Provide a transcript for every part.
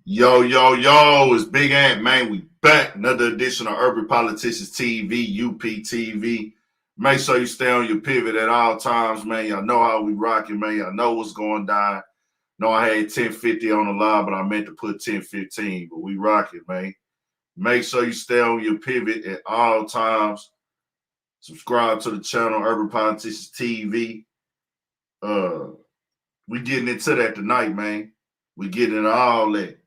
Yo, yo, yo, it's Big Ant, man. We back. Another edition of Urban Politicians TV, UPTV. Make sure you stay on your pivot at all times, man. Y'all know how we rocking, man. Y'all know what's going down. No, I had 1050 on the line, but I meant to put 1015. But we rocking, man. Make sure you stay on your pivot at all times. Subscribe to the channel, Urban Politicians TV. Uh, we getting into that tonight, man. We getting into all that.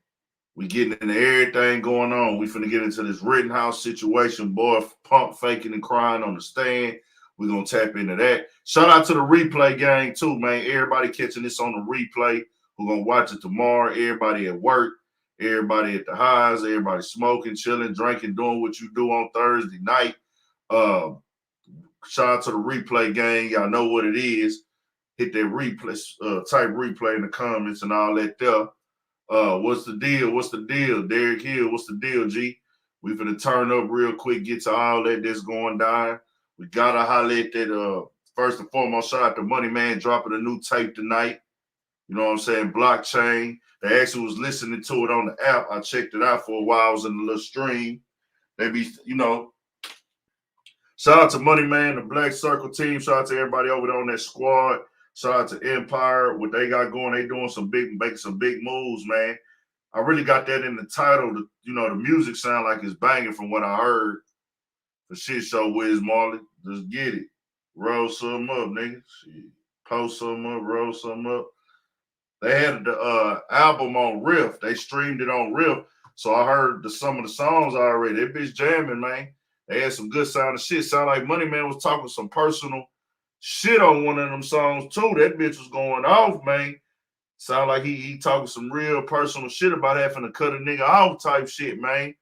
We getting into everything going on. We finna get into this Rittenhouse situation. Boy, pump faking and crying on the stand. We're gonna tap into that. Shout out to the replay gang too, man. Everybody catching this on the replay. We're gonna watch it tomorrow. Everybody at work, everybody at the highs, everybody smoking, chilling, drinking, doing what you do on Thursday night. Uh, Shout out to the replay gang. Y'all know what it is. Hit that replay, type replay in the comments and all that there. What's the deal? What's the deal? Derek Hill, what's the deal, G? We finna turn up real quick, get to all that that's going down. We gotta highlight that first and foremost, shout out to Money Man dropping a new tape tonight. You know what I'm saying? Blockchain. They actually was listening to it on the app. I checked it out for a while. I was in the little stream. They be, shout out to Money Man, the Black Circle team. Shout out to everybody over there on that squad. Shout out to Empire, what they got going. They doing making some big moves, man. I really got that in the title. The music sound like it's banging from what I heard. The shit show Wiz Marley. Just get it. Roll some up, nigga. Shit. Post some up, roll some up. They had the album on Riff. They streamed it on Riff. So I heard some of the songs already. That bitch jamming, man. They had some good sound of shit. Sound like Money Man was talking some personal shit on one of them songs too. That bitch was going off, man. Sound like he talking some real personal shit about having to cut a nigga off type shit, man.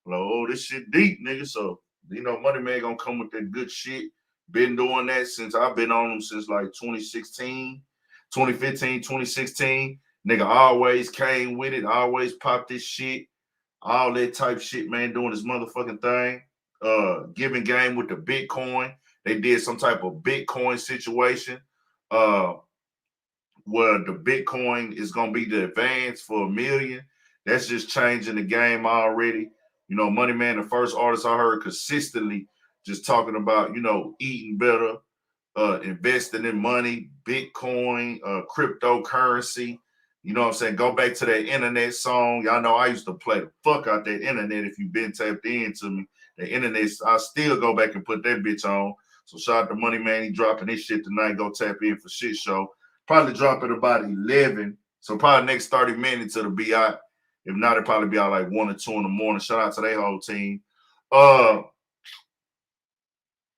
Like, oh, this shit deep, nigga. So, Money Man gonna come with that good shit. Been doing that since I've been on him since like 2016, 2015, 2016. Nigga always came with it, always popped this shit, all that type shit, man, doing his motherfucking thing. Giving game with the Bitcoin. They did some type of Bitcoin situation. Where the Bitcoin is going to be the advance for $1 million. That's just changing the game already. Money Man, the first artist I heard consistently just talking about, eating better, investing in money, Bitcoin, cryptocurrency. You know what I'm saying? Go back to that internet song. Y'all know I used to play the fuck out that internet if you've been tapped into me. The internet, I still go back and put that bitch on. So shout out to Money Man. He dropping his shit tonight. Go tap in for shit show. Probably drop it about 11. So probably next 30 minutes it'll be out. If not, it'll probably be out like 1 or 2 in the morning. Shout out to their whole team.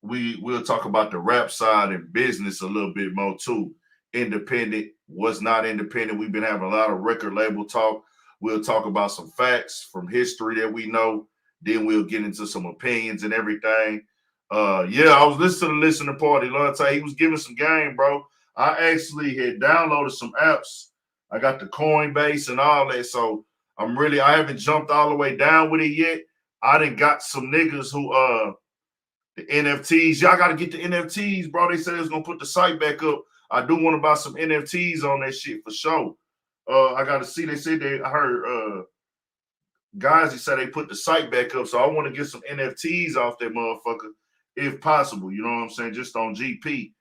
We'll talk about the rap side and business a little bit more too. Independent, what's not independent. We've been having a lot of record label talk. We'll talk about some facts from history that we know. Then we'll get into some opinions and everything. I was listening to the listening party. Lante, he was giving some game, bro. I actually had downloaded some apps. I got the Coinbase and all that. So I haven't jumped all the way down with it yet. I done got some niggas who the NFTs. Y'all got to get the NFTs, bro. They said it's gonna put the site back up. I do want to buy some NFTs on that shit for sure. I got to see. They said I heard guys. He said they put the site back up, so I want to get some NFTs off that motherfucker if possible. You know what I'm saying? Just on GP.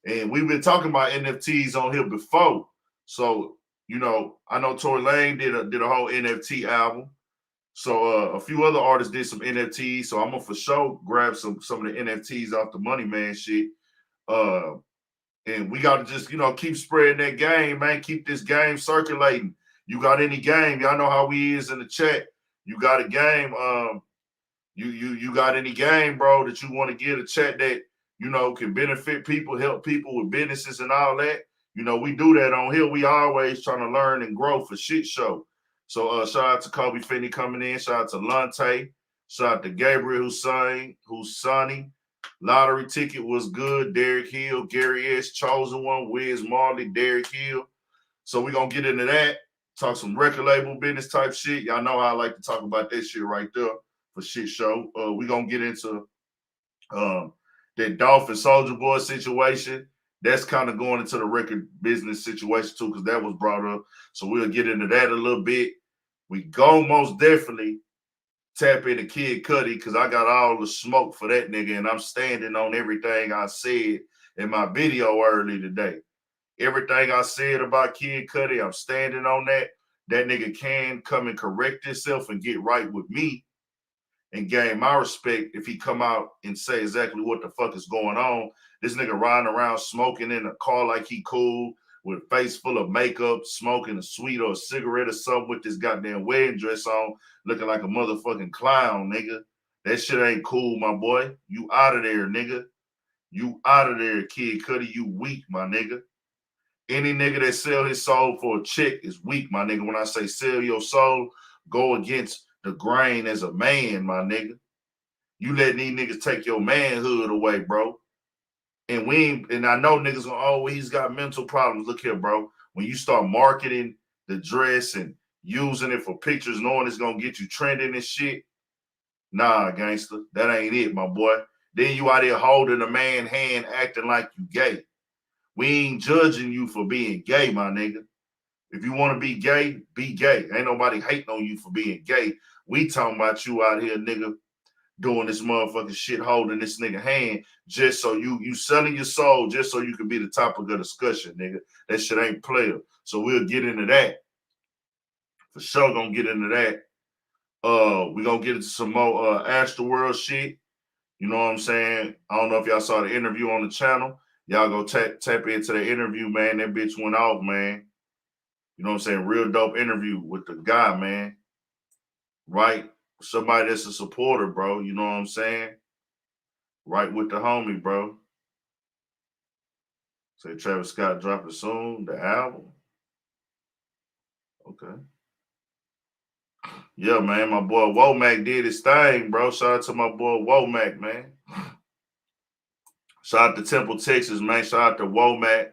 And we've been talking about NFTs on here before. So, I know Tory Lane did a whole NFT album. So a few other artists did some NFTs. So I'm gonna for sure grab some of the NFTs off the Money Man shit. And we gotta just, keep spreading that game, man. Keep this game circulating. You got any game? Y'all know how we is in the chat. You got a game. You got any game, bro, that you want to get a chat that can benefit people, help people with businesses and all that. We do that on here. We always trying to learn and grow for shit show. So shout out to Kobe Finney coming in. Shout out to Lante. Shout out to Gabriel who's Sonny. Lottery ticket was good. Derek Hill, Gary S. Chosen One, Wiz Marley, Derek Hill. So we're going to get into that. Talk some record label business type shit. Y'all know how I like to talk about that shit right there for shit show. We're going to get into that Dolphin Soulja Boy situation. That's kind of going into the record business situation too, because that was brought up. So we'll get into that a little bit. We go most definitely tap into Kid Cudi because I got all the smoke for that nigga, and I'm standing on everything I said in my video early today. Everything I said about Kid Cudi, I'm standing on that. That nigga can come and correct himself and get right with me and gain my respect if he come out and say exactly what the fuck is going on. This nigga riding around smoking in a car like he cool with a face full of makeup, smoking a sweet or a cigarette or something with this goddamn wedding dress on, looking like a motherfucking clown, nigga. That shit ain't cool, my boy. You out of there, nigga. You out of there, Kid Cudi. You weak, my nigga. Any nigga that sell his soul for a chick is weak, my nigga. When I say sell your soul, go against the grain as a man, my nigga. You letting these niggas take your manhood away, bro. And we ain't, and I know niggas going, oh, he's got mental problems. Look here, bro. When you start marketing the dress and using it for pictures, knowing it's gonna get you trending and shit, nah, gangster. That ain't it, my boy. Then you out here holding a man hand acting like you gay. We ain't judging you for being gay, my nigga. If you want to be gay, be gay. Ain't nobody hating on you for being gay. We talking about you out here, nigga, doing this motherfucking shit, holding this nigga hand just so you selling your soul just so you can be the topic of discussion, nigga. That shit ain't player. So we'll get into that. For sure gonna get into that. We gonna get into some more Astroworld shit. You know what I'm saying? I don't know if y'all saw the interview on the channel. Y'all go tap into the interview, man. That bitch went off, man. You know what I'm saying? Real dope interview with the guy, man. Right? Somebody that's a supporter, bro. You know what I'm saying? Right with the homie, bro. Say Travis Scott dropping soon, the album. Okay. Yeah, man. My boy Womack did his thing, bro. Shout out to my boy Womack, man. Shout out to Temple, Texas, man. Shout out to Womack.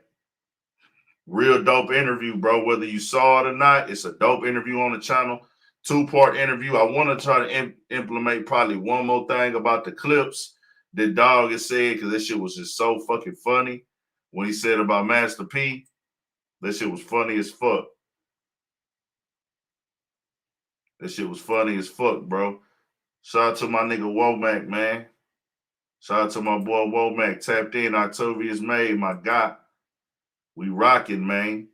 Real dope interview, bro. Whether you saw it or not, it's a dope interview on the channel. 2-part interview. I want to try to implement probably one more thing about the clips that Dog has said because that shit was just so fucking funny. When he said about Master P, that shit was funny as fuck. That shit was funny as fuck, bro. Shout out to my nigga Womack, man. Shout out to my boy Womack. Tapped in. October is made, my guy. We rocking, man.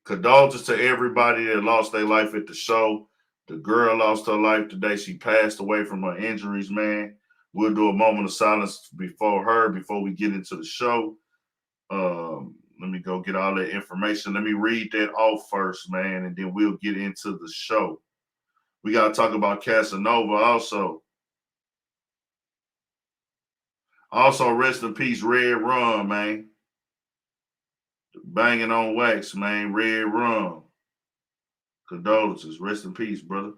Condolences to everybody that lost their life at the show. The girl lost her life today. She passed away from her injuries, man. We'll do a moment of silence before we get into the show. Let me go get all that information. Let me read that off first, man, and then we'll get into the show. We got to talk about Casanova also. Also, rest in peace, Red Rum, man. Banging on wax, man. Red Rum. Condolences. Rest in peace, brother.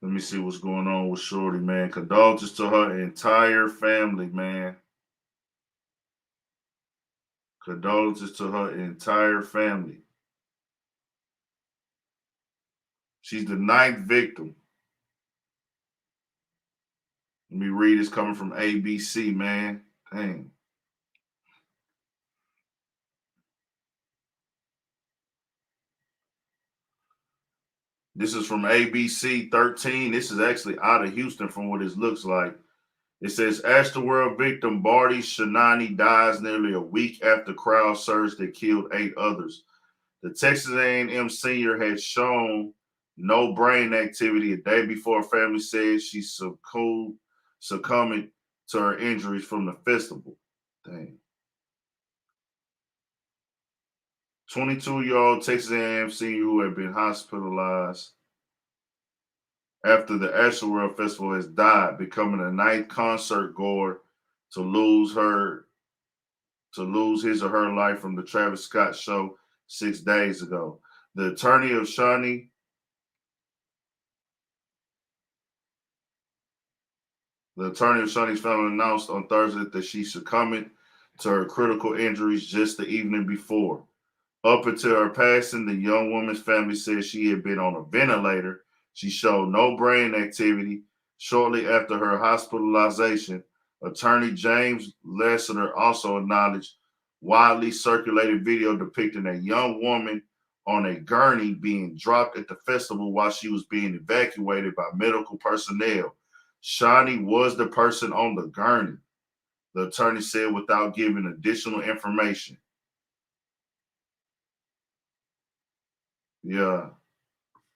Let me see what's going on with Shorty, man. Condolences to her entire family, man. Condolences to her entire family. She's the 9th victim. Let me read this coming from ABC, man. Dang. This is from ABC 13. This is actually out of Houston from what it looks like. It says Astroworld victim Barty Shanani dies nearly a week after crowd surge that killed 8 others. The Texas A&M senior had shown no brain activity a day before her family said she succumbing to her injuries from the festival. Dang. 22-year-old Texas A&M senior who had been hospitalized after the Astroworld Festival has died, becoming the 9th concert goer to lose his or her life from the Travis Scott show 6 days ago. The attorney of Shani's family announced on Thursday that she succumbed to her critical injuries just the evening before. Up until her passing, the young woman's family said she had been on a ventilator. She showed no brain activity. Shortly after her hospitalization, attorney James Lassiter also acknowledged widely circulated video depicting a young woman on a gurney being dropped at the festival while she was being evacuated by medical personnel. Shawnee was the person on the gurney, the attorney said without giving additional information. Yeah,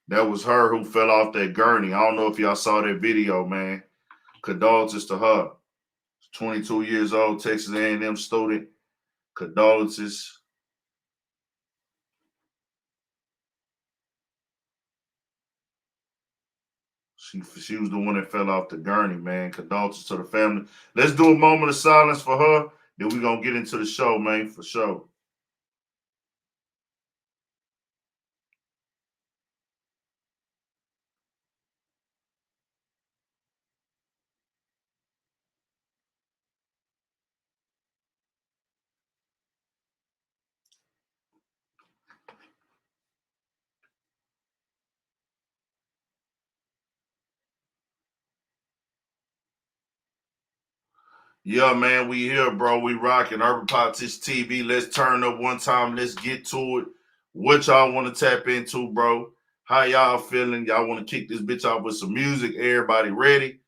that was her who fell off that gurney. I don't know if y'all saw that video, man. Condolences to her. 22 years old, Texas A&M student. Condolences. She was the one that fell off the gurney, man. Condolences to the family. Let's do a moment of silence for her. Then we're going to get into the show, man, for sure. Yeah, man, we here, bro. We rocking Urban Politics TV. Let's turn up one time. Let's get to it. What y'all want to tap into, bro? How y'all feeling? Y'all want to kick this bitch off with some music? Everybody ready?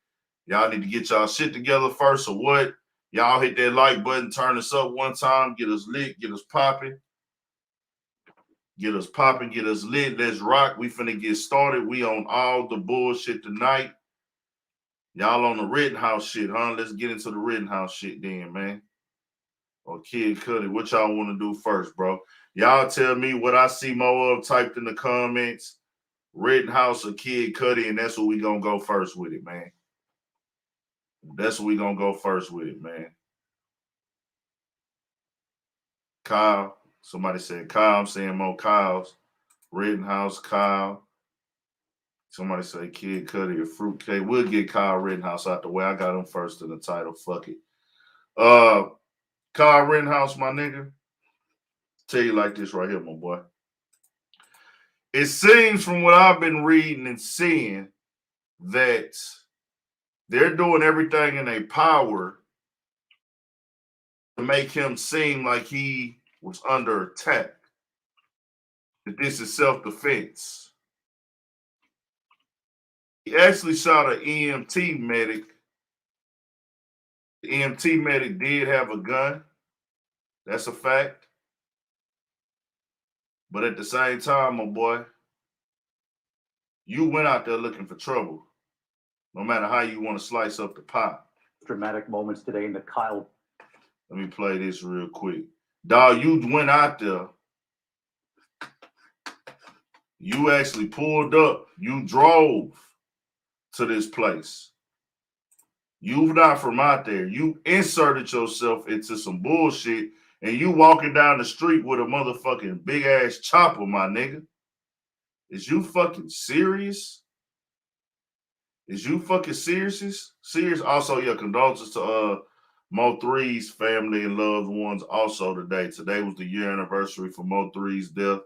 Y'all need to get y'all shit together first or what? Y'all hit that like button, turn us up one time, get us lit, get us popping. Get us popping, get us lit. Let's rock. We finna get started. We on all the bullshit tonight. Y'all on the Rittenhouse shit, huh? Let's get into the Rittenhouse shit then, man. Or Kid Cudi. What y'all want to do first, bro? Y'all tell me what I see more of typed in the comments. Rittenhouse or Kid Cudi, and that's what we gonna go first with it, man. That's what we gonna go first with it, man. Kyle. Somebody said Kyle. I'm saying more Kyles. Rittenhouse, Kyle. Somebody say Kid Cudi or Fruitcake. We'll get Kyle Rittenhouse out the way. I got him first in the title. Fuck it. Kyle Rittenhouse, my nigga. Tell you like this right here, my boy. It seems from what I've been reading and seeing that they're doing everything in their power to make him seem like he was under attack. That this is self-defense. He actually shot an EMT medic. The EMT medic did have a gun. That's a fact. But at the same time, my boy, you went out there looking for trouble, no matter how you want to slice up the pie. Dramatic moments today in the Kyle. Let me play this real quick. Dog, you went out there. You actually pulled up. You drove to this place. You're not from out there. You inserted yourself into some bullshit and you walking down the street with a motherfucking big ass chopper, my nigga. Is you fucking serious? Is you fucking serious? Serious? Also, yeah, condolences to Mo3's family and loved ones also today. Today was the year anniversary for Mo3's death.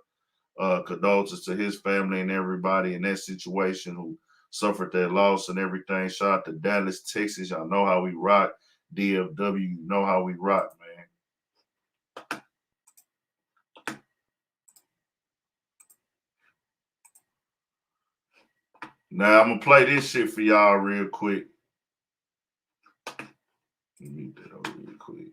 Condolences to his family and everybody in that situation who suffered that loss and everything. Shout out to Dallas, Texas. Y'all know how we rock. DFW, you know how we rock, man. Now, I'm going to play this shit for y'all real quick. Let me mute that over real quick.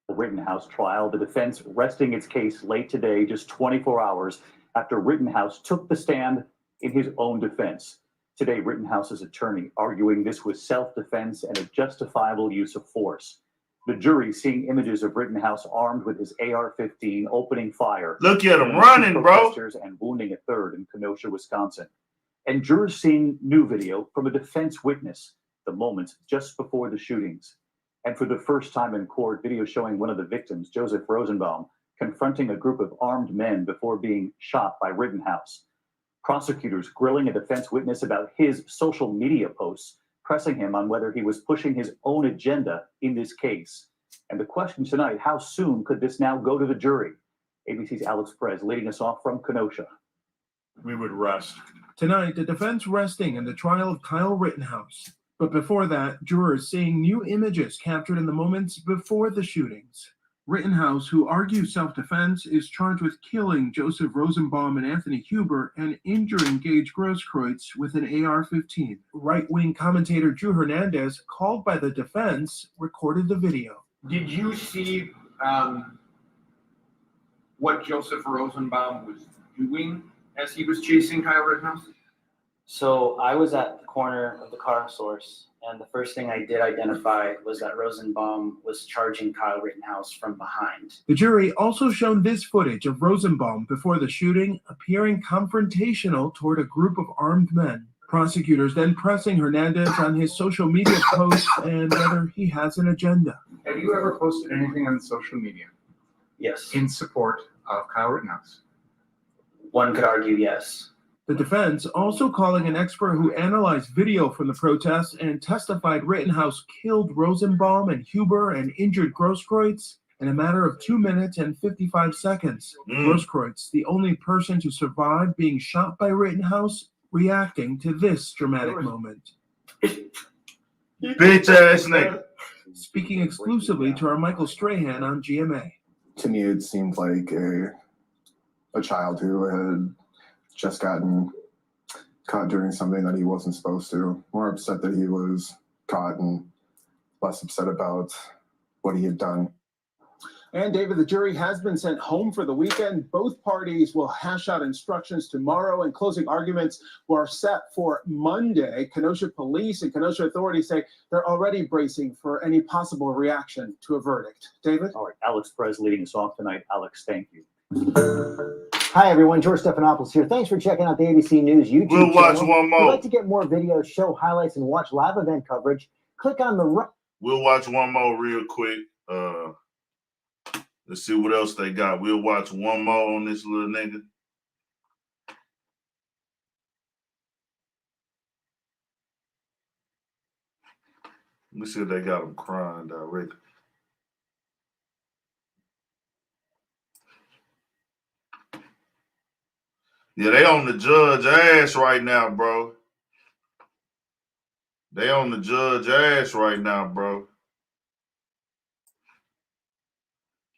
Rittenhouse trial, the defense resting its case late today, just 24 hours after Rittenhouse took the stand in his own defense. Today, Rittenhouse's attorney arguing this was self-defense and a justifiable use of force. The jury seeing images of Rittenhouse armed with his AR-15 opening fire. Look at him running, bro. And wounding a third in Kenosha, Wisconsin. And jurors seeing new video from a defense witness, the moments just before the shootings. And for the first time in court, video showing one of the victims, Joseph Rosenbaum, confronting a group of armed men before being shot by Rittenhouse. Prosecutors grilling a defense witness about his social media posts, pressing him on whether he was pushing his own agenda in this case. And the question tonight, how soon could this now go to the jury? ABC's Alex Perez leading us off from Kenosha. we would rest. Tonight, the defense resting in the trial of Kyle Rittenhouse. But before that, jurors seeing new images captured in the moments before the shootings. Rittenhouse, who argues self-defense, is charged with killing Joseph Rosenbaum and Anthony Huber and injuring Gage Grosskreutz with an AR-15. Right-wing commentator Drew Hernandez, called by the defense, recorded the video. Did you see what Joseph Rosenbaum was doing as he was chasing Kyle Rittenhouse? So I was at the corner of the car source, and the first thing I did identify was that Rosenbaum was charging Kyle Rittenhouse from behind. The jury also shown this footage of Rosenbaum before the shooting, appearing confrontational toward a group of armed men. Prosecutors then pressing Hernandez on his social media posts and whether he has an agenda. Have you ever posted anything on social media Yes. in support of Kyle Rittenhouse? One could argue yes. The defense also calling an expert who analyzed video from the protests and testified Rittenhouse killed Rosenbaum and Huber and injured Grosskreutz in a matter of 2 minutes and 55 seconds. Grosskreutz, the only person to survive being shot by Rittenhouse, reacting to this dramatic moment. Bitch ass nigga. Speaking exclusively to our Michael Strahan on GMA. To me, it seemed like a child who had just gotten caught doing something that he wasn't supposed to. More upset that he was caught and less upset about what he had done. And David, the jury has been sent home for the weekend. Both parties will hash out instructions tomorrow, and closing arguments were set for Monday. Kenosha police and Kenosha authorities say they're already bracing for any possible reaction to a verdict. David? All right, Alex Perez leading us off tonight. Alex, thank you. Hi, everyone. George Stephanopoulos here. Thanks for checking out the ABC News YouTube We'll watch channel. one If you'd more. like to get more videos, show highlights, and watch live event coverage, click on the right. We'll watch one more real quick. Let's see what else they got. We'll watch one more on this little nigga. Let me see if they got him crying directly. Yeah, they on the judge ass right now, bro. They on the judge ass right now, bro.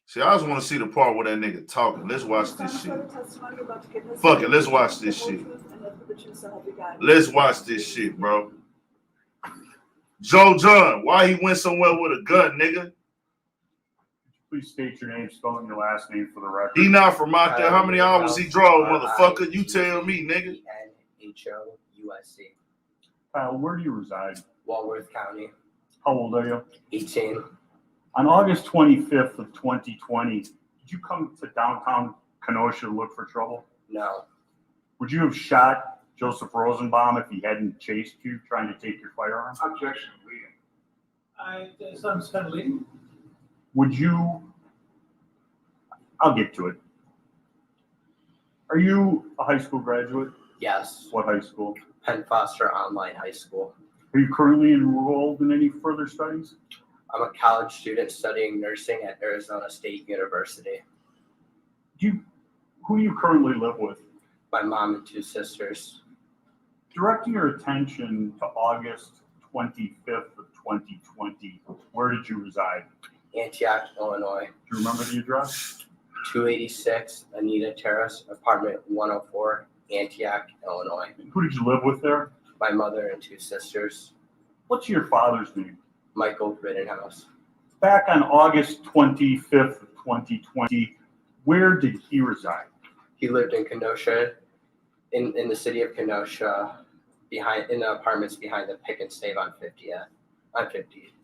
See, I just want to see the part where that nigga talking. Let's watch this shit. Fuck it, let's watch this shit. Let's watch this shit, bro. Joe John, why he went somewhere with a gun, nigga? Please state your name, spelling your last name for the record. He not from out there. How many hours he drove, motherfucker? You tell me, nigga. N-H-O-U-S-C. Kyle, where do you reside? Walworth County. How old are you? 18. On August 25th of 2020, did you come to downtown Kenosha to look for trouble? No. Would you have shot Joseph Rosenbaum if he hadn't chased you trying to take your firearm? Objection, leading. I'm kind of leading. Would you? I'll get to it. Are you a high school graduate? Yes. What high school? Penn Foster Online High School. Are you currently enrolled in any further studies? I'm a college student studying nursing at Arizona State University. Who do you currently live with? My mom and 2 sisters. Directing your attention to August 25th of 2020, where did you reside? Antioch, Illinois. Do you remember the address? 286 Anita Terrace, apartment 104, Antioch, Illinois. And who did you live with there? My mother and 2 sisters. What's your father's name? Michael Rittenhouse. Back on August 25th of 2020, where did he reside? He lived in Kenosha, in the city of Kenosha, in the apartments behind the Pick and Save on 50th. On 50.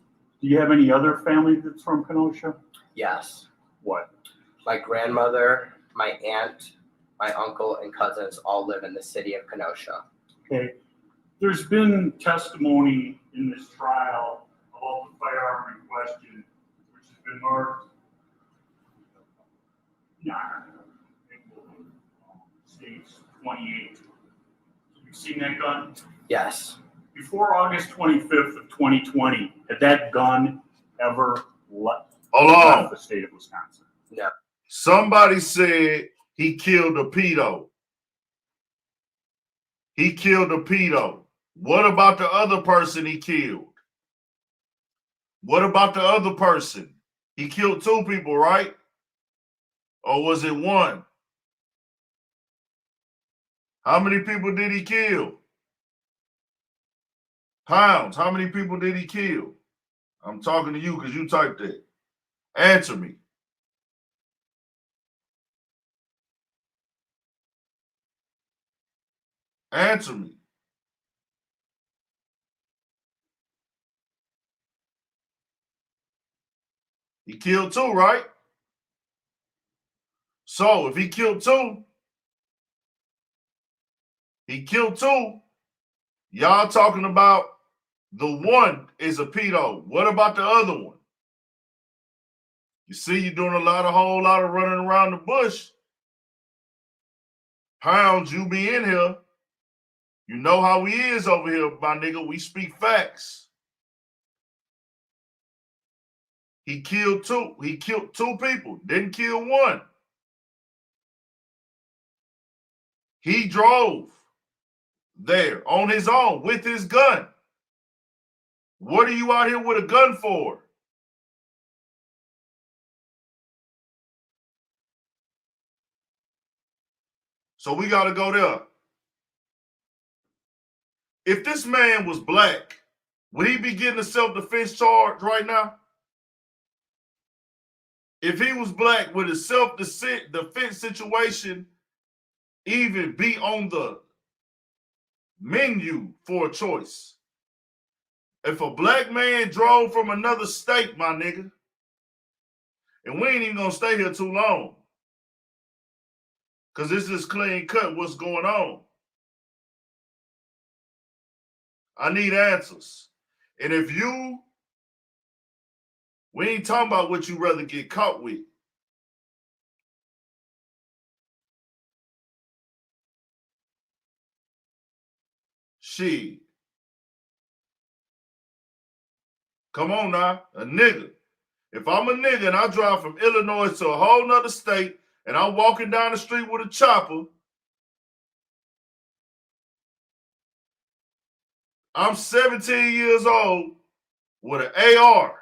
Do you have any other family that's from Kenosha? Yes. What? My grandmother, my aunt, my uncle, and cousins all live in the city of Kenosha. Okay. There's been testimony in this trial about the firearm in question, which has been marked States 28. You've seen that gun? Yes. Before August 25th of 2020, had that gun ever left the state of Wisconsin? No. Somebody said he killed a pedo. He killed a pedo. What about the other person he killed? What about the other person? He killed 2 people, right? Or was it 1? How many people did he kill? Pounds, how many people did he kill? I'm talking to you because you typed that. Answer me. Answer me. He killed 2, right? So if he killed 2, y'all talking about the 1 is a pedo. What about the other one? You see, you're doing a whole lot of running around the bush. Pounds, you be in here. You know how he is over here, my nigga. We speak facts. He killed 2. He killed 2 people. Didn't kill 1. He drove there on his own with his gun. What are you out here with a gun for? So we got to go there. If this man was black, would he be getting a self-defense charge right now? If he was black, would a self-defense situation even be on the menu for a choice? If a black man drove from another state, my nigga, and we ain't even gonna stay here too long, because this is clean cut what's going on. I need answers. And if we ain't talking about what you rather get caught with. Shit. Come on now, a nigga. If I'm a nigga and I drive from Illinois to a whole nother state and I'm walking down the street with a chopper, I'm 17 years old with an AR.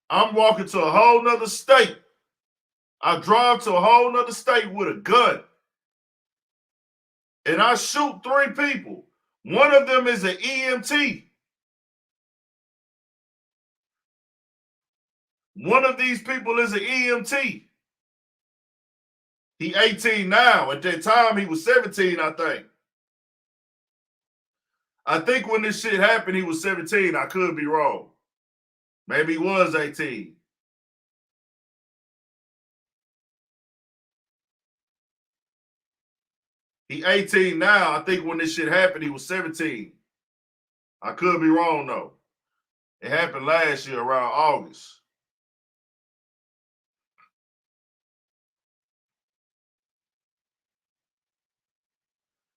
I'm walking to a whole nother state. I drive to a whole nother state with a gun. And I shoot 3 people. One of them is an EMT. One of these people is an EMT. He 18 now. At that time, he was 17, I think. I think when this shit happened, he was 17. I could be wrong. Maybe he was 18. He 18 now. I think when this shit happened, he was 17. I could be wrong, though. It happened last year around August.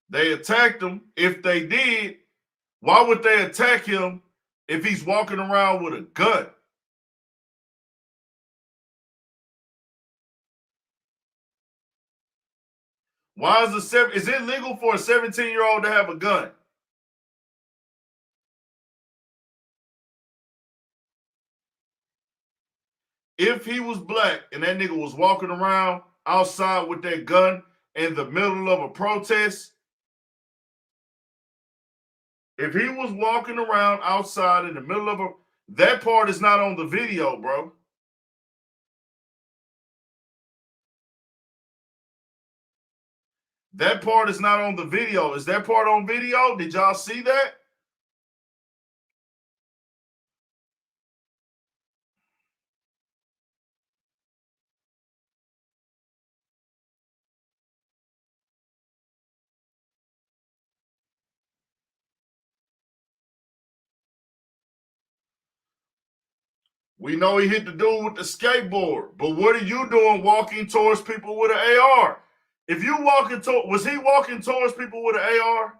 They attacked him. If they did, why would they attack him if he's walking around with a gun? Why is it legal for a 17-year-old to have a gun? If he was black and that nigga was walking around outside with that gun in the middle of a protest, if he was walking around outside in the middle of that part is not on the video, bro. That part is not on the video. Is that part on video? Did y'all see that? We know he hit the dude with the skateboard, but what are you doing walking towards people with an AR? If you was he walking towards people with an AR?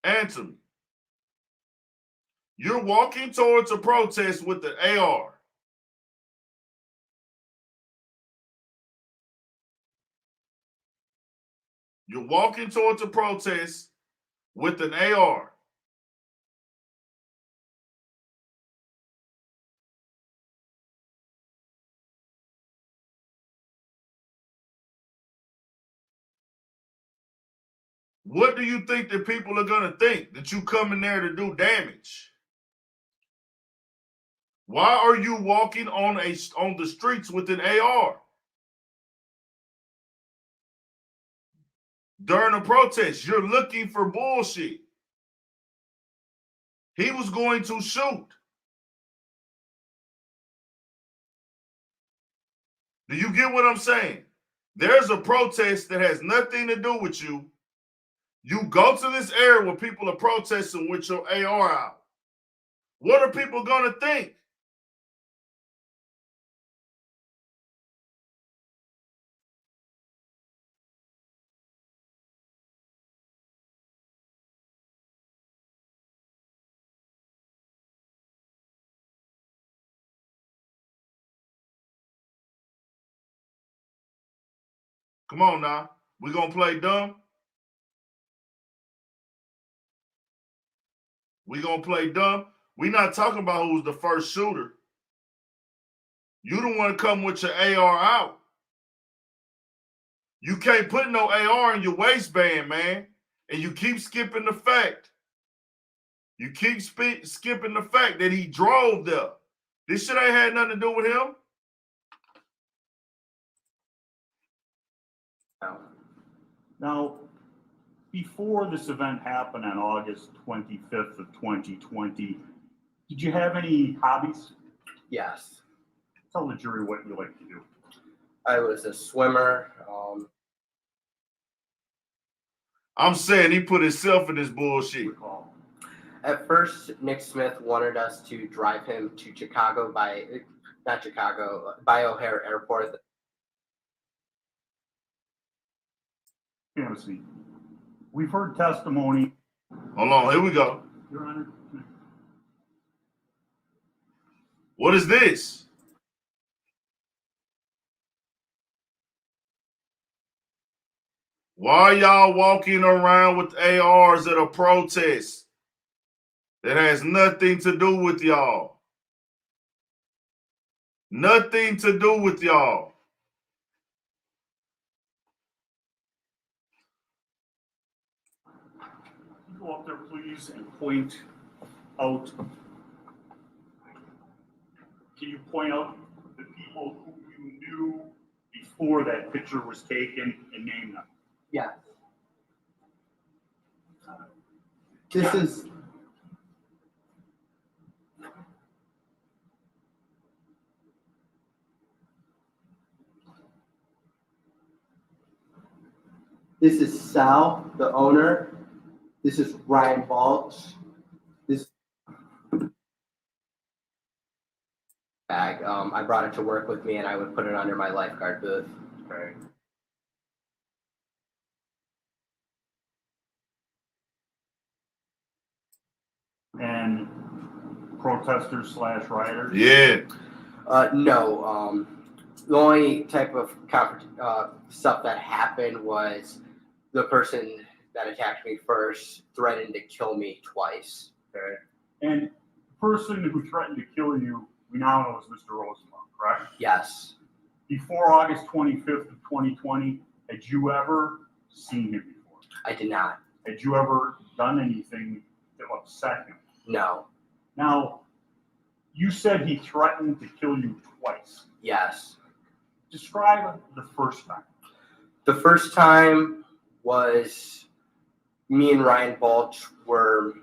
Answer me. You're walking towards a protest with the AR. You're walking towards a protest with an AR. What do you think that people are going to think? That you come in there to do damage? Why are you walking on the streets with an AR? During a protest, you're looking for bullshit. He was going to shoot. Do you get what I'm saying? There's a protest that has nothing to do with you. You go to this area where people are protesting with your AR out. What are people going to think? Come on now. We going to play dumb? We going to play dumb? We not talking about who's the first shooter. You don't want to come with your AR out. You can't put no AR in your waistband, man. And you keep skipping the fact. You keep skipping the fact that he drove there. This shit ain't had nothing to do with him. Now, before this event happened on August 25th of 2020, did you have any hobbies? Yes. Tell the jury what you like to do. I was a swimmer. I'm saying he put himself in this bullshit. At first, Nick Smith wanted us to drive him to Chicago by O'Hare Airport. Have a seat. We've heard testimony. Hold on, here we go. Your Honor. What is this? Why are y'all walking around with ARs at a protest that has nothing to do with y'all? Nothing to do with y'all. Go up there, please, and point out. Can you point out the people who you knew before that picture was taken and name them? Yeah. This is Sal, the owner. This is Ryan Balch. This bag, I brought it to work with me and I would put it under my lifeguard booth. Okay. And protesters / rioters? Yeah. No. The only type of stuff that happened was the person that attacked me first threatened to kill me twice. Okay. And the person who threatened to kill you, we now know is Mr. Rosenbaum, correct? Yes. Before August 25th of 2020, had you ever seen him before? I did not. Had you ever done anything that upset him? No. Now, you said he threatened to kill you twice. Yes. Describe the first time. The first time was me and Ryan Balch were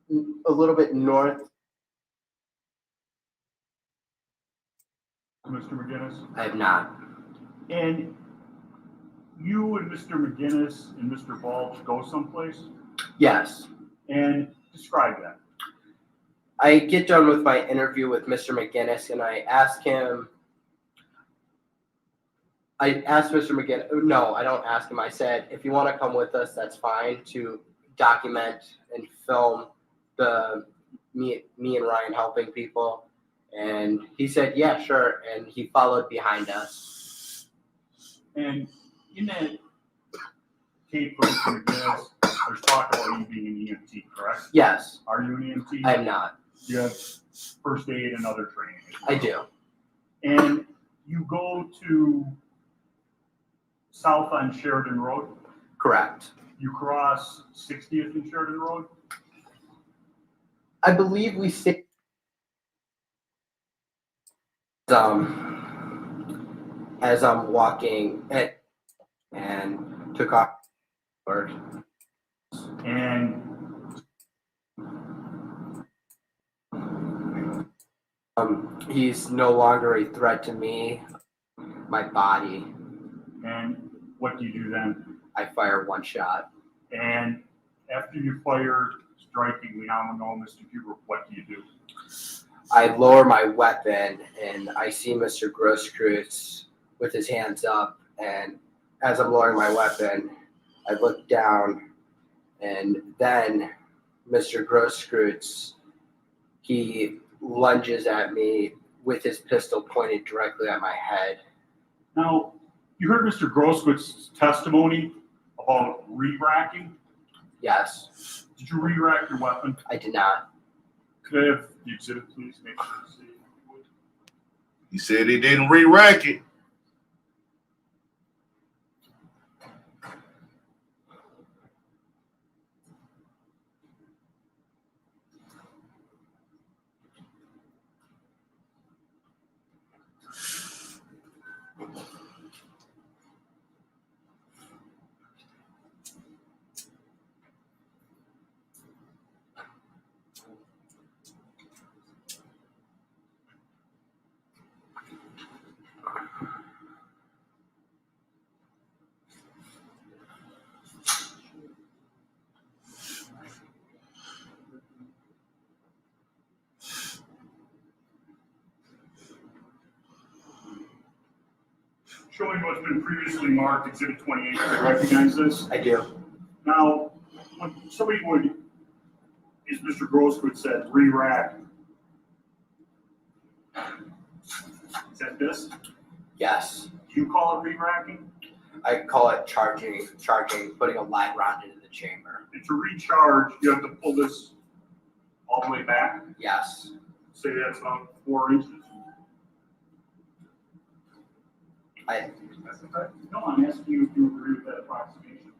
a little bit north. Mr. McGinnis? I have not. And you and Mr. McGinnis and Mr. Balch go someplace? Yes. And describe that. I get done with my interview with Mr. McGinnis and I ask him, Mr. McGinnis, no, I don't ask him. I said, if you want to come with us, that's fine, to document and film me and Ryan helping people, and he said, "Yeah, sure," and he followed behind us. And in that tape from the guys, there's talk about you being an EMT, correct? Yes, Are you an EMT? I am not. You have first aid and other training. I do. And you go to south on Sheridan Road. Correct. You cross 60th and Sheridan Road. I believe we stayed as I'm walking and took off. And He's no longer a threat to me, my body. and what do you do then? I fire one shot. And after you fire, striking, we now know Mr. Huber, what do you do? I lower my weapon and I see Mr. Grosskreutz with his hands up. And as I'm lowering my weapon, I look down, and then Mr. Grosskreutz, he lunges at me with his pistol pointed directly at my head. Now, you heard Mr. Grosskreuz's testimony about re-racking. Yes, Did you re-rack your weapon? I did not. Could I have the exhibit, please? Make sure to see. He said he didn't re-rack it. Showing what's been previously marked, Exhibit 28. Do you recognize this? I do. Now, when somebody would, as Mr. Grosskreutz said, re-rack, is that this? Yes. Do you call it re-racking? I call it charging, putting a live round into the chamber. And to recharge, you have to pull this all the way back. Yes. Say that's about 4 inches. That's okay. No, I'm asking you if you agree with that approximation.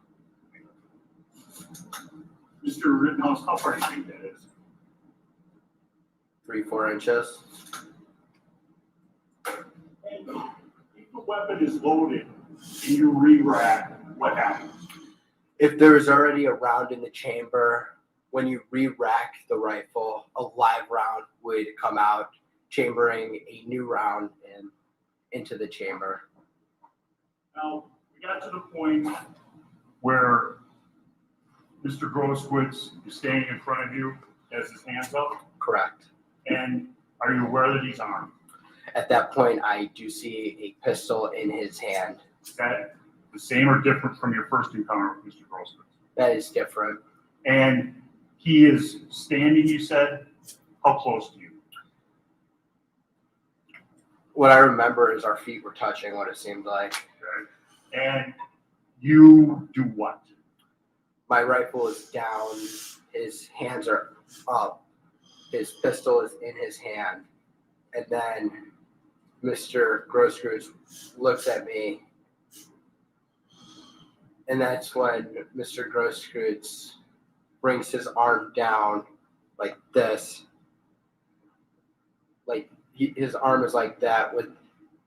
Mr. Rittenhouse, how far do you think that is? 3-4 inches. And if the weapon is loaded and you re-rack, what happens? If there's already a round in the chamber, when you re-rack the rifle, a live round would come out, chambering a new round into the chamber. Now, we got to the point where Mr. Grosskreutz is standing in front of you, has his hands up, Correct. and are you aware that he's armed? At that point, I do see a pistol in his hand. Is that the same or different from your first encounter with Mr. Grosskreutz? That is different. And he is standing, you said? How close to you? What I remember is our feet were touching, what it seemed like. Okay. And you do what? My rifle is down, his hands are up, his pistol is in his hand, and then Mr. Grosskreutz looks at me, and that's when Mr. Grosskreutz brings his arm down like this, like his arm is like that with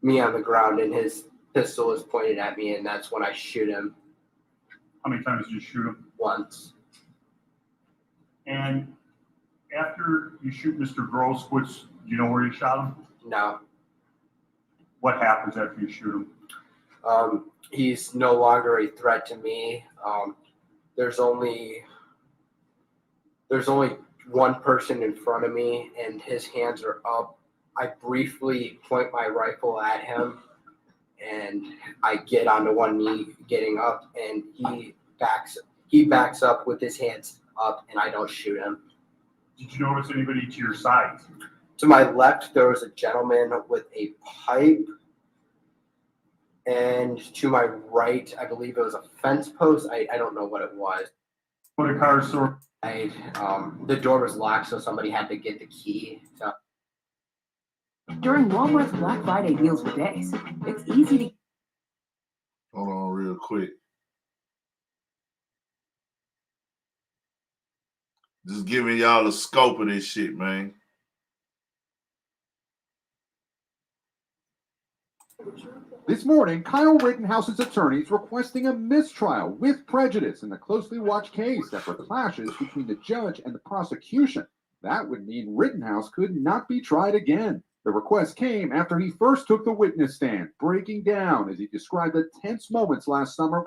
me on the ground, and his pistol is pointed at me, and that's when I shoot him. How many times did you shoot him? Once. And after you shoot Mr. Grosskreutz, do you know where you shot him? No. What happens after you shoot him? He's no longer a threat to me. There's only one person in front of me, and his hands are up. I briefly point my rifle at him, and I get onto one knee, getting up, and he backs up with his hands up, and I don't shoot him. Did you notice anybody to your side? To my left, there was a gentleman with a pipe. And to my right, I believe it was a fence post. I don't know what it was. What a car store. The door was locked, so somebody had to get the key. During Walmart's Black Friday deals for days, it's easy to. Hold on real quick. Just giving y'all a scope of this shit, man. This morning, Kyle Rittenhouse's attorneys requesting a mistrial with prejudice in the closely watched case after clashes between the judge and the prosecution. That would mean Rittenhouse could not be tried again. The request came after he first took the witness stand, breaking down as he described the tense moments last summer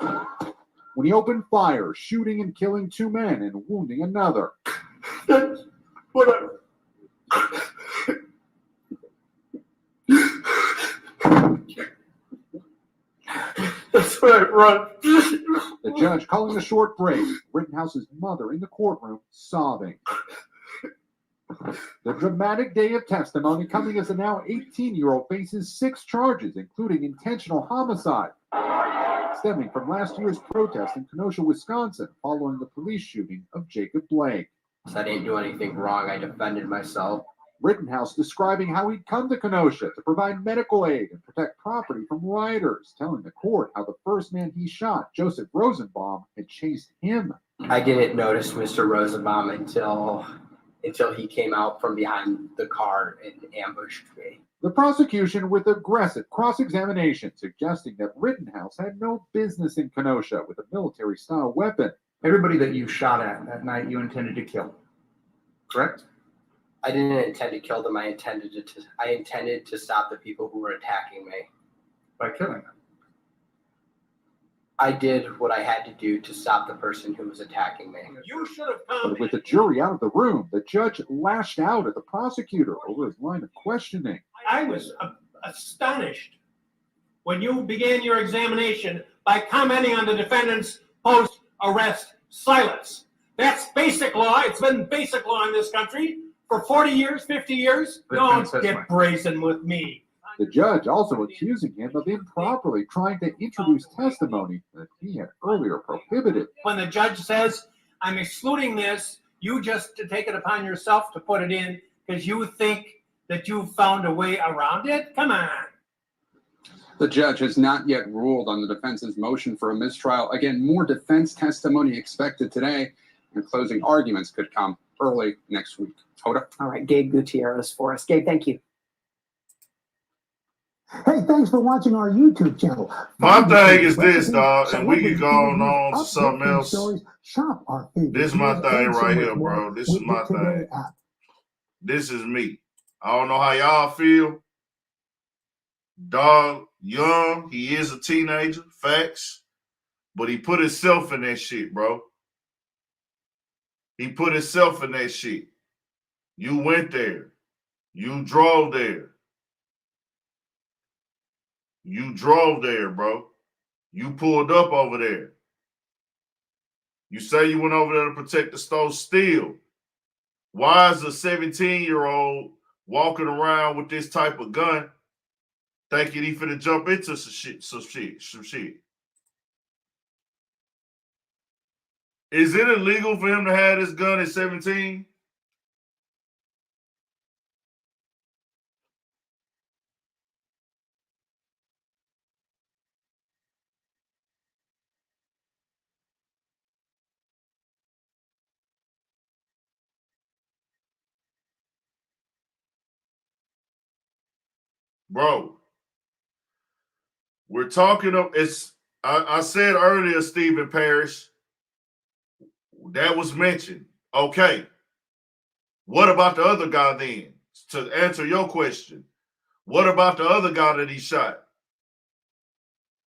when he opened fire, shooting and killing 2 men and wounding another. Whatever. That's what I run. The judge calling a short break. Rittenhouse's mother in the courtroom sobbing. The dramatic day of testimony coming as the now 18-year-old faces 6 charges, including intentional homicide, stemming from last year's protest in Kenosha, Wisconsin, following the police shooting of Jacob Blake. I didn't do anything wrong. I defended myself. Rittenhouse describing how he'd come to Kenosha to provide medical aid and protect property from rioters, telling the court how the first man he shot, Joseph Rosenbaum, had chased him. I didn't notice Mr. Rosenbaum until he came out from behind the car and ambushed me. The prosecution with aggressive cross-examination suggesting that Rittenhouse had no business in Kenosha with a military-style weapon. Everybody that you shot at that night, you intended to kill, correct? I didn't intend to kill them. I intended to stop the people who were attacking me. By killing them. I did what I had to do to stop the person who was attacking me. You should have come. But with the jury out of the room, the judge lashed out at the prosecutor over his line of questioning. I was astonished when you began your examination by commenting on the defendant's post-arrest silence. That's basic law. It's been basic law in this country for 40 years, 50 years. Don't get brazen with me. The judge also accusing him of improperly trying to introduce testimony that he had earlier prohibited. When the judge says, I'm excluding this, you just to take it upon yourself to put it in because you think that you've found a way around it? Come on. The judge has not yet ruled on the defense's motion for a mistrial. Again, more defense testimony expected today, and closing arguments could come early next week. Hoda? All right, Gabe Gutierrez for us. Gabe, thank you. Hey, thanks for watching our YouTube channel. My thing is this, dog, and we can go on to something else. Shop our favorite. This is my thing right here, bro. This is my thing. This is me. I don't know how y'all feel. Dog, young, he is a teenager, facts. But he put himself in that shit, bro. He put himself in that shit. You went there. You drove there. You drove there, bro. You pulled up over there. You say you went over there to protect the store still. Why is a 17-year-old walking around with this type of gun thinking he finna jump into some shit? Is it illegal for him to have this gun at 17? Bro, we're talking of I said earlier, Stephen Parrish, that was mentioned. Okay. What about the other guy then? To answer your question, what about the other guy that he shot?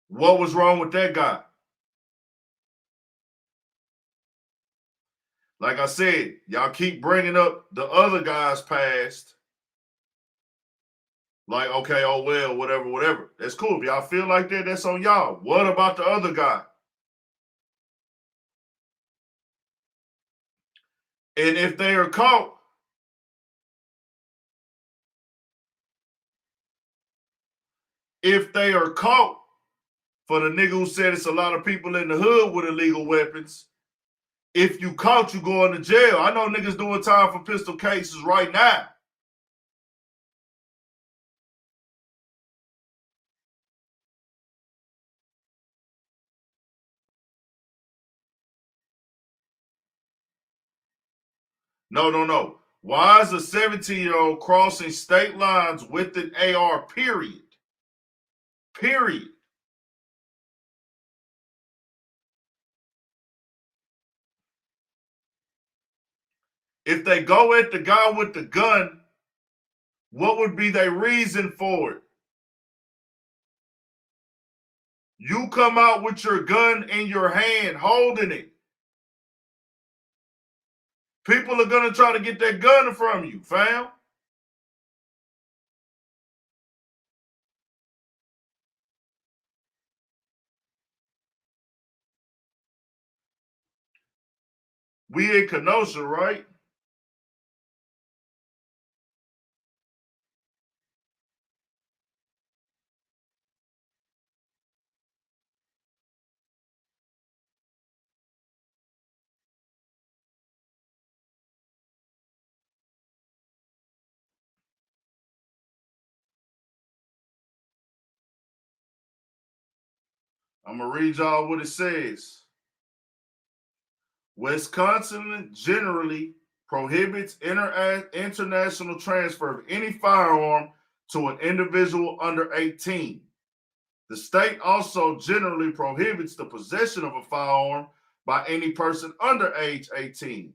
What was wrong with that guy? Like I said, y'all keep bringing up the other guy's past. Like, okay, oh, well, whatever. That's cool. If y'all feel like that, that's on y'all. What about the other guy? And if they are caught, if they are caught, for the nigga who said it's a lot of people in the hood with illegal weapons, if you caught, you going to jail. I know niggas doing time for pistol cases right now. No. Why is a 17-year-old crossing state lines with an AR, period? Period. If they go at the guy with the gun, what would be their reason for it? You come out with your gun in your hand, holding it. People are going to try to get that gun from you, fam. We in Kenosha, right? I'm going to read y'all what it says. Wisconsin generally prohibits international transfer of any firearm to an individual under 18. The state also generally prohibits the possession of a firearm by any person under age 18.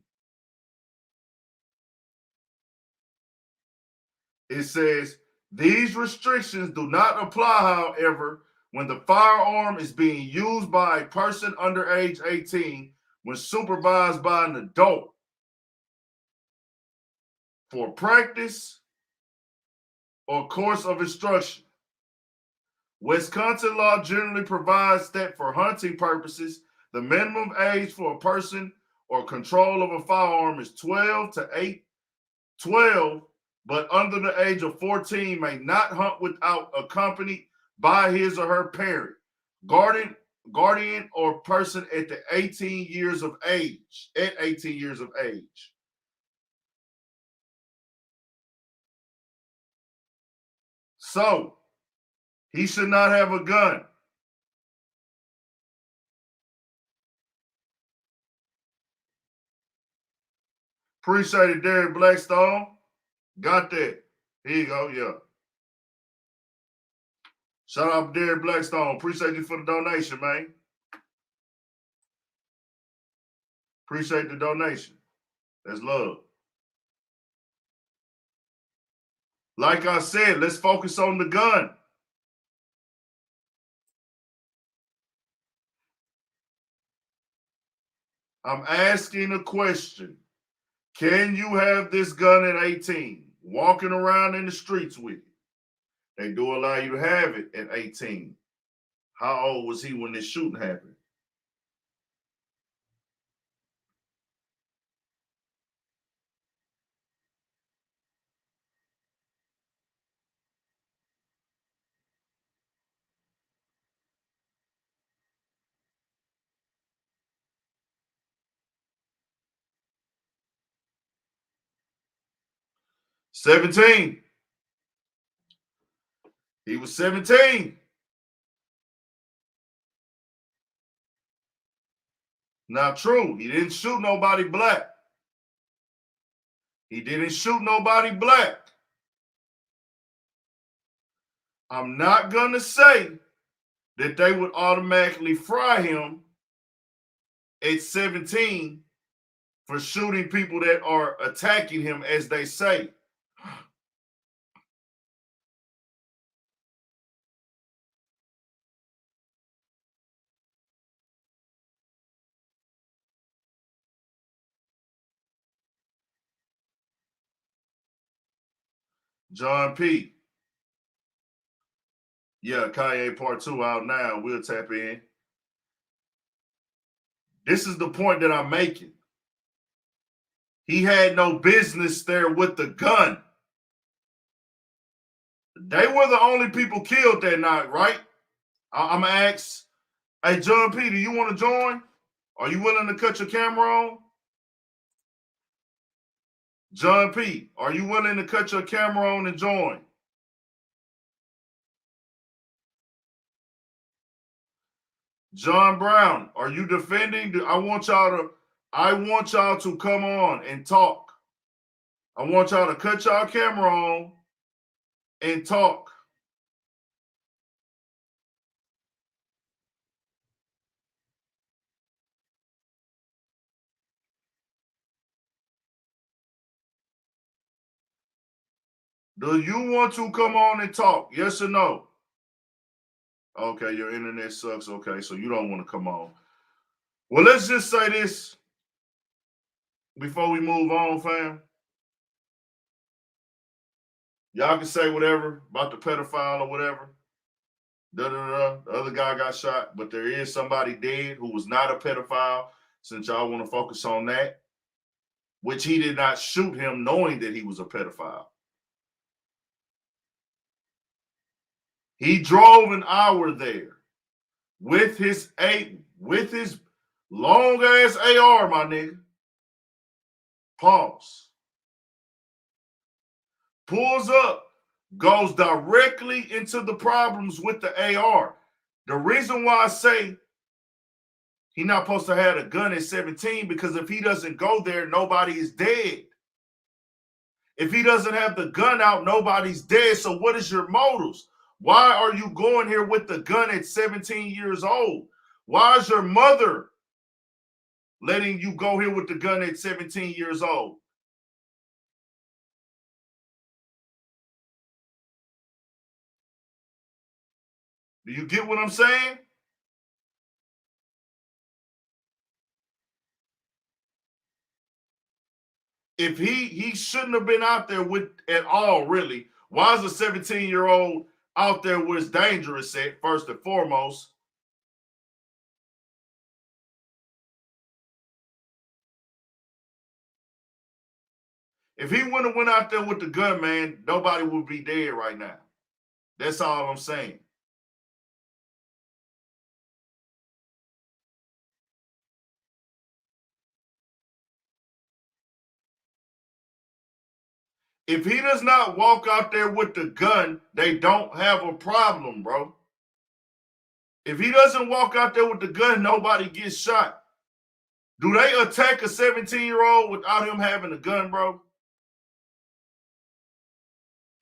It says, these restrictions do not apply, however, when the firearm is being used by a person under age 18 when supervised by an adult for practice or course of instruction. Wisconsin law generally provides that for hunting purposes, the minimum age for a person or control of a firearm is 12, but under the age of 14 may not hunt without accompanied by his or her parent, guardian, or person at 18 years of age. So he should not have a gun. Appreciate it, Derek Blackstone. Got that. Here you go, yeah. Shout out to Derek Blackstone. Appreciate you for the donation, man. Appreciate the donation. That's love. Like I said, let's focus on the gun. I'm asking a question. Can you have this gun at 18? Walking around in the streets with it. They do allow you to have it at 18. How old was he when this shooting happened? $17. He was 17. Not true. He didn't shoot nobody black. He didn't shoot nobody black. I'm not going to say that they would automatically fry him at 17 for shooting people that are attacking him, as they say. John P. Yeah, Kanye Part 2 out now. We'll tap in. This is the point that I'm making. He had no business there with the gun. They were the only people killed that night, right? I'm going to ask, hey, John P., do you want to join? Are you willing to cut your camera on? John P., are you willing to cut your camera on and join? John Brown, are you defending? I want y'all to come on and talk. I want y'all to cut y'all camera on and talk. Do you want to come on and talk? Yes or no? Okay, your internet sucks. Okay, so you don't want to come on. Well, let's just say this before we move on, fam. Y'all can say whatever about the pedophile or whatever. The other guy got shot, but there is somebody dead who was not a pedophile, since y'all want to focus on that, which he did not shoot him knowing that he was a pedophile. He drove an hour there with his long ass AR, my nigga. Pause. Pulls up, goes directly into the problems with the AR. The reason why I say he's not supposed to have a gun at 17, because if he doesn't go there, nobody is dead. If he doesn't have the gun out, nobody's dead. So what is your motives? Why are you going here with the gun at 17 years old? Why is your mother letting you go here with the gun at 17 years old? Do you get what I'm saying? If he shouldn't have been out there with at all, really. Why is a 17-year-old out there where it's dangerous at, first and foremost? If he wouldn't have went out there with the gun, man, nobody would be dead right now. That's all I'm saying. If he does not walk out there with the gun, they don't have a problem, bro. If he doesn't walk out there with the gun, nobody gets shot. Do they attack a 17-year-old without him having a gun, bro?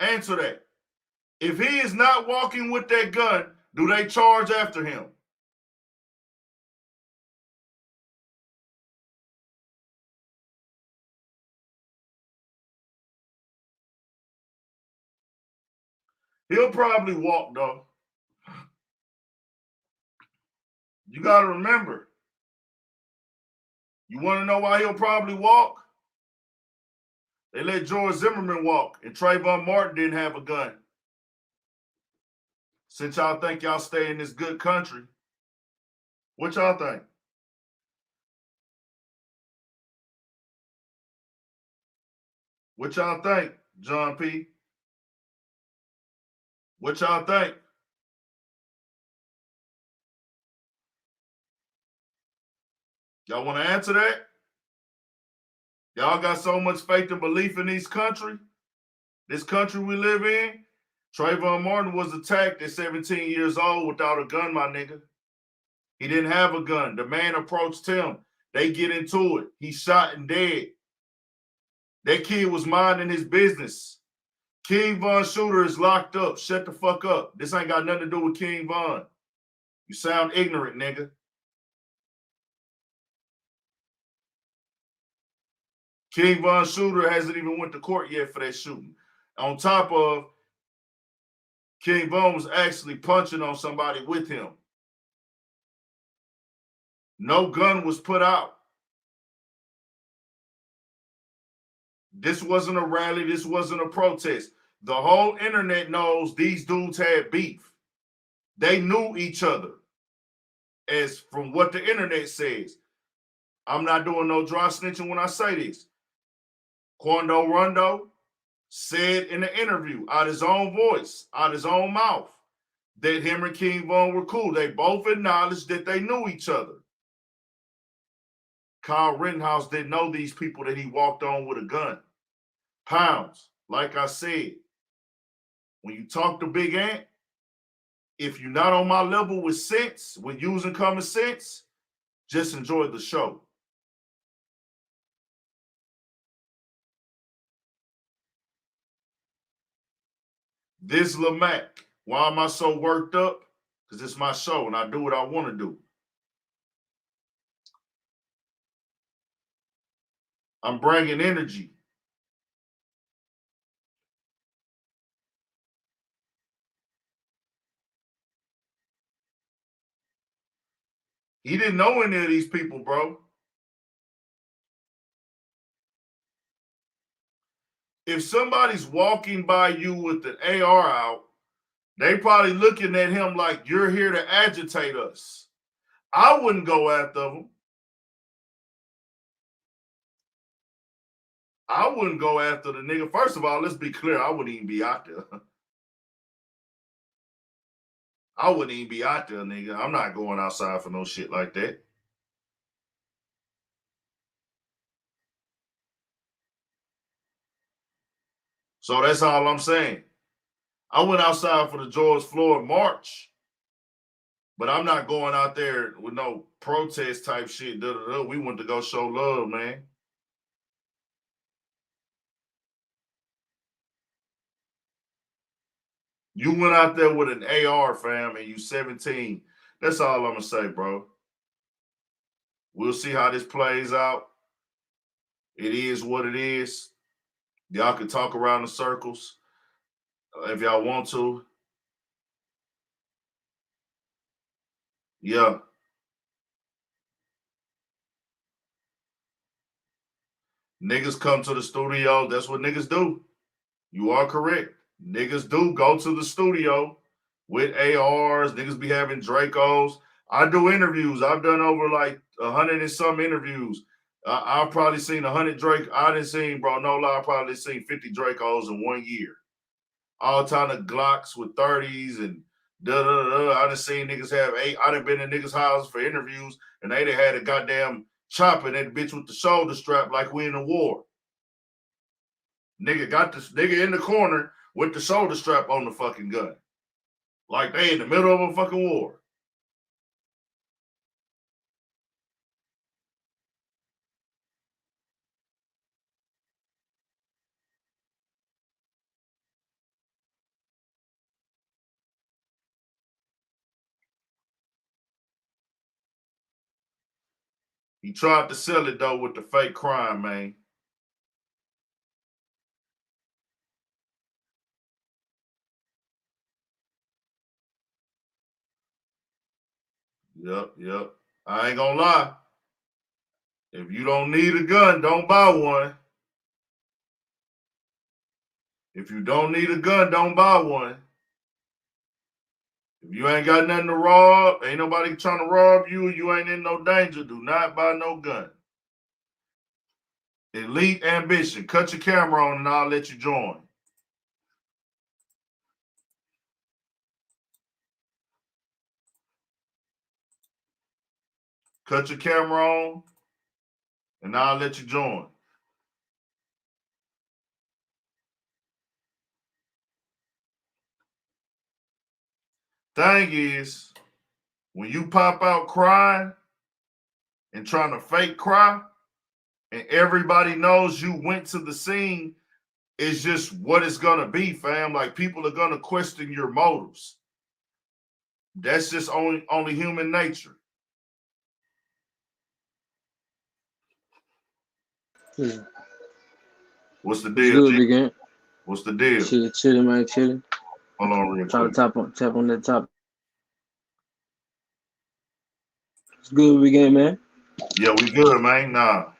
Answer that. If he is not walking with that gun, do they charge after him? He'll probably walk, though. You got to remember. You want to know why he'll probably walk? They let George Zimmerman walk, and Trayvon Martin didn't have a gun. Since y'all think y'all stay in this good country, what y'all think? What y'all think, John P? What y'all think? Y'all want to answer that? Y'all got so much faith and belief in this country we live in. Trayvon Martin was attacked at 17 years old without a gun, my nigga. He didn't have a gun. The man approached him. They get into it. He shot and dead. That kid was minding his business. King Von Shooter is locked up. Shut the fuck up. This ain't got nothing to do with King Von. You sound ignorant, nigga. King Von Shooter hasn't even went to court yet for that shooting. On top of, King Von was actually punching on somebody with him. No gun was put out. This wasn't a rally. This wasn't a protest. The whole internet knows these dudes had beef. They knew each other, as from what the internet says. I'm not doing no dry snitching when I say this. Quando Rondo, said in the interview, out his own voice, out his own mouth, that him and King Von were cool. They both acknowledged that they knew each other. Kyle Rittenhouse didn't know these people that he walked on with a gun. Pounds, like I said, when you talk to Big Ant, if you're not on my level with sense, with using common sense, just enjoy the show. This Womack, why am I so worked up? Because it's my show and I do what I want to do. I'm bringing energy. He didn't know any of these people, bro. If somebody's walking by you with an AR out, they probably looking at him like, you're here to agitate us. I wouldn't go after them. I wouldn't go after the nigga. First of all, let's be clear. I wouldn't even be out there. I wouldn't even be out there, nigga. I'm not going outside for no shit like that. So that's all I'm saying. I went outside for the George Floyd march, but I'm not going out there with no protest type shit. We went to go show love, man. You went out there with an AR, fam, and you 17. That's all I'm going to say, bro. We'll see how this plays out. It is what it is. Y'all can talk around the circles if y'all want to. Yeah. Niggas come to the studio. That's what niggas do. You are correct. Niggas do go to the studio with ARs. Niggas be having Dracos. I do interviews. I've done over like 100 and some interviews. I've probably seen 100 Drake. I didn't see, bro, no lie, I probably seen 50 Dracos in 1 year. All time of Glocks with 30s and da-da-da-da. I done seen niggas have 8. I done been in niggas' houses for interviews, and they done had a goddamn chopping that bitch with the shoulder strap like we in a war. Nigga got this nigga in the corner with the shoulder strap on the fucking gun. Like they in the middle of a fucking war. He tried to sell it though with the fake crime, man. Yep. I ain't gonna lie. If you don't need a gun, don't buy one. If you don't need a gun, don't buy one. If you ain't got nothing to rob, ain't nobody trying to rob you, you ain't in no danger, do not buy no gun. Elite ambition. Cut your camera on and I'll let you join. Cut your camera on and I'll let you join. Thing is, when you pop out crying and trying to fake cry, and everybody knows you went to the scene, it's just what it's gonna be, fam. Like people are gonna question your motives. That's just only human nature. Yeah. What's the deal? Good, big ant. What's the deal? Chilling, man, chilling. Hold on, real Trying quick. to tap on that top. It's good, big ant, man. Yeah, we good, man. Nah.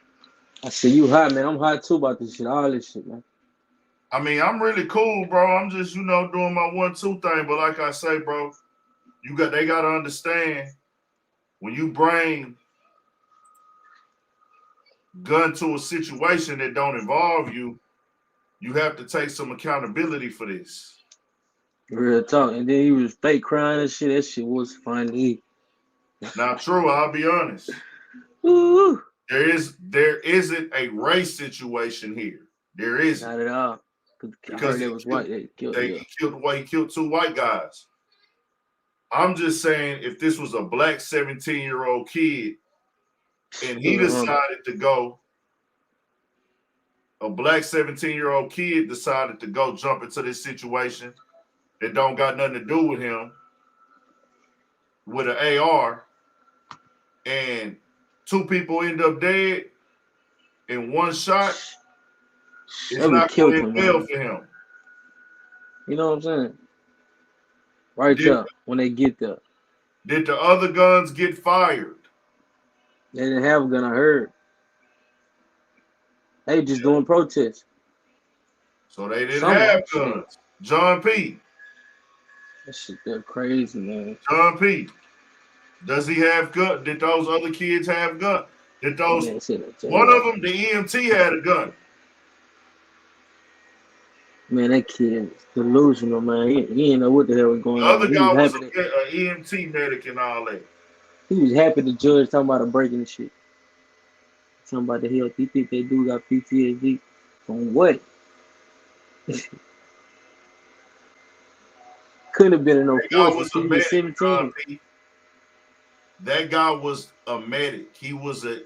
I see you hot, man. I'm hot too about this shit. All this shit, man. I mean, I'm really cool, bro. I'm just, doing my 1-2 thing. But like I say, bro, they gotta understand when you bring gun to a situation that don't involve you, You have to take some accountability for this. Real talk. And then he was fake crying and shit. That shit was funny. Now, true, I'll be honest. Woo. There isn't a race situation here. There isn't. Not at all. Because it was white. He killed he killed two white guys. I'm just saying, if this was a black 17-year-old kid and he decided to go, a black 17-year-old kid decided to go jump into this situation that don't got nothing to do with him, with an AR, and two people end up dead in one shot, it's not going to end well for him. You know what I'm saying? Right there, when they get there. Did the other guns get fired? They didn't have a gun, I heard. They just doing protests. So they didn't have guns. John P. That shit, they're crazy, man. John P. Does he have gun? Did those other kids have gun? Did those one of them, the EMT, had a gun? Man, that kid is delusional, man. He didn't know what the hell was going on. The other guy was an EMT medic and all that. He was happy the judge talking about him breaking the shit. Talking about the health. He think they do got PTSD. From what? Couldn't have been in no force. He was 17. That guy was a medic. He was a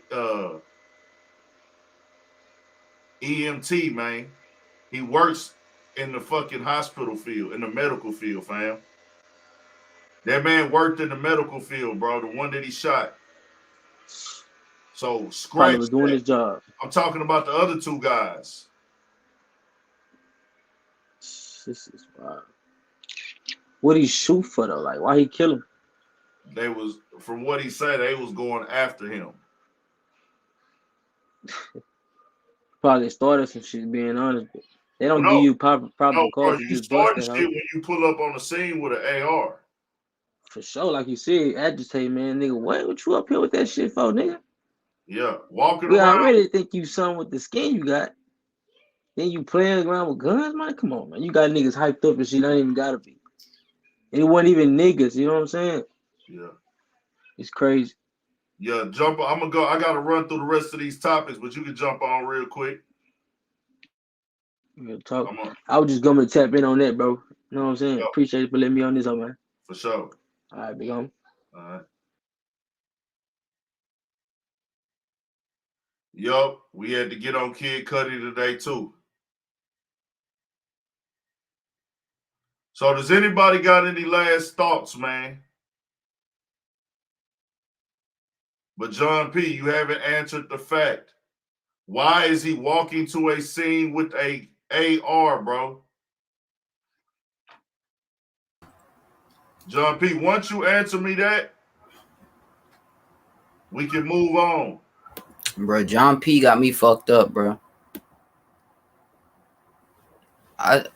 EMT, man. He works in the fucking hospital field, in the medical field, fam. That man worked in the medical field, bro. The one that he shot. So scratch was doing his job. I'm talking about the other two guys. This is wild. What he shoot for though? Like, why he kill him? They was, from what he said, they was going after him. Probably started some shit, being honest. But they don't give you proper cause. Bro, you start shit when you pull up on the scene with an AR. For sure, like you said, agitate, man, nigga. What you up here with that shit for, nigga? Yeah, walking we around. We already think you something with the skin you got. Then you playing around with guns, man. Come on, man. You got niggas hyped up and shit. Don't even gotta be. And it wasn't even niggas. You know what I'm saying? Yeah. It's crazy. Yeah, jump. I'm gonna go. I gotta run through the rest of these topics, but you can jump on real quick. Real talk. I was just going to tap in on that, bro. You know what I'm saying? Appreciate it for letting me on this, man. For sure. All right, big homie. All right. Yup, we had to get on Kid Cudi today too. So does anybody got any last thoughts, man? But John P., you haven't answered the fact. Why is he walking to a scene with a AR, bro? John P., once you answer me that, we can move on. Bro, John P. got me fucked up, bro. I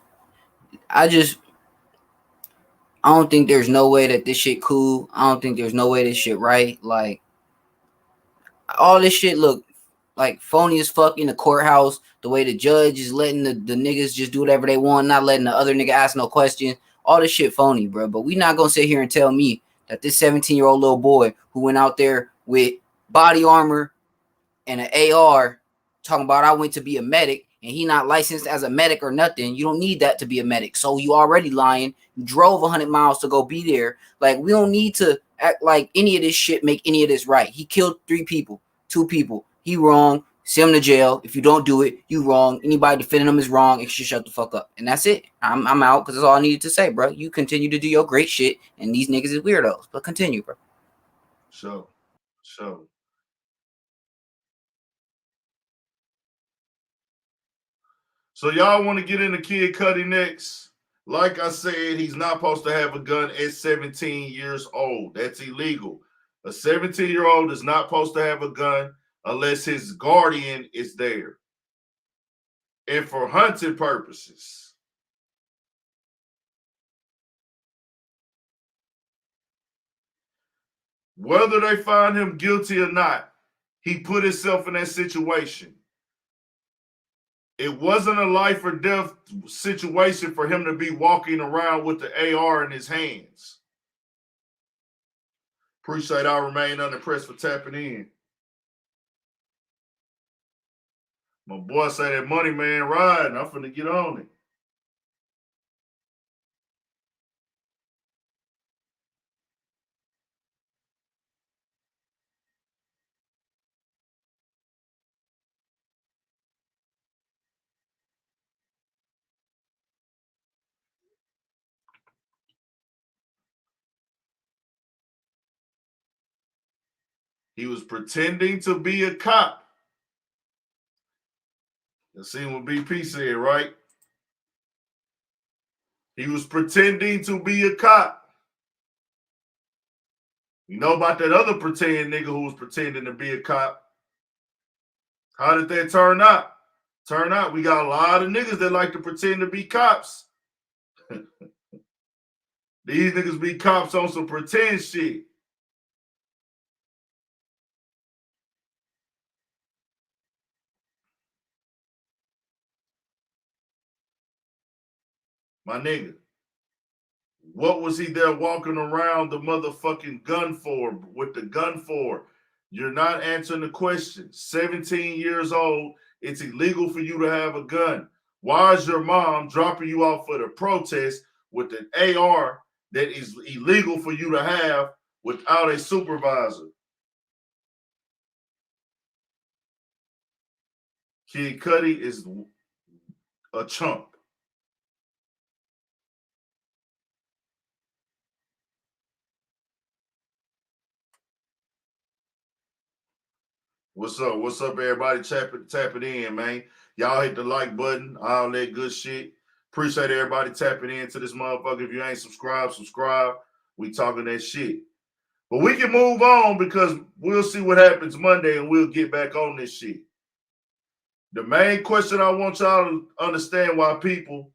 don't think there's no way that this shit cool. I don't think there's no way this shit right. Like, all this shit look like phony as fuck in the courthouse. The way the judge is letting the niggas just do whatever they want, not letting the other nigga ask no questions. All this shit phony, bro. But we not gonna sit here and tell me that this 17-year-old little boy who went out there with body armor and an AR talking about I went to be a medic and he not licensed as a medic or nothing. You don't need that to be a medic. So you already lying. You drove 100 miles to go be there. Like, we don't need to act like any of this shit make any of this right. He killed 3 people, 2 people. He wrong. Send him to jail. If you don't do it, you wrong. Anybody defending him is wrong. And should shut the fuck up. And that's it. I'm out because that's all I needed to say, bro. You continue to do your great shit, and these niggas is weirdos. But continue, bro. So. So y'all want to get into Kid Cudi next? Like I said, he's not supposed to have a gun at 17 years old. That's illegal. A 17-year-old is not supposed to have a gun unless his guardian is there. And for hunting purposes. Whether they find him guilty or not, he put himself in that situation. It wasn't a life or death situation for him to be walking around with the AR in his hands. Appreciate I remain unimpressed for tapping in. My boy say that money man riding. I'm finna get on it. He was pretending to be a cop. You seen what BP said, right? He was pretending to be a cop. You know about that other pretend nigga who was pretending to be a cop? How did that turn out? Turn out we got a lot of niggas that like to pretend to be cops. These niggas be cops on some pretend shit. My nigga, what was he there walking around the motherfucking gun for, with the gun for? You're not answering the question. 17 years old, it's illegal for you to have a gun. Why is your mom dropping you off for the protest with an AR that is illegal for you to have without a supervisor? Kid Cudi is a chump. What's up? What's up, everybody? Tap it in, man. Y'all hit the like button, all that good shit. Appreciate everybody tapping into this motherfucker. If you ain't subscribed, subscribe. We talking that shit. But we can move on because we'll see what happens Monday and we'll get back on this shit. The main question I want y'all to understand why people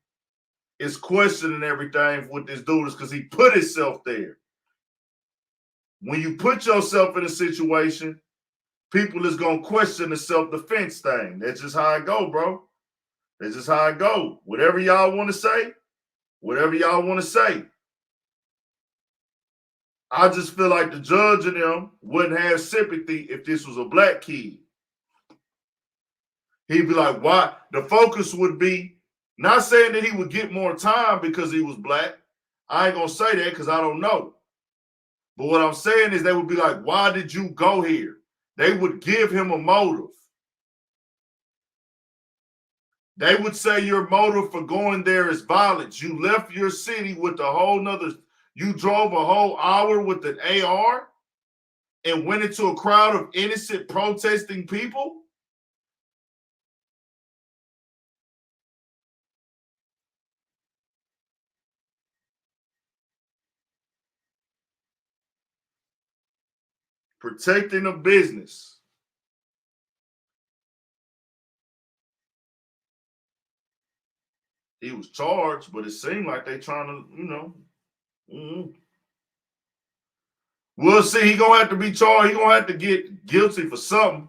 is questioning everything with this dude is because he put himself there. When you put yourself in a situation, people is going to question the self-defense thing. That's just how it go, bro. That's just how it go. Whatever y'all want to say, whatever y'all want to say. I just feel like the judge and them wouldn't have sympathy if this was a black kid. He'd be like, why? The focus would be, not saying that he would get more time because he was black. I ain't going to say that because I don't know. But what I'm saying is they would be like, why did you go here? They would give him a motive. They would say your motive for going there is violence. You left your city with a whole nother, you drove a whole hour with an AR and went into a crowd of innocent protesting people. Protecting a business. He was charged, but it seemed like they trying to, We'll see. He gonna have to be charged. He gonna have to get guilty for something.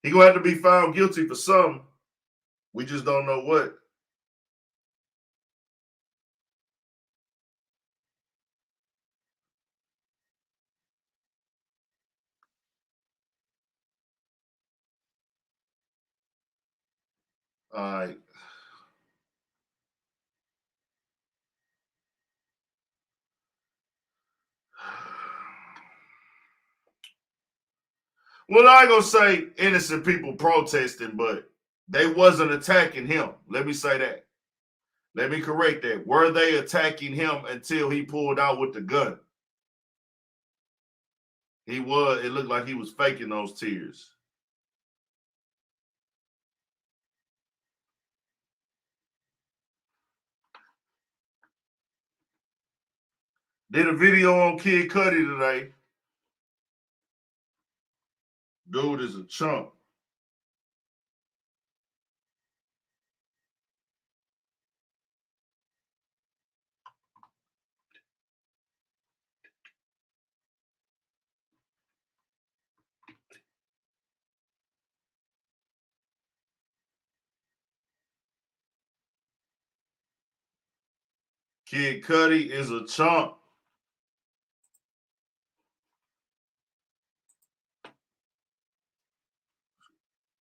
He gonna have to be found guilty for something. We just don't know what. All right. Well, I ain't gonna say innocent people protesting, but they wasn't attacking him. Let me say that. Let me correct that. Were they attacking him until he pulled out with the gun? He was. It looked like he was faking those tears. Did a video on Kid Cudi today. Dude is a chump. Kid Cudi is a chump.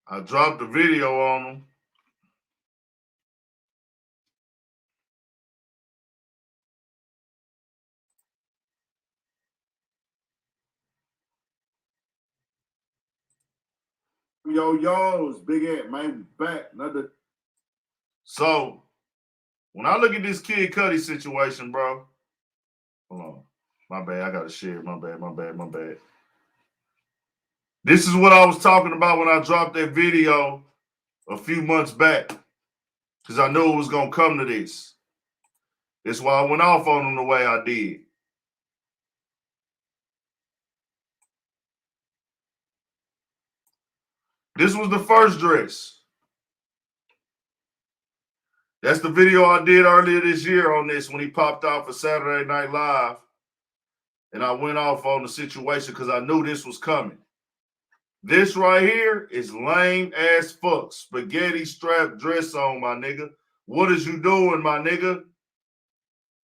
I dropped a video on him. Yo's, Big Ant, man, back. Another. So, when I look at this Kid Cudi situation, bro, hold on. My bad, I got to share. My bad. This is what I was talking about when I dropped that video a few months back, because I knew it was going to come to this. That's why I went off on him the way I did. This was the first dress. That's the video I did earlier this year on this when he popped out for Saturday Night Live. And I went off on the situation because I knew this was coming. This right here is lame as fuck. Spaghetti strap dress on, my nigga. What is you doing, my nigga?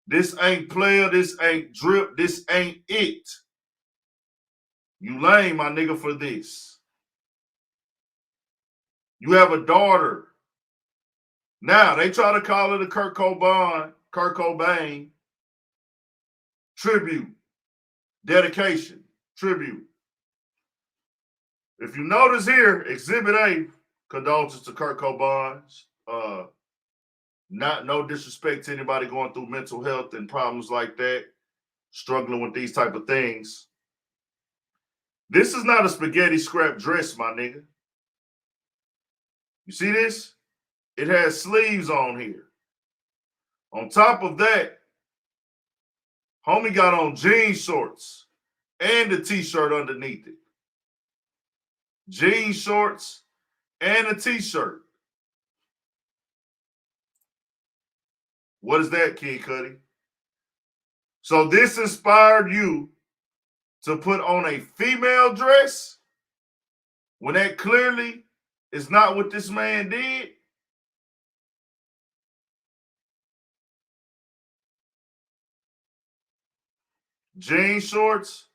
This ain't player. This ain't drip. This ain't it. You lame, my nigga, for this. You have a daughter. Now, they try to call it a Kurt Cobain tribute, dedication, tribute. If you notice here, Exhibit A, condolences to Kurt Cobain. No disrespect to anybody going through mental health and problems like that, struggling with these type of things. This is not a spaghetti scrap dress, my nigga. You see this? It has sleeves on here. On top of that, homie got on jean shorts and a t-shirt underneath it. Jean shorts and a t-shirt. What is that, Kid Cudi? So this inspired you to put on a female dress when that clearly is not what this man did? Jean shorts,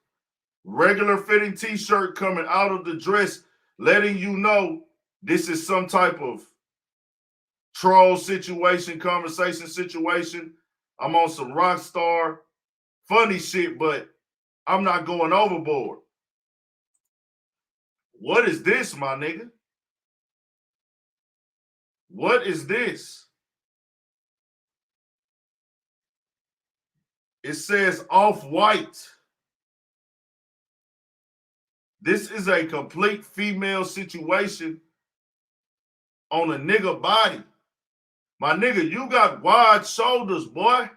regular fitting t-shirt coming out of the dress, letting you know this is some type of troll situation, conversation situation. I'm on some rock star funny shit, but I'm not going overboard. What is this, my nigga? What is this? It says off-white. This is a complete female situation on a nigga body. My nigga, you got wide shoulders, boy.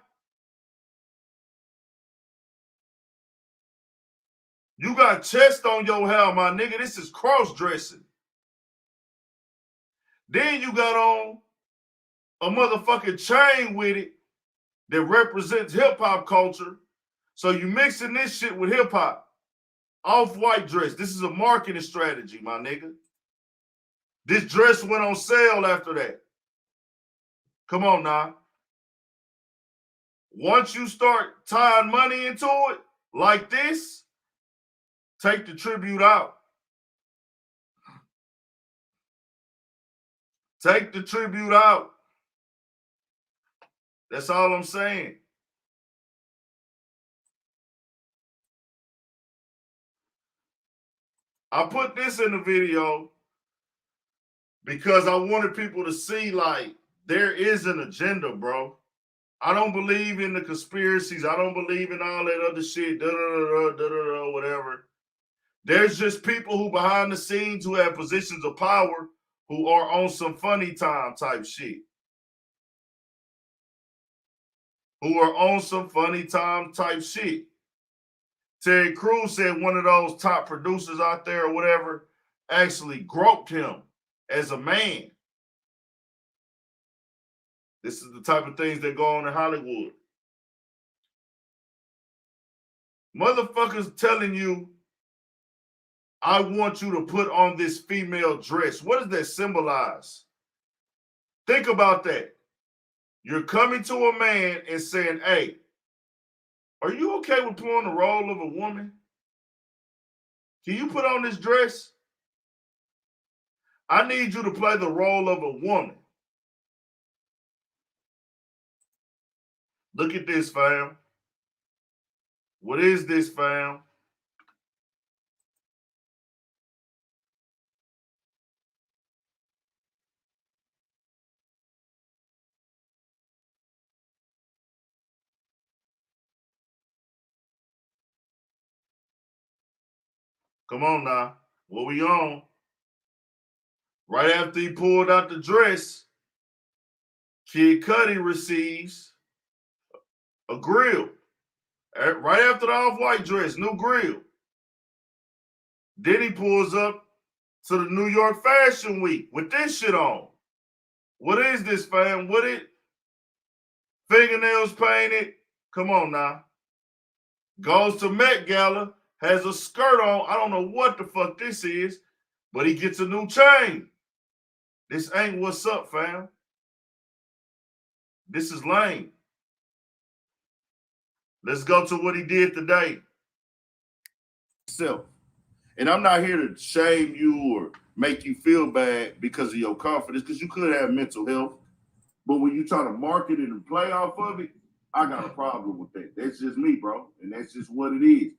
You got chest on your hair, my nigga. This is cross-dressing. Then you got on a motherfucking chain with it that represents hip-hop culture. So you mixing this shit with hip-hop. Off-white dress. This is a marketing strategy, my nigga. This dress went on sale after that. Come on now. Once you start tying money into it like this, take the tribute out. Take the tribute out. That's all I'm saying. I put this in the video because I wanted people to see, like, there is an agenda, bro. I don't believe in the conspiracies. I don't believe in all that other shit, whatever. There's just people who behind the scenes who have positions of power who are on some funny time type shit. Who are on some funny time type shit. Terry Crews said one of those top producers out there or whatever actually groped him as a man. This is the type of things that go on in Hollywood. Motherfuckers telling you, I want you to put on this female dress. What does that symbolize? Think about that. You're coming to a man and saying, hey, are you okay with playing the role of a woman? Can you put on this dress? I need you to play the role of a woman. Look at this, fam. What is this, fam? Come on now. What we on? Right after he pulled out the dress, Kid Cudi receives a grill. Right after the off-white dress, new grill. Then he pulls up to the New York Fashion Week with this shit on. What is this, fam? What it? Fingernails painted. Come on now. Goes to Met Gala, has a skirt on. I don't know what the fuck this is, but he gets a new chain. This ain't what's up, fam. This is lame. Let's go to what he did today. Self. And I'm not here to shame you or make you feel bad because of your confidence, because you could have mental health. But when you try to market it and play off of it, I got a problem with that. That's just me, bro. And that's just what it is.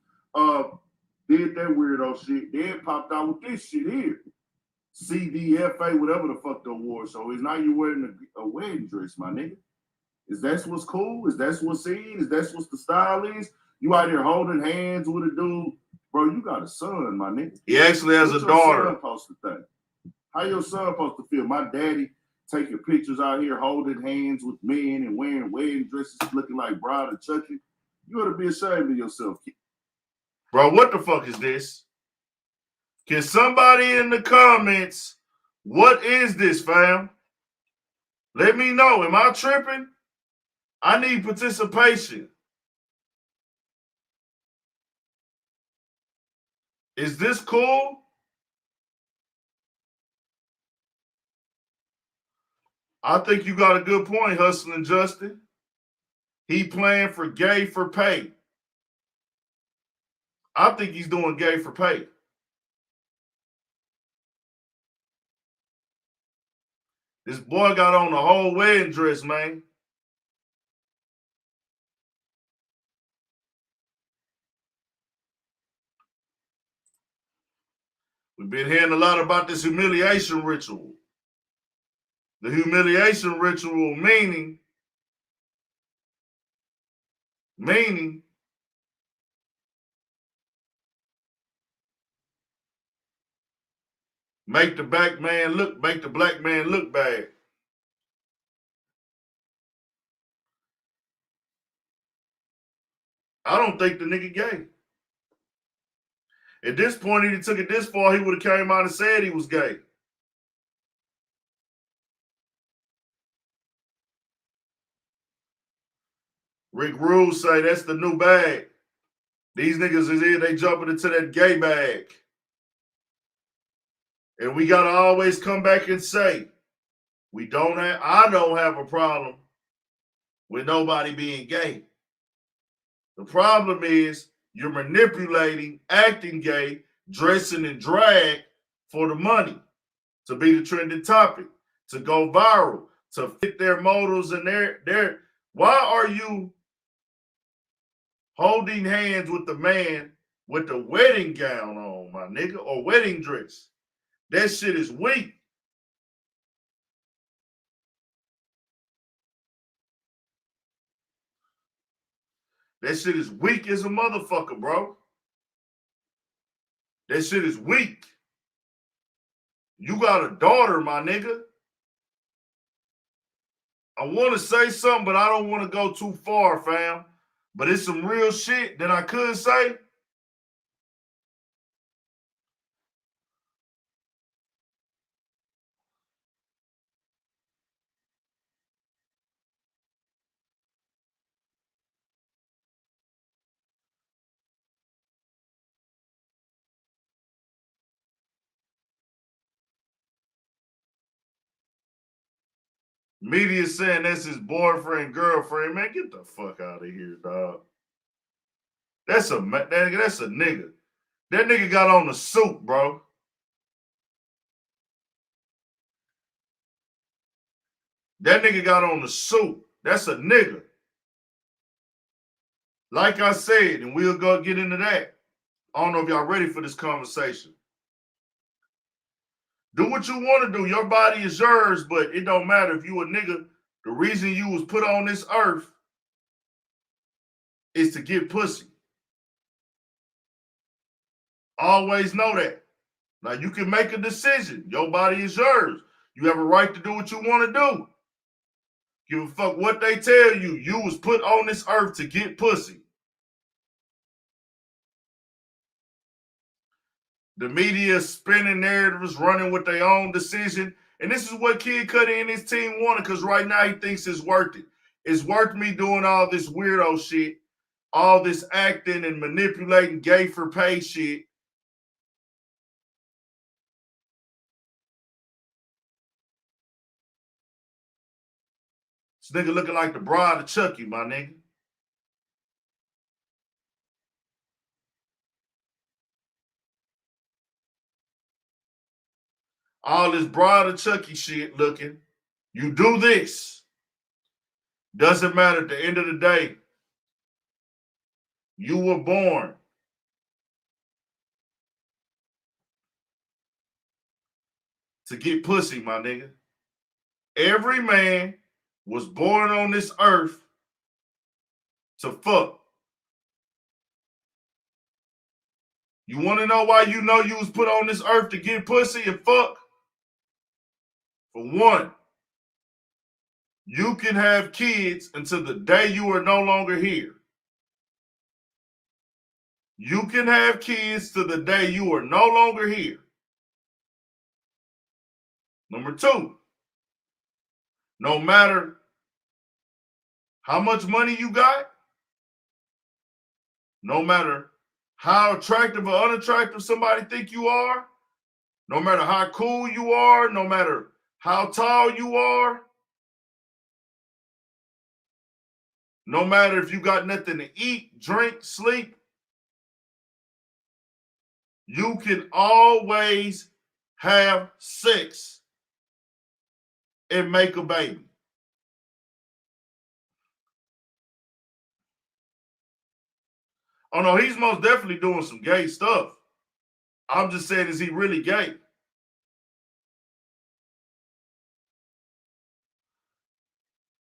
Did that weirdo shit, then popped out with this shit here. CDFA, whatever the fuck the award show is. Now you're wearing a wedding dress, my nigga. Is that what's cool? Is that what's seen? Is that what the style is? You out here holding hands with a dude. Bro, you got a son, my nigga. He actually has What's a your daughter. son supposed to think? How your son supposed to feel? My daddy taking pictures out here holding hands with men and wearing wedding dresses looking like Bride and Chucky. You ought to be ashamed of yourself, kid. Bro, what the fuck is this? Can somebody in the comments, what is this, fam? Let me know. Am I tripping? I need participation. Is this cool? I think you got a good point, Hustling Justin. He playing for gay for pay. I think he's doing gay for pay. This boy got on the whole wedding dress, man. We've been hearing a lot about this humiliation ritual. The humiliation ritual meaning make the black man look bad. I don't think the nigga gay. At this point, if he took it this far, he would have came out and said he was gay. Rick Rules say that's the new bag. These niggas is here, they jumping into that gay bag. And we gotta always come back and say, I don't have a problem with nobody being gay. The problem is you're manipulating, acting gay, dressing in drag for the money, to be the trending topic, to go viral, to fit their motives and their why are you holding hands with the man with the wedding gown on, my nigga, or wedding dress? That shit is weak. That shit is weak as a motherfucker, bro. That shit is weak. You got a daughter, my nigga. I want to say something, but I don't want to go too far, fam. But it's some real shit that I could say. Media saying that's his boyfriend, girlfriend. Man, get the fuck out of here, dog. That's a nigga. That nigga got on the suit, bro. That nigga got on the suit. That's a nigga. Like I said, and we'll go get into that. I don't know if y'all ready for this conversation. Do what you want to do. Your body is yours, but it don't matter if you a nigga. The reason you was put on this earth is to get pussy. Always know that. Now you can make a decision. Your body is yours. You have a right to do what you want to do. Give a fuck what they tell you. You was put on this earth to get pussy. The media spinning narratives, running with their own decision. And this is what Kid Cudi and his team wanted, because right now he thinks it's worth it. It's worth me doing all this weirdo shit, all this acting and manipulating gay for pay shit. This nigga looking like the bride of Chucky, my nigga. All this bride of Chucky shit looking. You do this. Doesn't matter at the end of the day. You were born to get pussy, my nigga. Every man was born on this earth to fuck. You want to know why you know you was put on this earth to get pussy and fuck? For one, you can have kids until the day you are no longer here. You can have kids to the day you are no longer here. Number two, no matter how much money you got, no matter how attractive or unattractive somebody think you are, no matter how cool you are, no matter how tall you are, no matter if you got nothing to eat, drink, sleep, you can always have sex and make a baby. Oh no, he's most definitely doing some gay stuff. I'm just saying, is he really gay?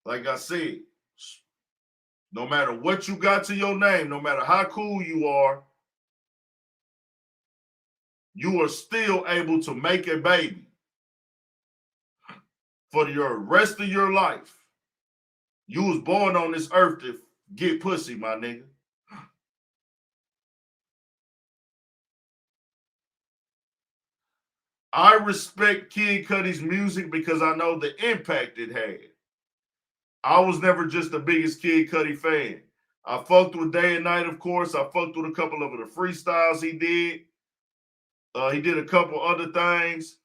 Like I said, no matter what you got to your name, no matter how cool you are still able to make a baby for your rest of your life. You was born on this earth to get pussy, my nigga. I respect Kid Cudi's music because I know the impact it had. I was never just the biggest Kid Cudi fan. I fucked with Day and Night, of course. I fucked with a couple of the freestyles he did. He did a couple other things.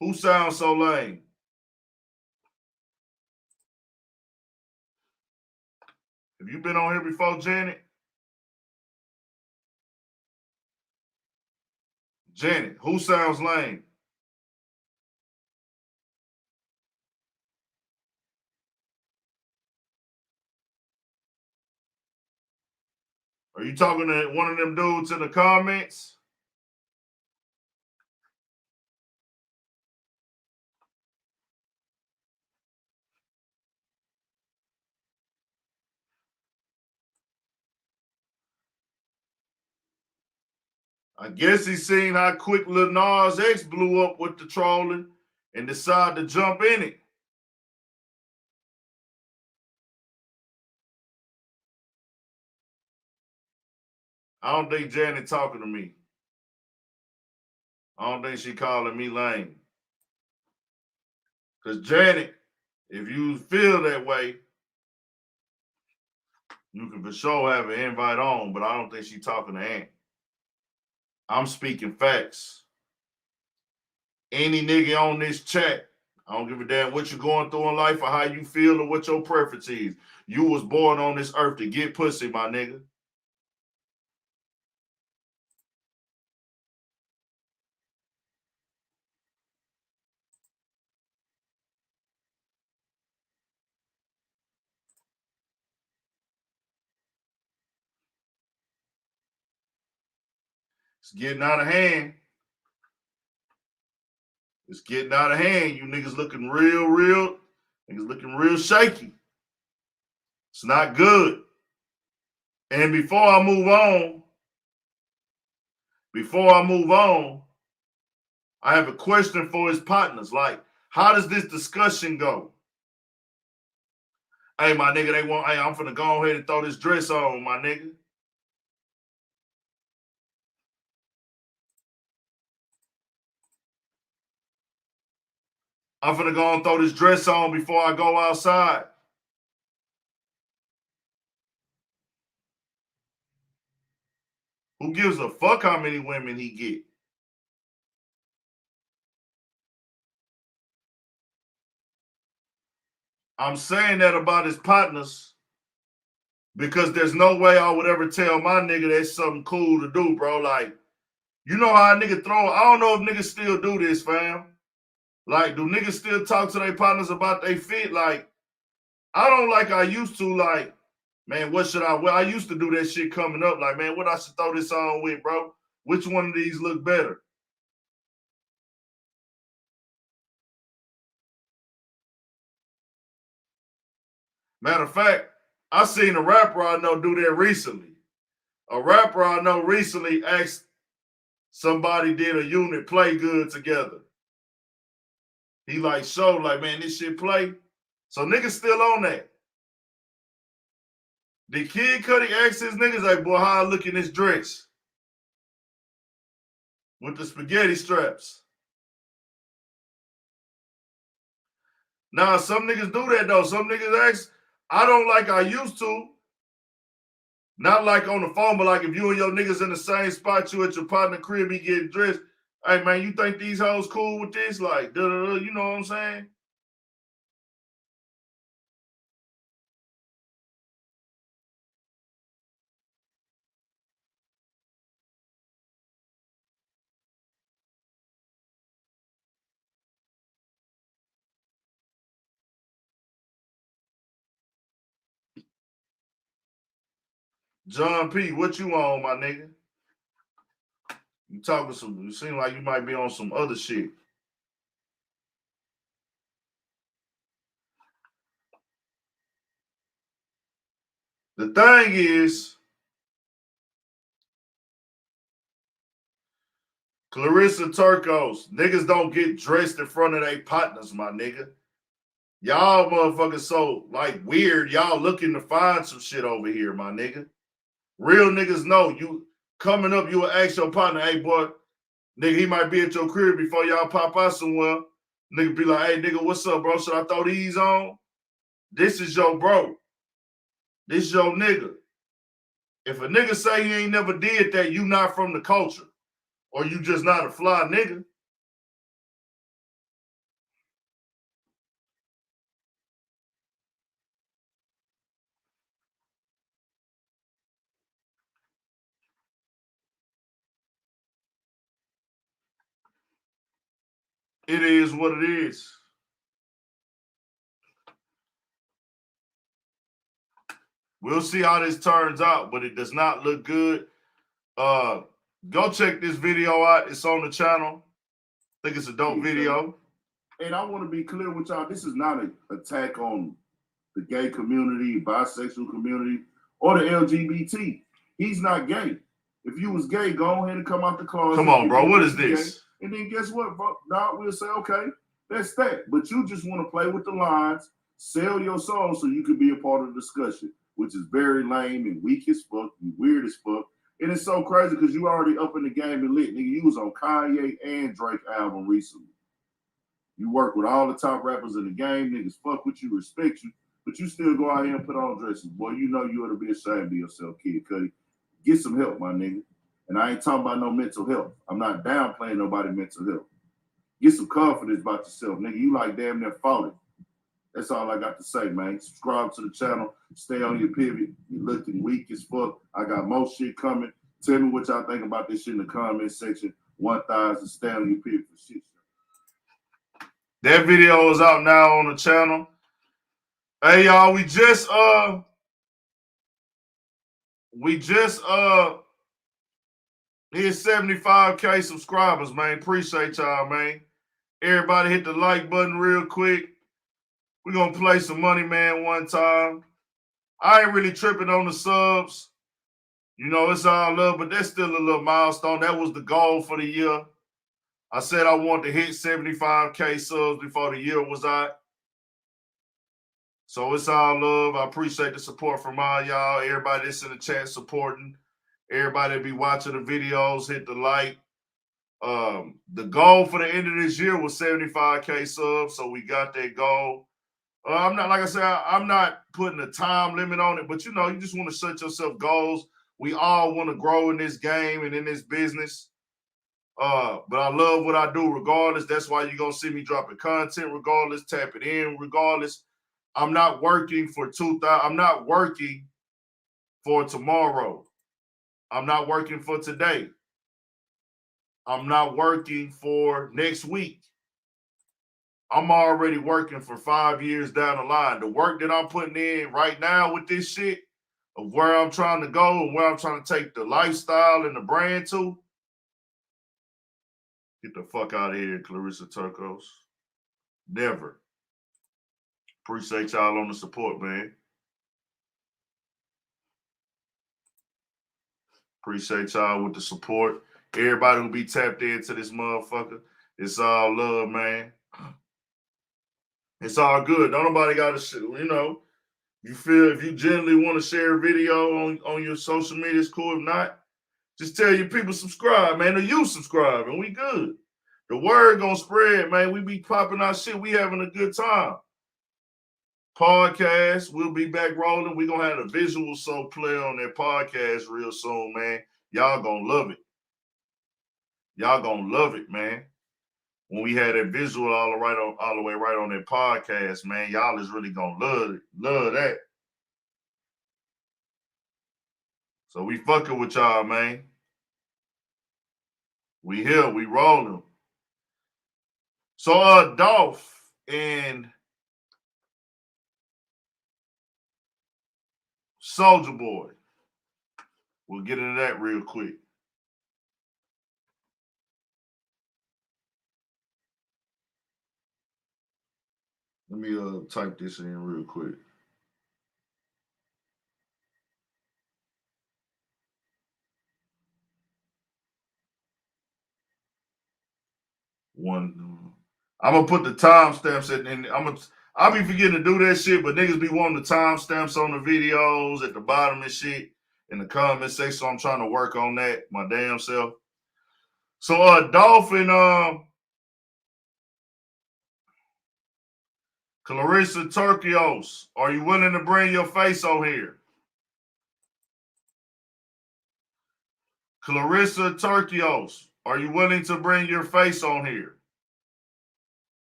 Who sounds so lame? Have you been on here before, Janet? Janet, who sounds lame? Are you talking to one of them dudes in the comments? I guess he's seen how quick Lil Nas X blew up with the trolling and decided to jump in it. I don't think Janet talking to me. I don't think she calling me lame. Because Janet, if you feel that way, you can for sure have an invite on, but I don't think she talking to Ant. I'm speaking facts. Any nigga on this chat I don't give a damn what you're going through in life or how you feel or what your preference is. You was born on this earth to get pussy, my nigga. It's getting out of hand. It's getting out of hand. You niggas looking real. Niggas looking real shaky. It's not good. And before I move on, I have a question for his partners. Like, how does this discussion go? Hey, my nigga, hey, I'm finna go ahead and throw this dress on, my nigga. I'm finna go and throw this dress on before I go outside. Who gives a fuck how many women he get? I'm saying that about his partners because there's no way I would ever tell my nigga that's something cool to do, bro. Like, you know how a nigga throw, I don't know if niggas still do this, fam. Like, do niggas still talk to their partners about they fit? Like, I don't like I used to, like, man, what should I wear? I used to do that shit coming up. Like, man, what I should throw this on with, bro? Which one of these look better? Matter of fact, I seen a rapper I know do that recently. A rapper I know recently asked somebody did a unit play good together. He like showed like, man, this shit play. So niggas still on that. The Kid Cudi asked his niggas like, boy, how I look in this dress? With the spaghetti straps. Now, some niggas do that though. Some niggas ask, I don't like I used to. Not like on the phone, but like if you and your niggas in the same spot, you at your partner crib, he getting dressed. Hey man, you think these hoes cool with this? Like, you know what I'm saying? John P, what you on, my nigga? You talking some, you seem like you might be on some other shit. The thing is, Clarissa Turcos, niggas don't get dressed in front of their partners, my nigga. Y'all motherfuckers so like weird. Y'all looking to find some shit over here, my nigga. Real niggas know you coming up, you will ask your partner, hey boy, nigga, he might be at your crib before y'all pop out somewhere. Nigga be like, hey nigga, what's up, bro? Should I throw these on? This is your bro. This is your nigga. If a nigga say he ain't never did that, you not from the culture. Or you just not a fly nigga. It is what it is. We'll see how this turns out, but it does not look good. Go check this video out. It's on the channel. I think it's a dope video. And I want to be clear with y'all. This is not an attack on the gay community, bisexual community, or the LGBT. He's not gay. If you was gay, go ahead and come out the closet. Come on, bro. What is this? Gay. And then guess what, bro? Now we'll say, okay, that's that. But you just want to play with the lines, sell your soul so you can be a part of the discussion, which is very lame and weak as fuck and weird as fuck. And it's so crazy because you already up in the game and lit. Nigga, you was on Kanye and Drake album recently. You work with all the top rappers in the game. Niggas fuck with you, respect you, but you still go out here and put on dresses. Boy, you know you ought to be ashamed of yourself, Kid Cudi. Get some help, my nigga. And I ain't talking about no mental health. I'm not downplaying nobody's mental health. Get some confidence about yourself, nigga. You like damn near falling. That's all I got to say, man. Subscribe to the channel. Stay on your pivot. You're looking weak as fuck. I got more shit coming. Tell me what y'all think about this shit in the comment section. 1,000. Stay on your pivot for shit. That video is out now on the channel. Hey y'all, we just hit 75K subscribers, man. Appreciate y'all, man. Everybody hit the like button real quick. We're gonna play some Money Man one time. I ain't really tripping on the subs. You know, it's all love, but that's still a little milestone. That was the goal for the year. I said I wanted to hit 75K subs before the year was out. So it's all love. I appreciate the support from all y'all. Everybody that's in the chat supporting. Everybody that be watching the videos, hit the like. The goal for the end of this year was 75K subs, so we got that goal. I'm not, like I said, I'm not putting a time limit on it, but you know, you just want to set yourself goals. We all want to grow in this game and in this business. But I love what I do regardless. That's why you're going to see me dropping content regardless, tap it in regardless. I'm not working for 2000. I'm not working for tomorrow. I'm not working for today. I'm not working for next week. I'm already working for 5 years down the line. The work that I'm putting in right now with this shit of where I'm trying to go and where I'm trying to take the lifestyle and the brand to. Get the fuck out of here, Clarissa Turcos. Never. Appreciate y'all on the support, man. Appreciate y'all with the support. Everybody will be tapped into this motherfucker. It's all love, man. It's all good. Don't nobody got to, you know, you feel if you generally want to share a video on your social media, it's cool. If not, just tell your people subscribe, man, or you subscribe, and we good. The word gonna spread, man. We be popping our shit. We having a good time. Podcast, we'll be back rolling. We're gonna have a visual soul play on that podcast real soon, man. Y'all gonna love it. Y'all gonna love it, man. When we had that visual all the way right on that podcast, man, y'all is really gonna love it. Love that. So we fucking with y'all, man. We here, we rolling. So Dolph and Soulja Boy. We'll get into that real quick. Let me type this in real quick. I'm gonna put the timestamps in, and I'll be forgetting to do that shit, but niggas be wanting the timestamps on the videos at the bottom and shit in the comment section. So I'm trying to work on that my damn self. So Dolphin, Clarissa Turkios, are you willing to bring your face on here? Clarissa Turkios, are you willing to bring your face on here?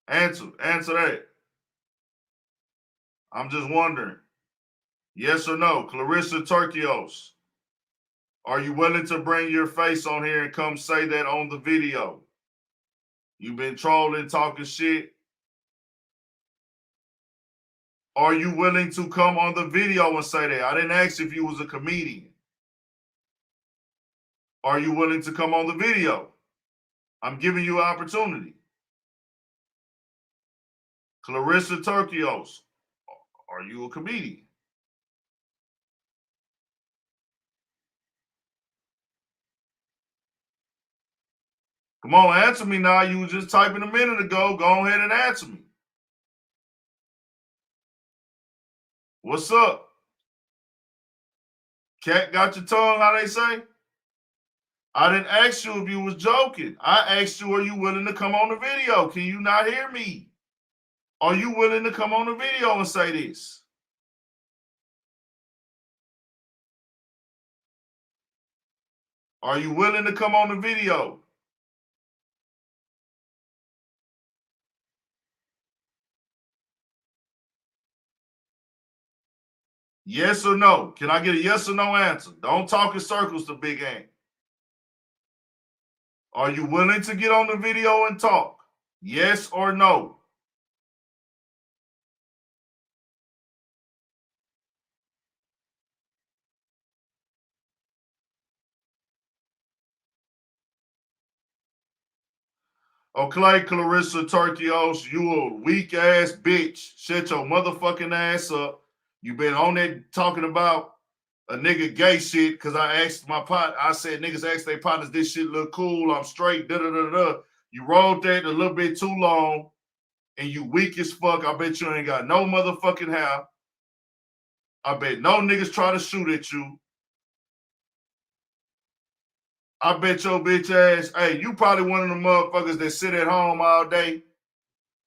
Answer that. I'm just wondering. Yes or no? Clarissa Turkios, are you willing to bring your face on here and come say that on the video? You've been trolling, talking shit. Are you willing to come on the video and say that? I didn't ask if you was a comedian. Are you willing to come on the video? I'm giving you an opportunity. Clarissa Turkios, are you a comedian? Come on, answer me now. You was just typing a minute ago. Go ahead and answer me. What's up? Cat got your tongue, how they say? I didn't ask you if you was joking. I asked you, are you willing to come on the video? Can you not hear me? Are you willing to come on the video and say this? Are you willing to come on the video? Yes or no? Can I get a yes or no answer? Don't talk in circles to Big Ant. Are you willing to get on the video and talk? Yes or no? Okay, Clarissa Turkios, you a weak ass bitch. Shut your motherfucking ass up. You been on that talking about a nigga gay shit because I asked my pot. I said niggas ask their partners, this shit look cool. I'm straight. Da da da da. You rolled that a little bit too long, and you weak as fuck. I bet you ain't got no motherfucking hair. I bet no niggas try to shoot at you. I bet your bitch ass, hey, you probably one of the motherfuckers that sit at home all day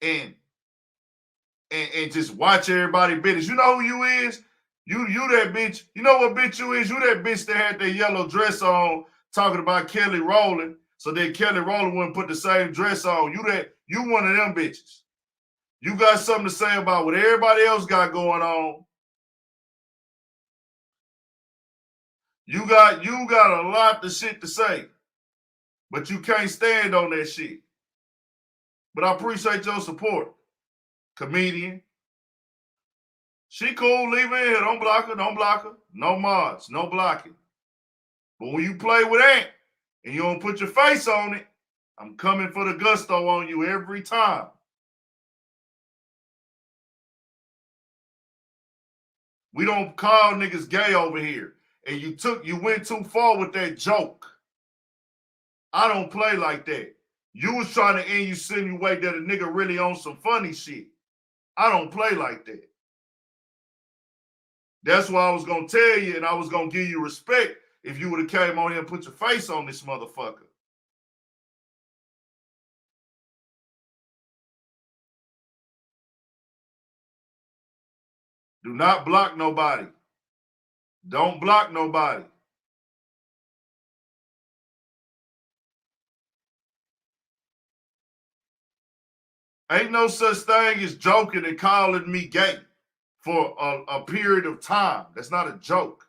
and just watch everybody business. You know who you is? You that bitch. You know what bitch you is? You that bitch that had that yellow dress on talking about Kelly Rowland. So then Kelly Rowland wouldn't put the same dress on. You one of them bitches. You got something to say about what everybody else got going on. You got a lot of shit to say, but you can't stand on that shit. But I appreciate your support, comedian. She cool, leave her in here. Don't block her, don't block her. No mods, no blocking. But when you play with Ant and you don't put your face on it, I'm coming for the gusto on you every time. We don't call niggas gay over here. And you went too far with that joke. I don't play like that. You was trying to insinuate that a nigga really on some funny shit. I don't play like that. That's why I was gonna tell you, and I was gonna give you respect if you would have came on here and put your face on this motherfucker. Do not block nobody. Don't block nobody. Ain't no such thing as joking and calling me gay for a period of time. That's not a joke.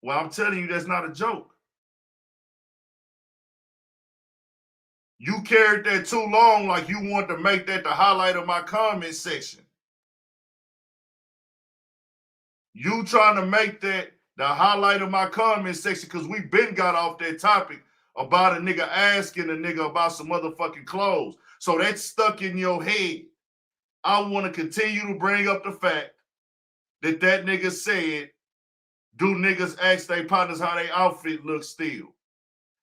Well, I'm telling you, that's not a joke. You carried that too long, like you wanted to make that the highlight of my comment section. You trying to make that the highlight of my comment section because we been got off that topic about a nigga asking a nigga about some motherfucking clothes. So that's stuck in your head. I want to continue to bring up the fact that nigga said, do niggas ask their partners how their outfit looks still?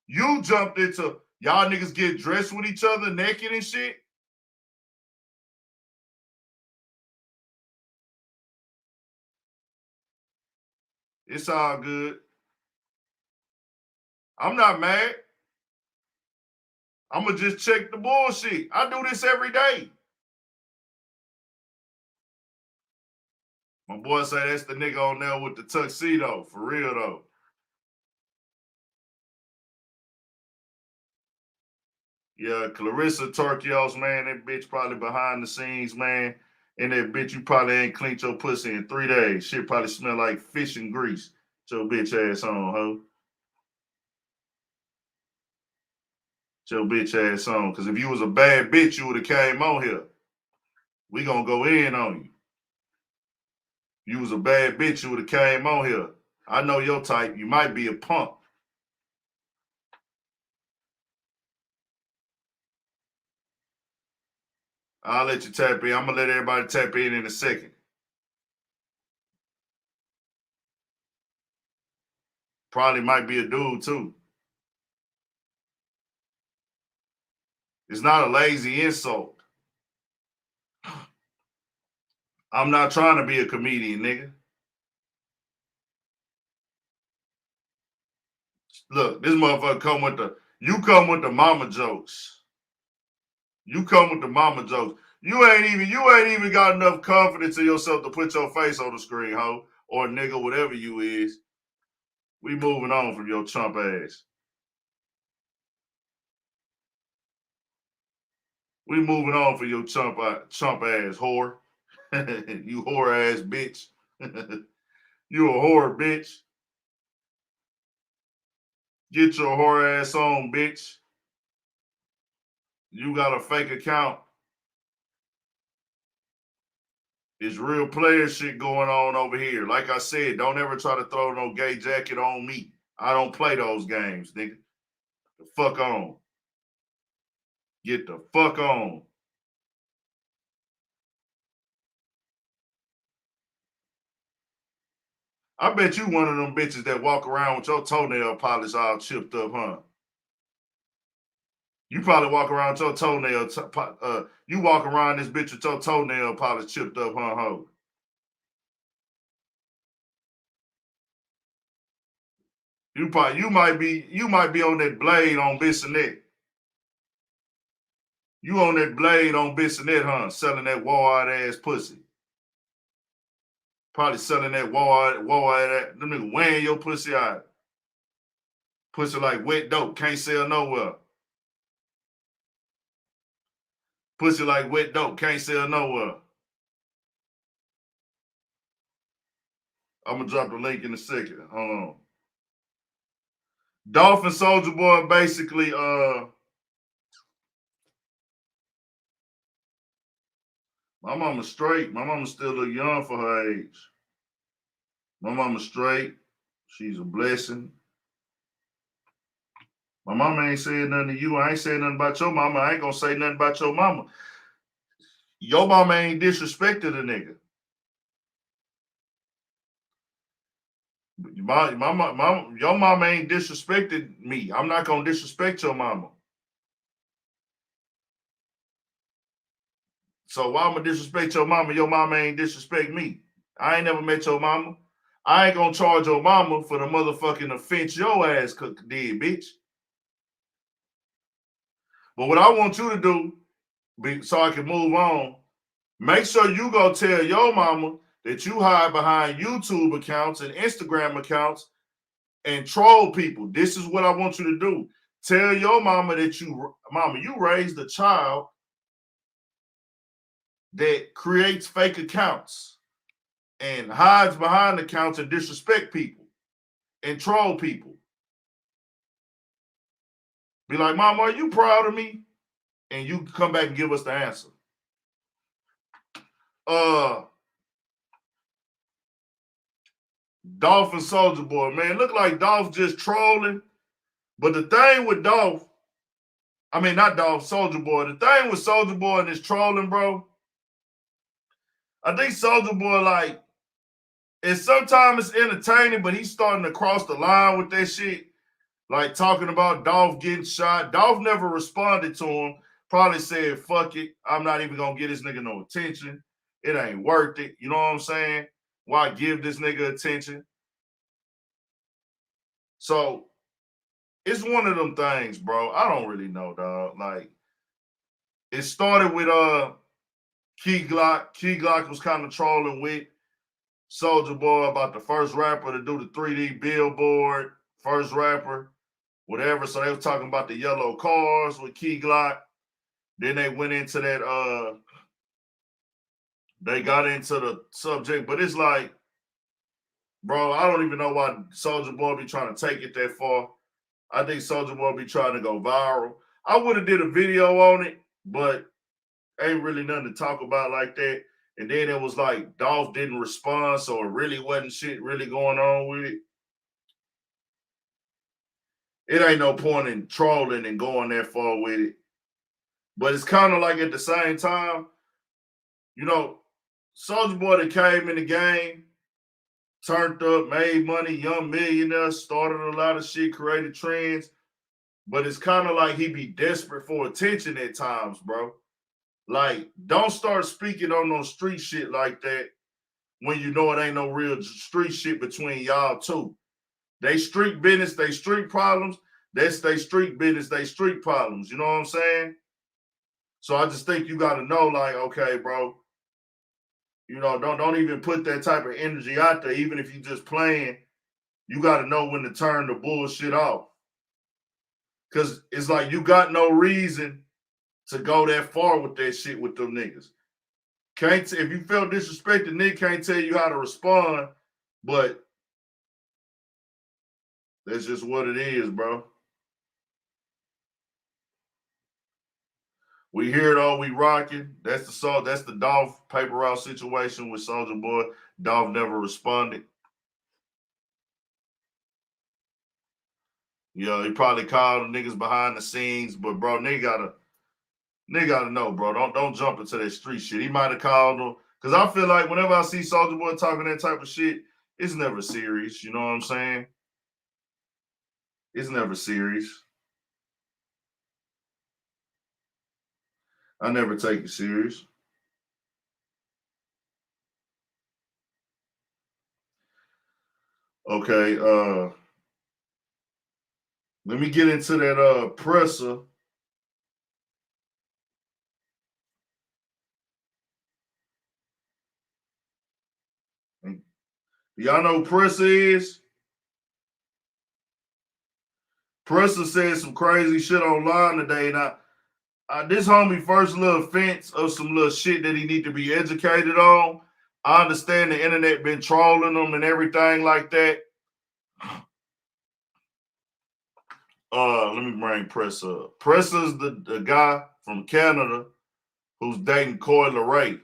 You jumped into, y'all niggas get dressed with each other naked and shit? It's all good. I'm not mad. I'm going to just check the bullshit. I do this every day. My boy say that's the nigga on there with the tuxedo. For real, though. Yeah, Clarissa Turkios, man, that bitch probably behind the scenes, man. And that bitch, you probably ain't cleaned your pussy in 3 days. Shit probably smell like fish and grease. Get your bitch ass on, ho. Get your bitch ass on. Because if you was a bad bitch, you would have came on here. We gonna go in on you. You was a bad bitch, you would have came on here. I know your type. You might be a punk. I'll let you tap in. I'm going to let everybody tap in a second. Probably might be a dude, too. It's not a lazy insult. I'm not trying to be a comedian, nigga. Look, this motherfucker come with the mama jokes. You come with the mama jokes. You ain't even got enough confidence in yourself to put your face on the screen, ho, or nigga, whatever you is. We moving on from your chump ass. We moving on for your chump ass whore. You whore ass bitch. You a whore bitch. Get your whore ass on, bitch. You got a fake account. There's real player shit going on over here. Like I said, don't ever try to throw no gay jacket on me. I don't play those games, nigga. The fuck on. Get the fuck on. I bet you one of them bitches that walk around with your toenail polish all chipped up, huh? You probably walk around with your toenail, you walk around this bitch with your toenail polish chipped up, huh, ho? You might be on that blade on Bissonnette. You on that blade on Bissonnette, huh? Selling that wall-eyed ass pussy. Probably selling that wall-eyed ass. Them niggas wearing your pussy out. Pussy like wet dope. Can't sell nowhere. Pussy like wet dope. Can't sell nowhere. I'm going to drop the link in a second. Hold on. Dolph and Soulja Boy basically, my mama's straight. My mama's still a little young for her age. My mama's straight. She's a blessing. My mama ain't saying nothing to you. I ain't saying nothing about your mama. I ain't gonna say nothing about your mama. Your mama ain't disrespected a nigga. Your mama ain't disrespected me. I'm not gonna disrespect your mama. So why I'm gonna disrespect your mama? Your mama ain't disrespect me. I ain't never met your mama. I ain't gonna charge your mama for the motherfucking offense your ass did, bitch. But what I want you to do, so I can move on, make sure you go tell your mama that you hide behind YouTube accounts and Instagram accounts and troll people. This is what I want you to do. Tell your mama that you raised a child that creates fake accounts and hides behind accounts and disrespect people and troll people. Be like, Mama, are you proud of me? And you come back and give us the answer. Dolph and Soulja Boy, man, look like Dolph just trolling. But the thing with Dolph, not Dolph, Soulja Boy. The thing with Soulja Boy and his trolling, bro, I think Soulja Boy, like, sometimes it's entertaining, but he's starting to cross the line with that shit. Like talking about Dolph getting shot. Dolph never responded to him. Probably said, fuck it. I'm not even going to get this nigga no attention. It ain't worth it. You know what I'm saying? Why give this nigga attention? So it's one of them things, bro. I don't really know, dog. Like, it started with Key Glock. Key Glock was kind of trolling with Soulja Boy about the first rapper to do the 3D billboard, first rapper, whatever. So they were talking about the yellow cars with Key Glock. Then they went into that, they got into the subject, but it's like, bro, I don't even know why Soulja Boy be trying to take it that far. I think Soulja Boy be trying to go viral. I would have did a video on it, but ain't really nothing to talk about like that. And then it was like Dolph didn't respond, so it really wasn't shit really going on with it. It ain't no point in trolling and going that far with it. But it's kind of like at the same time, you know, Soulja Boy that came in the game, turned up, made money, young millionaire, started a lot of shit, created trends. But it's kind of like he be desperate for attention at times, bro. Like, don't start speaking on no street shit like that when you know it ain't no real street shit between y'all two. They street business, they street problems. That's they street business, they street problems. You know what I'm saying? So I just think you got to know, like, okay, bro, you know, don't even put that type of energy out there, even if you just playing. you got to know when to turn the bullshit off. Because it's like you got no reason to go that far with that shit with them niggas. If you felt disrespected, Nick can't tell you how to respond, but that's just what it is, bro. We hear it all, we rocking. That's the Dolph paper route situation with Soulja Boy. Dolph never responded. Yeah, he probably called the niggas behind the scenes, but bro, nigga gotta know, bro. Don't jump into that street shit. He might have called them. Cause I feel like whenever I see Soulja Boy talking that type of shit, it's never serious. You know what I'm saying? It's never serious. I never take it serious. Okay, let me get into that presser. Y'all know who Presser is? Presser said some crazy shit online today. Now, this homie first little offense of some little shit that he need to be educated on. I understand the internet been trolling him and everything like that. Let me bring Presser up. Presser's the guy from Canada who's dating Coi Leray.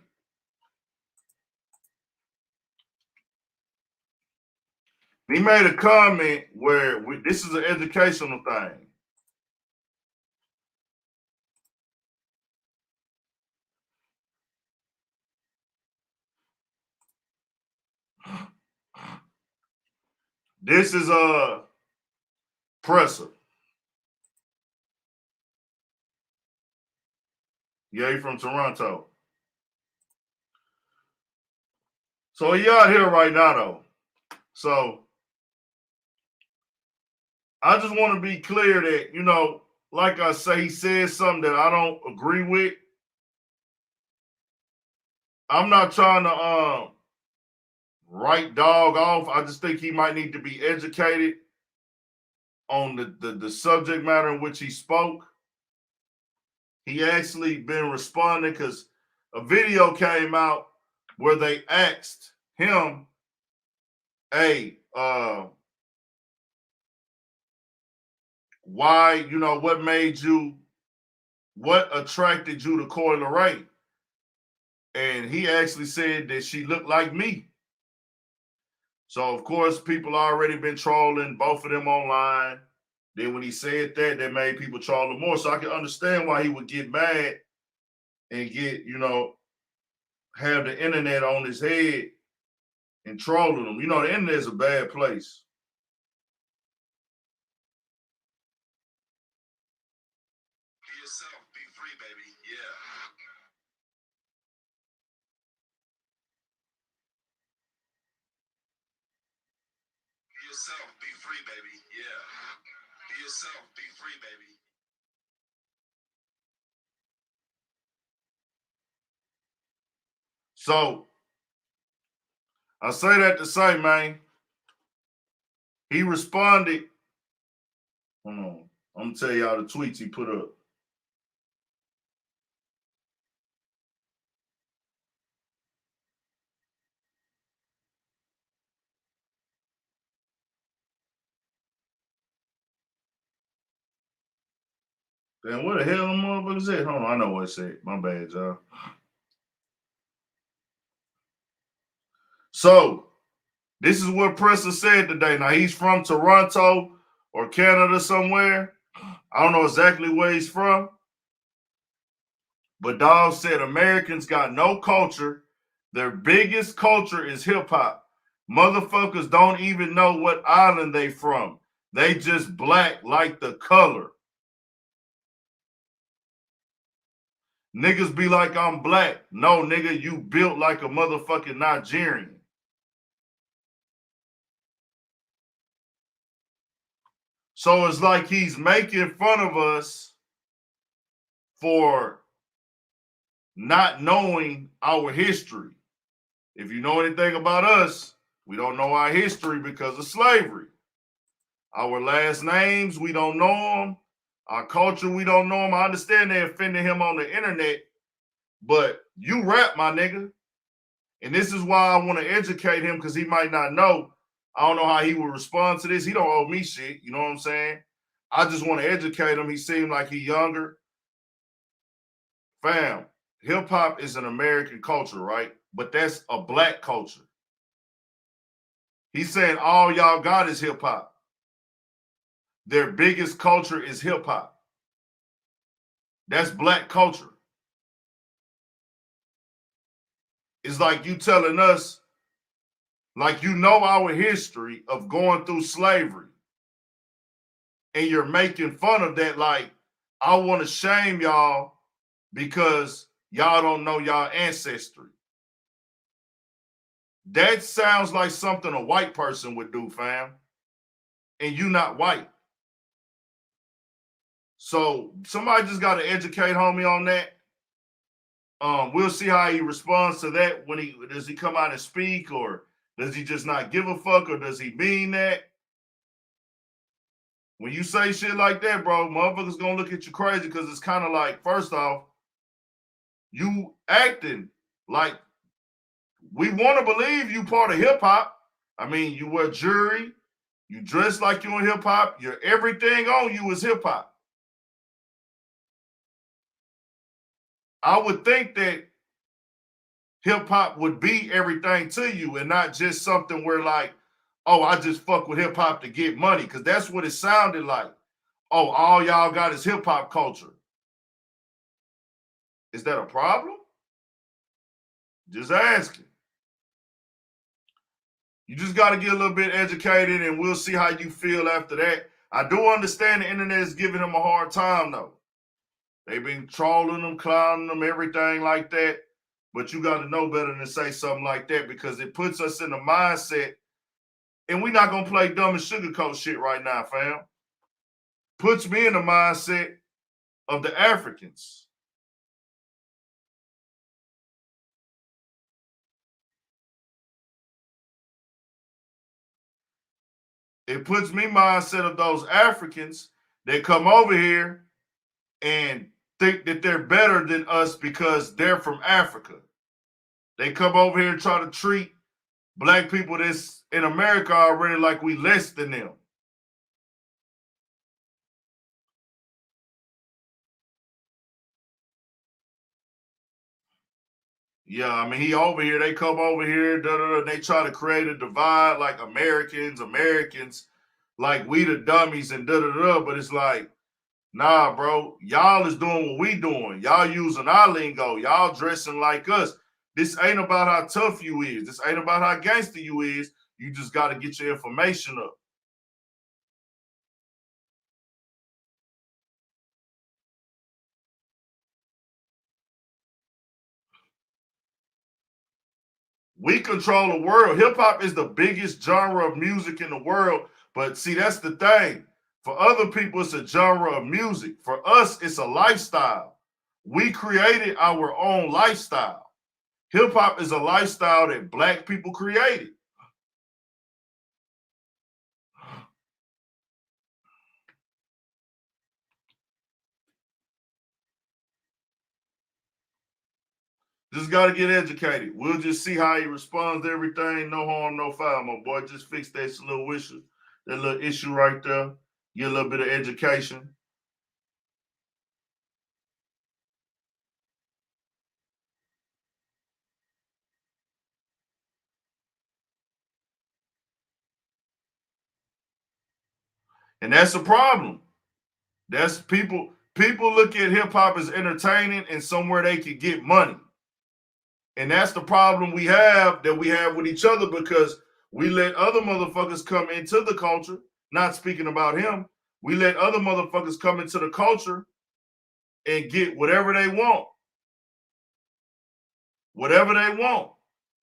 He made a comment where this is an educational thing. This is Presser. Yeah, he's from Toronto. So he out here right now, though. So I just want to be clear that, you know, like I say, he said something that I don't agree with. I'm not trying to write dog off. I just think he might need to be educated on the subject matter in which he spoke. He actually been responding because a video came out where they asked him, hey, why, you know, what attracted you to Coi Leray? And he actually said that she looked like me. So, of course, people already been trolling both of them online. Then when he said that made people troll him more. So I can understand why he would get mad and get, you know, have the internet on his head and trolling him. You know, the internet is a bad place. Be yourself, be free, baby. Yeah. Be yourself, be free, baby. Yeah. Be yourself, be free, baby. So I say that to say, man, he responded. Hold on. I'm gonna tell y'all the tweets he put up. Damn, what the hell them motherfuckers said? Hold on, I know what it said. My bad, y'all. So, this is what Presser said today. Now, he's from Toronto or Canada somewhere. I don't know exactly where he's from. But Dawg said Americans got no culture. Their biggest culture is hip-hop. Motherfuckers don't even know what island they from. They just black like the color. Niggas be like, I'm black. No, nigga, you built like a motherfucking Nigerian. So it's like he's making fun of us for not knowing our history. If you know anything about us, we don't know our history because of slavery. Our last names, we don't know them. Our culture, we don't know them. I understand they offended him on the internet, but you rap, my nigga. And this is why I want to educate him, because he might not know. I don't know how he will respond to this. He don't owe me shit. You know what I'm saying? I just want to educate him. He seemed like he younger. Fam, hip hop is an American culture, right? But that's a black culture. He's saying all y'all got is hip hop. Their biggest culture is hip hop. That's black culture. It's like you telling us, like you know our history of going through slavery, and you're making fun of that. Like, I want to shame y'all because y'all don't know y'all ancestry. That sounds like something a white person would do, fam. And you not white. So somebody just got to educate homie on that. We'll see how he responds to that. Does he come out and speak, or does he just not give a fuck, or does he mean that? When you say shit like that, bro, motherfuckers gonna look at you crazy, because it's kind of like, first off, you acting like we want to believe you part of hip hop. I mean, you wear jewelry, you dress like you in hip hop, everything on you is hip hop. I would think that hip hop would be everything to you, and not just something where like, oh, I just fuck with hip hop to get money, because that's what it sounded like. Oh, all y'all got is hip hop culture. Is that a problem? Just asking. You just got to get a little bit educated, and we'll see how you feel after that. I do understand the internet is giving him a hard time, though. They've been trolling them, clowning them, everything like that. But you got to know better than to say something like that, because it puts us in the mindset, and we're not going to play dumb and sugarcoat shit right now, fam. Puts me in the mindset of the Africans. It puts me mindset of those Africans that come over here and think that they're better than us because they're from Africa. They come over here and try to treat black people that's in America already like we less than them. Yeah, I mean, he over here, they come over here, they try to create a divide like Americans, like we the dummies and but it's like, nah, bro, y'all is doing what we doing. Y'all using our lingo. Y'all dressing like us. This ain't about how tough you is. This ain't about how gangster you is. You just got to get your information up. We control the world. Hip hop is the biggest genre of music in the world. But see, that's the thing. For other people, it's a genre of music. For us, it's a lifestyle. We created our own lifestyle. Hip hop is a lifestyle that black people created. Just got to get educated. We'll just see how he responds to everything. No harm, no foul, my boy. Just fix that little issue right there. Get a little bit of education. And that's the problem. That's people look at hip hop as entertaining and somewhere they could get money. And that's the problem we have with each other, because we let other motherfuckers come into the culture, not speaking about him. We let other motherfuckers come into the culture and get whatever they want. Whatever they want.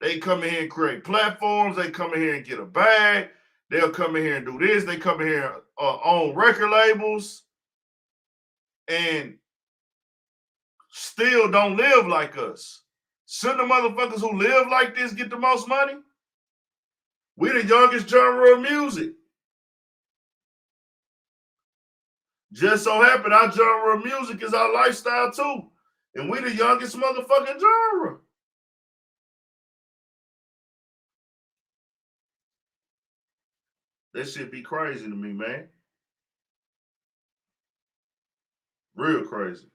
They come in here and create platforms. They come in here and get a bag. They'll come in here and do this. They come in here and own record labels and still don't live like us. Shouldn't the motherfuckers who live like this get the most money? We the youngest genre of music. Just so happen our genre of music is our lifestyle too. And we the youngest motherfucking genre. That shit be crazy to me, man. Real crazy.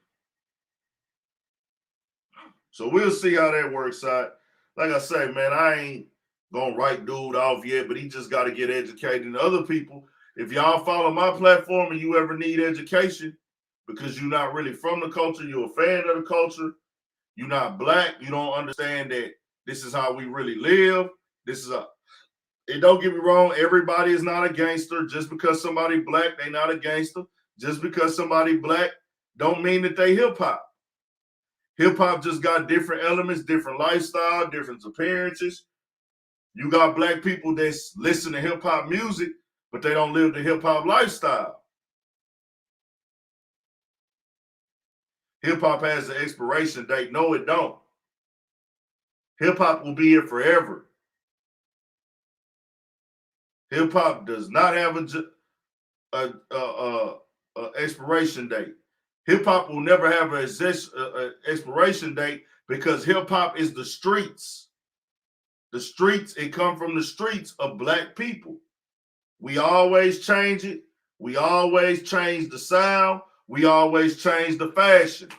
So we'll see how that works out. Like I say, man, I ain't gonna write dude off yet, but he just got to get educated. And other people, if y'all follow my platform and you ever need education because you're not really from the culture, you're a fan of the culture, you're not black, you don't understand that this is how we really live. And don't get me wrong, everybody is not a gangster. Just because somebody black, they not a gangster. Just because somebody black don't mean that they hip hop. Hip hop just got different elements, different lifestyle, different appearances. You got black people that listen to hip hop music, but they don't live the hip hop lifestyle. Hip hop has an expiration date. No, it don't. Hip hop will be here forever. Hip hop does not have a expiration date. Hip hop will never have an expiration date because hip hop is the streets. The streets, it come from the streets of black people. We always change it. We always change the sound. We always change the fashion.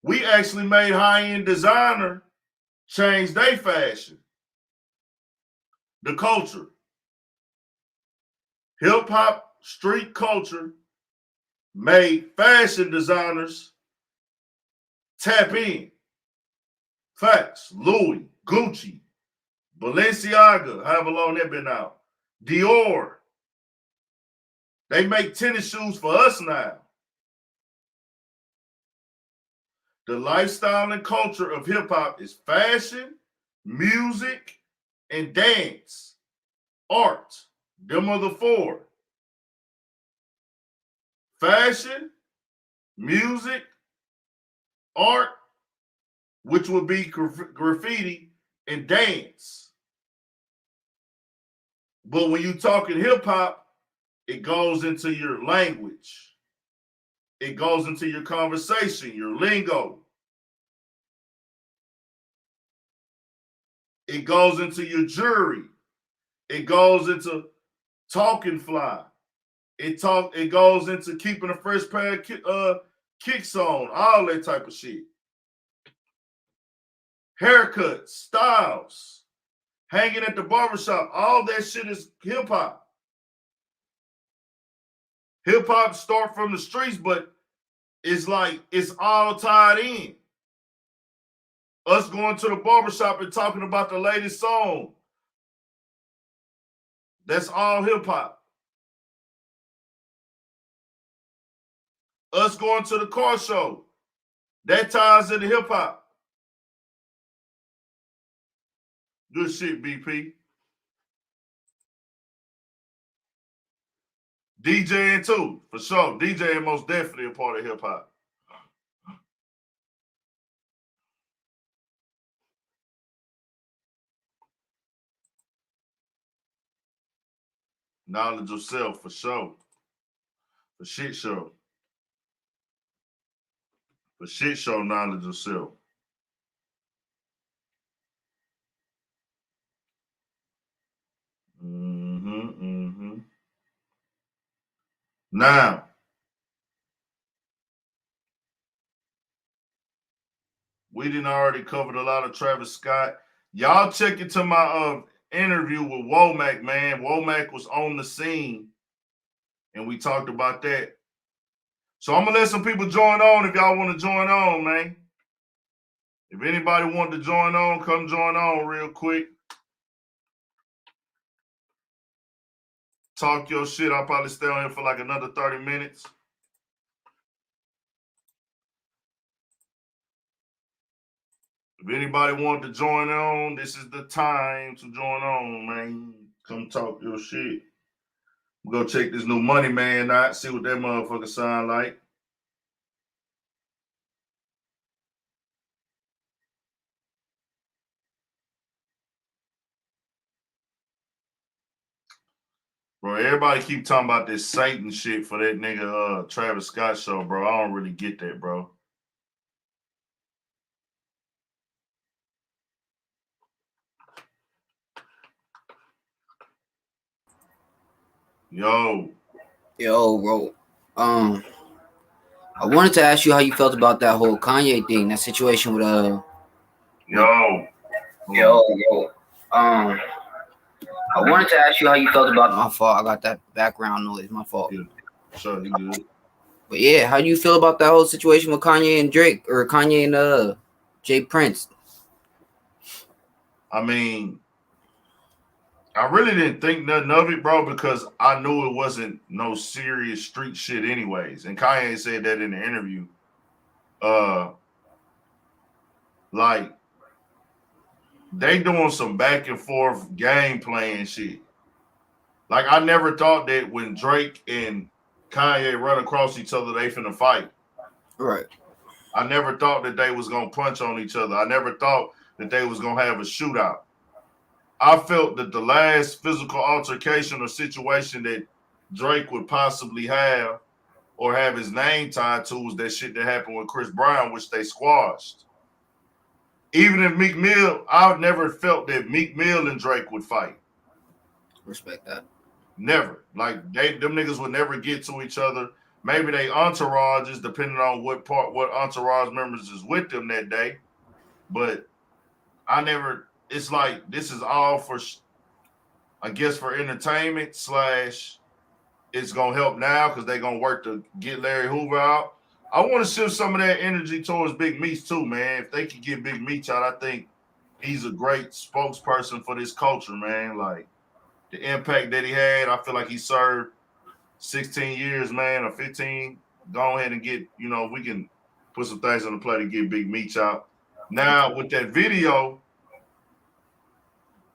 We actually made high-end designer change their fashion. The culture. Hip hop street culture made fashion designers tap in. Facts. Louis, Gucci, Balenciaga, however long they've been out. Dior. They make tennis shoes for us now. The lifestyle and culture of hip hop is fashion, music, and dance. Art. Them are the four. Fashion, music, art, which would be graffiti, and dance. But when you talking hip hop, it goes into your language. It goes into your conversation, your lingo. It goes into your jury. It goes into talking fly. It goes into keeping a fresh pair of kicks on, all that type of shit. Haircuts, styles, hanging at the barbershop, all that shit is hip hop. Hip hop start from the streets, but it's like it's all tied in. Us going to the barbershop and talking about the latest song. That's all hip hop. Us going to the car show. That ties into hip hop. Good shit, BP. DJing too, for sure. DJing most definitely a part of hip hop. Knowledge of self, for sure. For shit show. For shit show, knowledge of self. Now, we didn't already covered a lot of Travis Scott. Y'all check into my interview with Womack, man. Womack was on the scene, and we talked about that. So I'm gonna let some people join on if y'all want to join on, man. If anybody want to join on, come join on real quick. Talk your shit. I'll probably stay on here for like another 30 minutes. If anybody want to join on, this is the time to join on, man. Come talk your shit. We'll go check this new Money Man out, see what that motherfucker sound like. Bro, everybody keep talking about this Satan shit for that nigga Travis Scott show, bro. I don't really get that, bro. Yo, bro. I wanted to ask you how you felt about that whole Kanye thing, that situation with yo. I wanted to ask you how you felt about my fault. I got that background noise. My fault. Yeah, sure, you good. But yeah, how do you feel about that whole situation with Kanye and Drake, or Kanye and Jay Prince? I mean, I really didn't think nothing of it, bro, because I knew it wasn't no serious street shit anyways. And Kanye said that in the interview. Like, they doing some back and forth game playing shit. Like, I never thought that when Drake and Kanye run across each other, they finna fight. Right. I never thought that they was gonna punch on each other. I never thought that they was gonna have a shootout. I felt that the last physical altercation or situation that Drake would possibly have or have his name tied to was that shit that happened with Chris Brown, which they squashed. Even if Meek Mill, I've never felt that Meek Mill and Drake would fight. Respect that. Never. Like, them niggas would never get to each other. Maybe they entourages, depending on what entourage members is with them that day. But I never, it's like, this is all for, I guess, for entertainment / it's going to help now because they're going to work to get Larry Hoover out. I want to shift some of that energy towards Big Meech too, man. If they could get Big Meech out, I think he's a great spokesperson for this culture, man. Like, the impact that he had, I feel like he served 16 years, man, or 15. Go ahead and get, we can put some things on the plate to get Big Meech out. Now, with that video,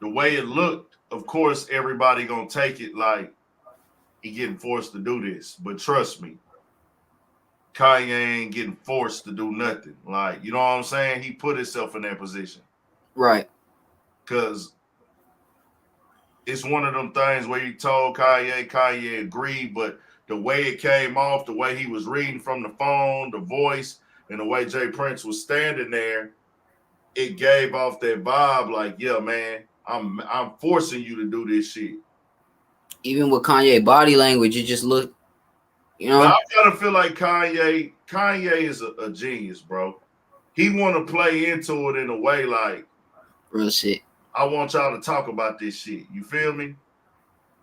the way it looked, of course, everybody gonna take it like he getting forced to do this. But trust me, Kanye ain't getting forced to do nothing. Like, you know what I'm saying? He put himself in that position. Right. Because it's one of them things where you told Kanye agreed, but the way it came off, the way he was reading from the phone, the voice, and the way Jay Prince was standing there, it gave off that vibe like, yeah, man, I'm forcing you to do this shit. Even with Kanye body language, it just looked, But I kind of feel like Kanye is a genius, bro. He want to play into it in a way like, real shit. I want y'all to talk about this shit. You feel me?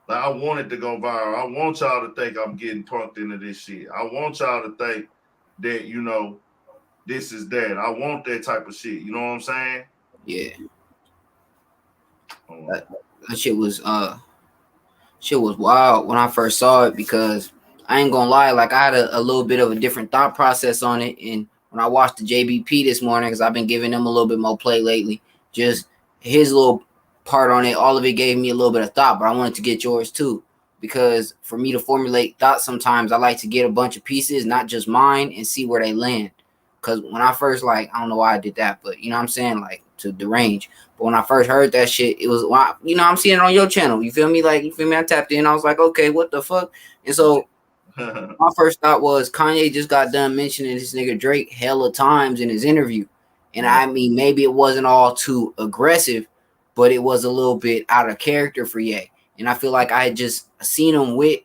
Like, I want it to go viral. I want y'all to think I'm getting punked into this shit. I want y'all to think that, this is that. I want that type of shit. You know what I'm saying? Yeah. That shit was wild when I first saw it, because I ain't gonna lie, like, I had a little bit of a different thought process on it. And when I watched the JBP this morning, because I've been giving him a little bit more play lately, just his little part on it, all of it gave me a little bit of thought, but I wanted to get yours too, because for me to formulate thoughts, sometimes I like to get a bunch of pieces, not just mine, and see where they land. Because when I first, like, I don't know why I did that, but you know what I'm saying, like, to derange. But when I first heard that shit, it was, I'm seeing it on your channel. You feel me? Like, you feel me? I tapped in. I was like, okay, what the fuck? And so my first thought was Kanye just got done mentioning this nigga Drake hella times in his interview. And I mean, maybe it wasn't all too aggressive, but it was a little bit out of character for Ye. And I feel like I had just seen him with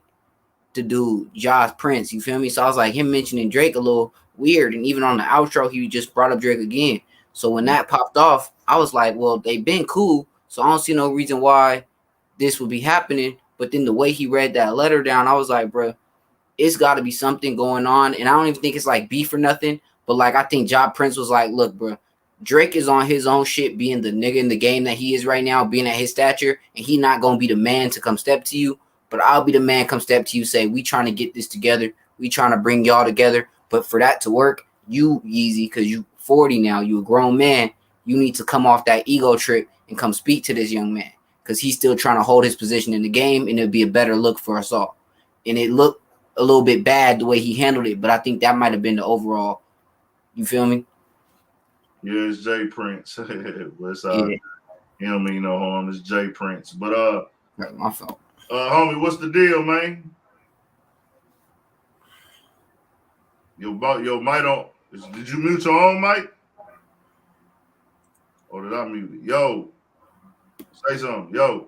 the dude, Josh Prince. You feel me? So I was like, him mentioning Drake a little weird. And even on the outro, he just brought up Drake again. So when that popped off, I was like, well, they've been cool, so I don't see no reason why this would be happening. But then the way he read that letter down, I was like, bro, it's got to be something going on. And I don't even think it's like beef or nothing. But like, I think Job Prince was like, look, bro, Drake is on his own shit, being the nigga in the game that he is right now, being at his stature, and he not going to be the man to come step to you. But I'll be the man come step to you, say, we trying to get this together. We trying to bring y'all together. But for that to work, you, Yeezy, because you 40 now, you a grown man, you need to come off that ego trip and come speak to this young man, because he's still trying to hold his position in the game, and it'll be a better look for us all. And it looked a little bit bad the way he handled it, but I think that might have been the overall. You feel me? Yeah, it's Jay Prince. But it's Yeah. He don't mean no harm. It's Jay Prince. But my fault. Homie, what's the deal, man? Your mic on. Did you mute your own mic? Or did I mute it? Yo, say something. Yo.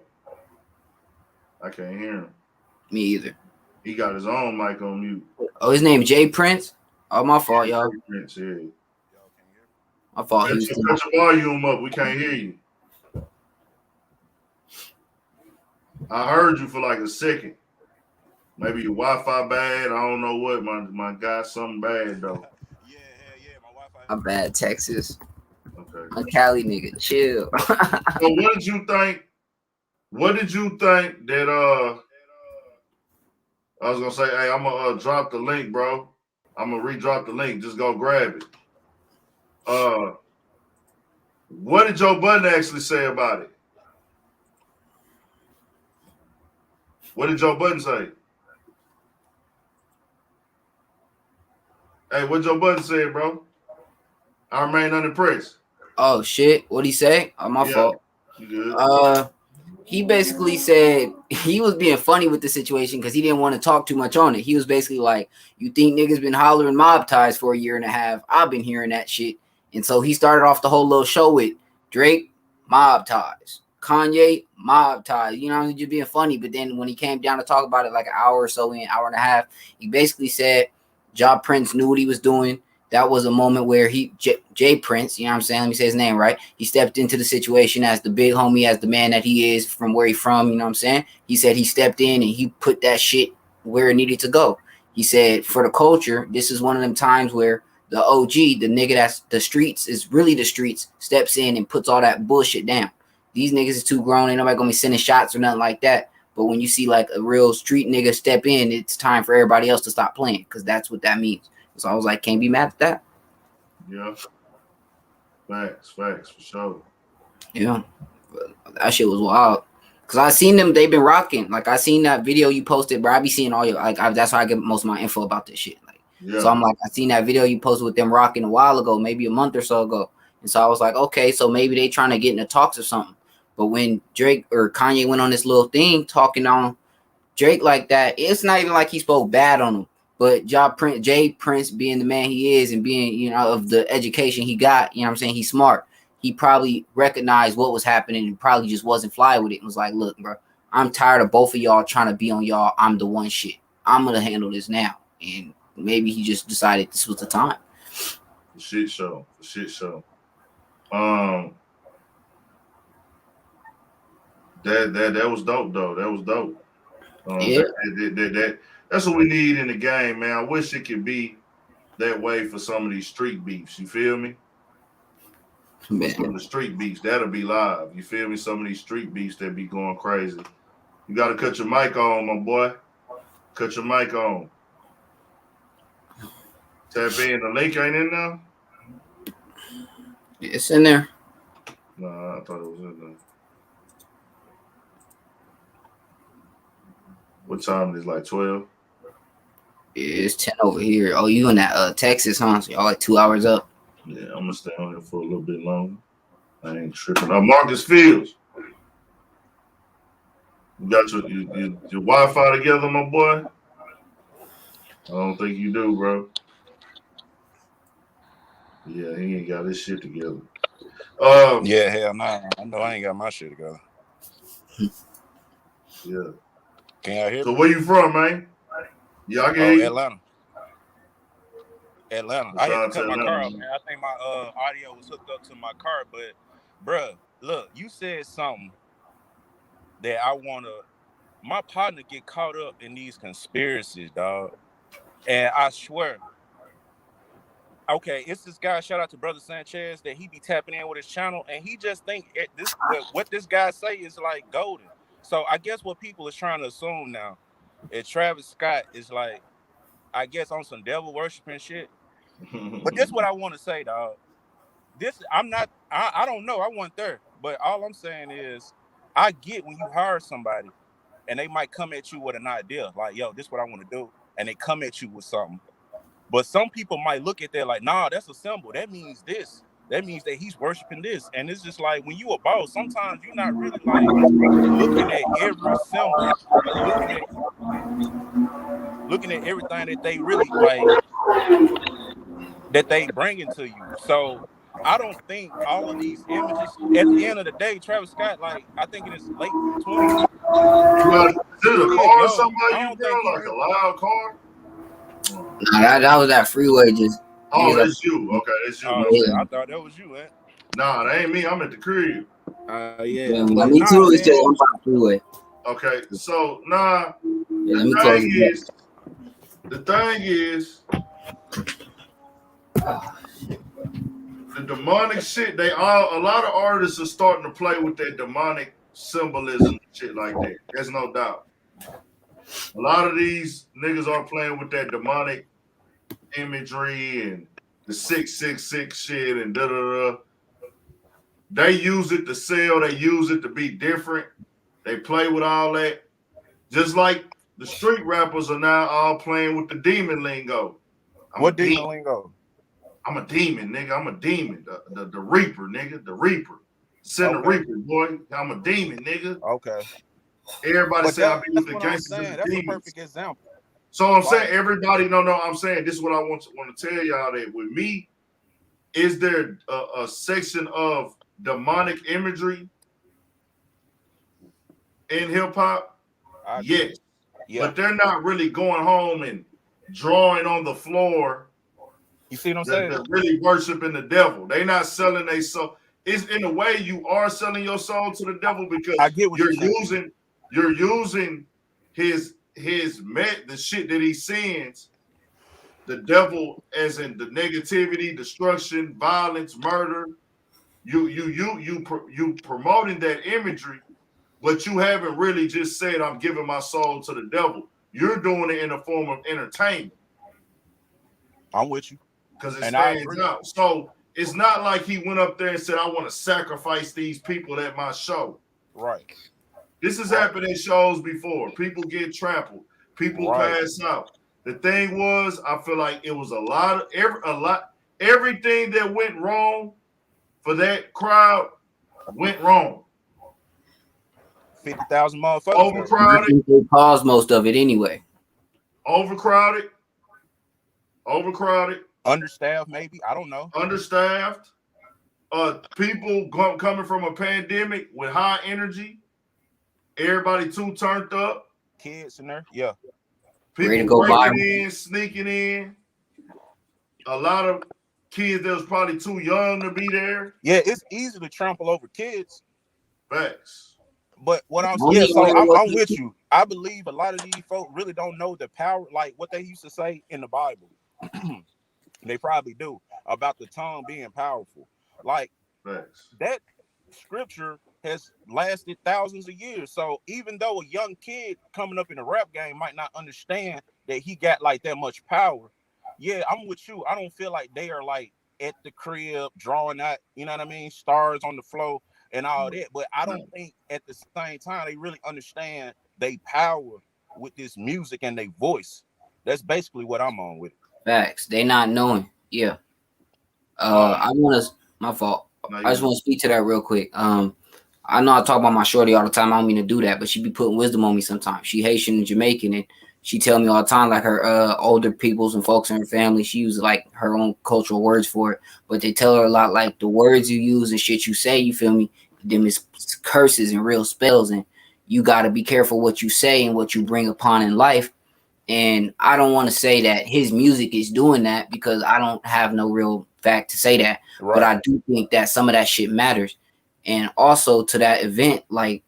I can't hear him. Me either. He got his own mic on mute. Oh, his name Jay Prince? Oh, my fault, y'all. Prince, yeah. My fault. Cut your volume up. We can't hear you. I heard you for like a second. Maybe your Wi-Fi bad. I don't know what. My guy, something bad though. I'm bad, Texas. Okay. I'm Cali nigga. Chill. So what did you think? What did you think that I was gonna say, hey, I'm gonna drop the link, bro. I'm gonna re-drop the link. Just go grab it. What did Joe Budden actually say about it? What did Joe Budden say? Hey, what Joe Budden said, bro? I remain unimpressed. Oh shit. What'd he say? Oh, my fault. You good? He basically said he was being funny with the situation because he didn't want to talk too much on it. He was basically like, you think niggas been hollering mob ties for a year and a half? I've been hearing that shit. And so he started off the whole little show with Drake, mob ties. Kanye, mob ties. You know, just being funny. But then when he came down to talk about it like an hour or so, an hour and a half, he basically said Ja Prince knew what he was doing. That was a moment where Jay Prince, you know what I'm saying? Let me say his name right. He stepped into the situation as the big homie, as the man that he is from where he's from, you know what I'm saying? He said he stepped in and he put that shit where it needed to go. He said for the culture, this is one of them times where the OG, the nigga that's the streets, is really the streets, steps in and puts all that bullshit down. These niggas is too grown. Ain't nobody gonna be sending shots or nothing like that. But when you see like a real street nigga step in, it's time for everybody else to stop playing because that's what that means. So I was like, can't be mad at that. Yeah. Facts, for sure. Yeah. That shit was wild. Cause I seen them, they've been rocking. Like I seen that video you posted, bro. I be seeing all your that's how I get most of my info about this shit. Like, so I'm like, I seen that video you posted with them rocking a while ago, maybe a month or so ago. And so I was like, okay, so maybe they trying to get into talks or something. But when Drake or Kanye went on this little thing talking on Drake like that, it's not even like he spoke bad on him. But Jay Prince being the man he is and being, you know, of the education he got, you know what I'm saying? He's smart. He probably recognized what was happening and probably just wasn't fly with it and was like, look, bro, I'm tired of both of y'all trying to be on y'all. I'm the one shit. I'm going to handle this now. And maybe he just decided this was the time. The shit show. That was dope, though. That was dope. Yeah. That's what we need in the game, man. I wish it could be that way for some of these street beefs. You feel me? Some of the street beefs, that'll be live. You feel me? Some of these street beefs that be going crazy. You got to cut your mic on, my boy. Cut your mic on. Tap in. The link ain't in there? It's in there. No, I thought it was in there. What time is it? Like 12? It's 10 over here. Oh, you in that Texas, huh? So y'all like 2 hours up. Yeah, I'm gonna stay on here for a little bit longer. I ain't tripping. Marcus Fields, you got your Wi-Fi together, my boy? I don't think you do, bro. Yeah, he ain't got his shit together. Yeah, hell no. I know I ain't got my shit together. Yeah. Can y'all hear me? So where you from, man? Yeah, I can hear you. Atlanta. I had to cut my car off, man. I think my audio was hooked up to my car, but bruh, look, you said something that I wanna my partner get caught up in these conspiracies, dog. And I swear, okay, it's this guy, shout out to Brother Sanchez, that he be tapping in with his channel, and he just think what this guy say is like golden. So I guess what people is trying to assume now is Travis Scott is like, I guess on some devil worshiping shit. But this is what I want to say, dog. I don't know. I wasn't there. But all I'm saying is I get when you hire somebody and they might come at you with an idea like, yo, this is what I want to do. And they come at you with something. But some people might look at that like, nah, that's a symbol. That means this. that means that he's worshiping this. And it's just like when you a boss, sometimes you're not really like looking at every symbol, looking at everything that they really like that they bringing to you. So I don't think all of these images at the end of the day, Travis Scott, like I think in his late 20s, Well, is it a car or something I by you, don't bro? think he Like a loud car? Nah, that was that freeway just. Oh, that's you. Okay, that's you. Oh My yeah, bad. I thought that was you, man. Nah, that ain't me. I'm at the crib. Yeah, Yeah, but me nah, too. It's man. still on the freeway. Okay, so nah. Yeah, let me close it. The thing is, the demonic shit. A lot of artists are starting to play with that demonic symbolism and shit like that. There's no doubt. A lot of these niggas are playing with that demonic imagery and the 666 shit and da da da. They use it to sell. They use it to be different. They play with all that. Just like the street rappers are now all playing with the demon lingo. What demon lingo? I'm a demon, nigga. I'm a demon. The Reaper, nigga. The Reaper. Send the Reaper, boy. I'm a demon, nigga. Okay. Everybody say I be with the what I'm gangsters and saying. the That's demons. a perfect example. So I'm saying everybody, no, I'm saying this is what I want to tell y'all that with me, is there a section of demonic imagery in hip hop? Yes. Yeah. But they're not really going home and drawing on the floor. You see what I'm saying? They're really worshiping the devil. They're not selling their soul. It's in a way you are selling your soul to the devil because I get what you're using the shit that he sends, the devil, as in the negativity, destruction, violence, murder. You promoting that imagery, but you haven't really just said I'm giving my soul to the devil. You're doing it in a form of entertainment. I'm with you. Because it stands out. So it's not like he went up there and said, I want to sacrifice these people at my show. Right. This has happened in shows before. People get trampled. People pass out. The thing was, I feel like it was everything that went wrong for that crowd went wrong. 50,000 motherfuckers. Overcrowded. They caused most of it anyway. Overcrowded. Understaffed, maybe. I don't know. Understaffed. People coming from a pandemic with high energy. Everybody too turned up. Kids in there. Yeah. People breaking in, sneaking in. A lot of kids that was probably too young to be there. Yeah, it's easy to trample over kids. Facts. But what I'm I'm with you. I believe a lot of these folk really don't know the power, like what they used to say in the Bible. They probably do about the tongue being powerful. Like that scripture has lasted thousands of years. So even though a young kid coming up in the rap game might not understand that he got like that much power, yeah, I'm with you. I don't feel like they are like at the crib drawing out, you know what I mean, stars on the floor and all that. But I don't think at the same time they really understand they power with this music and their voice. That's basically what I'm on with it. Facts. They not knowing. Yeah. My fault. I just want to speak to that real quick. I know I talk about my shorty all the time. I don't mean to do that, but she be putting wisdom on me sometimes. She Haitian and Jamaican, and she tell me all the time, like her older peoples and folks in her family, she uses like her own cultural words for it. But they tell her a lot, like the words you use and shit you say, you feel me? Them is curses and real spells, and you got to be careful what you say and what you bring upon in life. And I don't want to say that his music is doing that because I don't have no real fact to say that. But I do think that some of that shit matters. And also to that event, like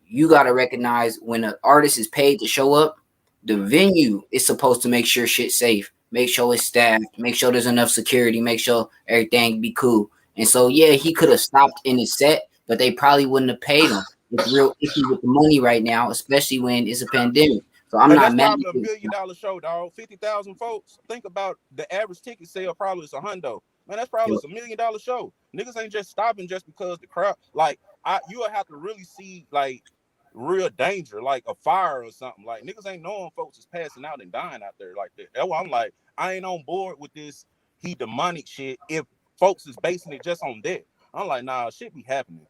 you got to recognize when an artist is paid to show up, the venue is supposed to make sure shit's safe, make sure it's staffed, make sure there's enough security, make sure everything be cool. And so, yeah, he could have stopped in his set, but they probably wouldn't have paid him. It's a real issue with the money right now, especially when it's a pandemic. So I'm not mad. That's probably $1 billion show, dog. 50,000 folks. Think about the average ticket sale probably is $100. Man, that's probably $1 million show. Niggas ain't just stopping just because the crowd. Like, you would have to really see like real danger, like a fire or something. Like niggas ain't knowing folks is passing out and dying out there like that. That's why I'm like, I ain't on board with this demonic shit. If folks is basing it just on that. I'm like, nah, shit be happening.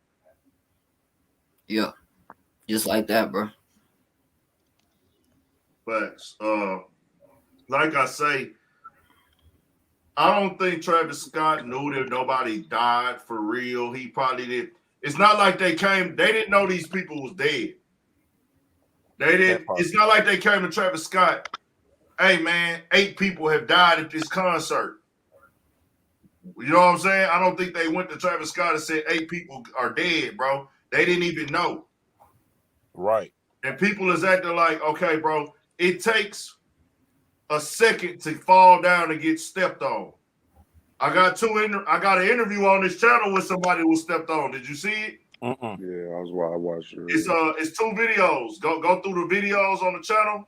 Yeah, just like that, bro. But like I say, I don't think Travis Scott knew that nobody died for real. He probably did. It's not like they didn't know these people was dead. They didn't. It's not like they came to Travis Scott. Hey man, 8 people have died at this concert. You know what I'm saying? I don't think they went to Travis Scott and said 8 people are dead, bro. They didn't even know. Right. And people is acting like, okay, bro, it takes a second to fall down and get stepped on. I got an interview on this channel with somebody who was stepped on. Did you see it? Mm-mm. Yeah, I watched it. It's 2 videos. Go through the videos on the channel.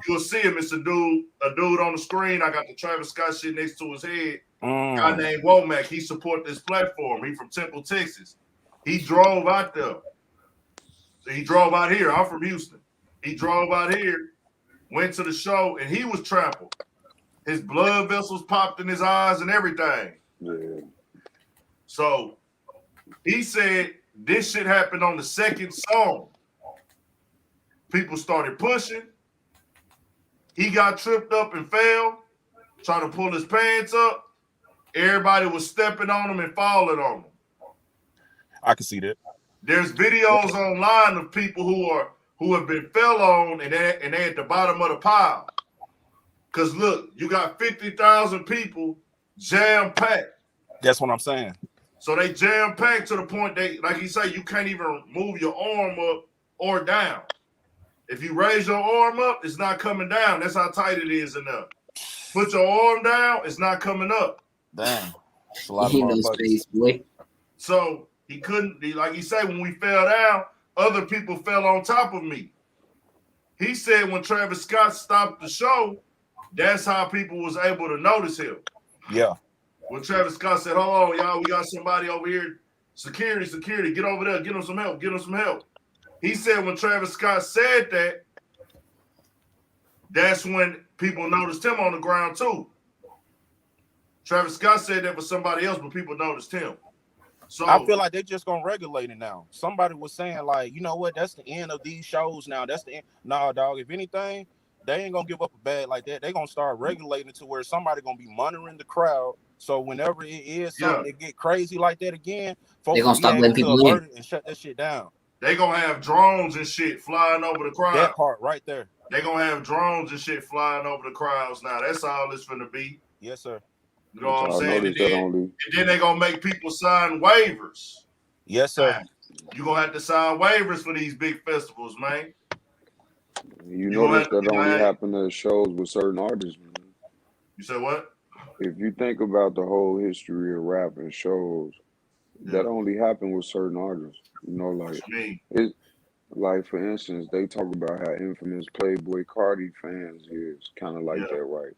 You'll see him. It's a dude on the screen. I got the Travis Scott shit next to his head. A guy named Womack. He support this platform. He from Temple, Texas. He drove out there. He drove out here. I'm from Houston. He drove out here, went to the show, and he was trampled. His blood vessels popped in his eyes and everything. Yeah. So he said this shit happened on the second song. People started pushing. He got tripped up and fell, trying to pull his pants up. Everybody was stepping on him and falling on him. I can see that. There's videos online of people who have been fell on and they at the bottom of the pile. Cause look, you got 50,000 people jam packed. That's what I'm saying. So they jam packed to the point they, like you say, you can't even move your arm up or down. If you raise your arm up, it's not coming down. That's how tight it is in there. Put your arm down, it's not coming up. Damn. That's a lot of space, boy. So he couldn't, like he said, when we fell down, other people fell on top of me. He said when Travis Scott stopped the show, that's how people was able to notice him. Yeah. When Travis Scott said, hold on, y'all, we got somebody over here. Security, get over there, get him some help. He said when Travis Scott said that, that's when people noticed him on the ground too. Travis Scott said that for somebody else, but people noticed him. So I feel like they just gonna regulate it now. Somebody was saying like, you know what? That's the end of these shows now. That's the end. Nah, dog. If anything, they ain't gonna give up a bag like that. They gonna start regulating to where somebody gonna be monitoring the crowd. So whenever it is something that get crazy like that again, folks they gonna stop letting people in and shut that shit down. They gonna have drones and shit flying over the crowd. That part right there. They gonna have drones and shit flying over the crowds now. That's all it's gonna be. Yes, sir. You know what I'm saying? And then they gonna make people sign waivers. Yes, sir. You gonna have to sign waivers for these big festivals, man. You notice that only happen to shows with certain artists, man. You said what? If you think about the whole history of rap and shows, that only happened with certain artists. You know, like for instance, they talk about how infamous Playboy Cardi fans is, kind of like that, right?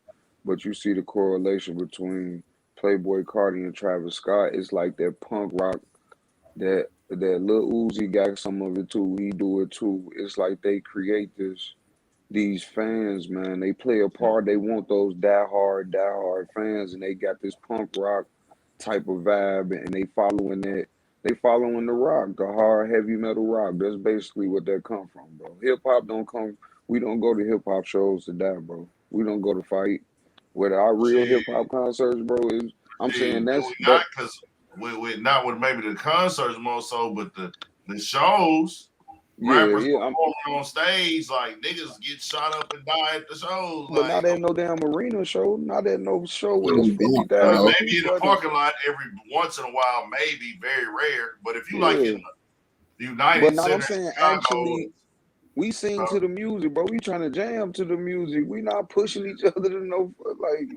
But you see the correlation between Playboy Cardi and Travis Scott. It's like that punk rock, that Lil Uzi got some of it too. He do it too. It's like they create these fans, man. They play a part. They want those die hard fans, and they got this punk rock type of vibe, and they following that. They following the rock, the hard heavy metal rock. That's basically what that come from, bro. Hip hop don't come. We don't go to hip hop shows to die, bro. We don't go to fight. With our real hip hop concerts, bro, I'm saying that's not because not with maybe the concerts more so, but the shows. Rappers performing on stage, like niggas get shot up and die at the shows. But not at no damn arena show, not at no show where it's 50,000. Maybe in the parking lot every once in a while, maybe very rare. But if you like in the United but now Center, I'm saying actually, we sing to the music, bro. We trying to jam to the music. We not pushing each other to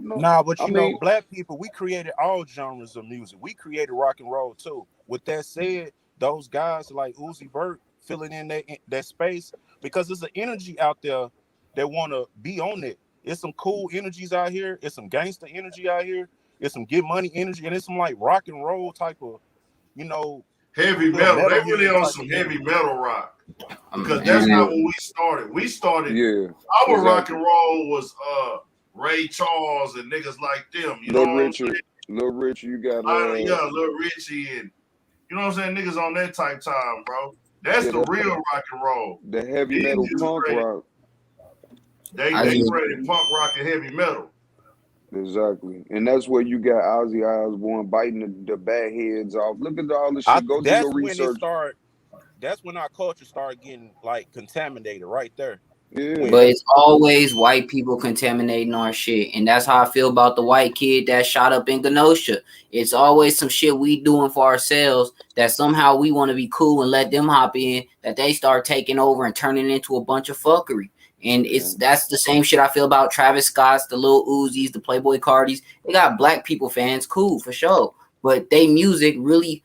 Nah, but you know, black people, we created all genres of music. We created rock and roll too. With that said, those guys like Uzi Vert filling in that space, because there's an energy out there that want to be on it. It's some cool energies out here. It's some gangster energy out here. It's some get money energy, and it's some like rock and roll type of, you know, heavy metal. They really on some heavy metal rock, because that's not what we started. We started. Our rock and roll was Ray Charles and niggas like them. You know what I'm saying? Lil Rich, you got Yeah, Lil Richie and you know what I'm saying? Niggas on that type time, bro. That's the real rock and roll. the heavy These metal niggas punk created- rock. They created punk rock and heavy metal. Exactly, and that's where you got Ozzy Osbourne biting the bad heads off. Look at all the shit. Go do That's your when it research. started. That's when our culture started getting like contaminated right there. Yeah. But it's always white people contaminating our shit. And that's how I feel about the white kid that shot up in Kenosha. It's always some shit we doing for ourselves that somehow we want to be cool and let them hop in, that they start taking over and turning into a bunch of fuckery. And that's the same shit I feel about Travis Scott's, the Lil Uzis, the Playboy Cardis. They got black people fans, cool for sure. But they music really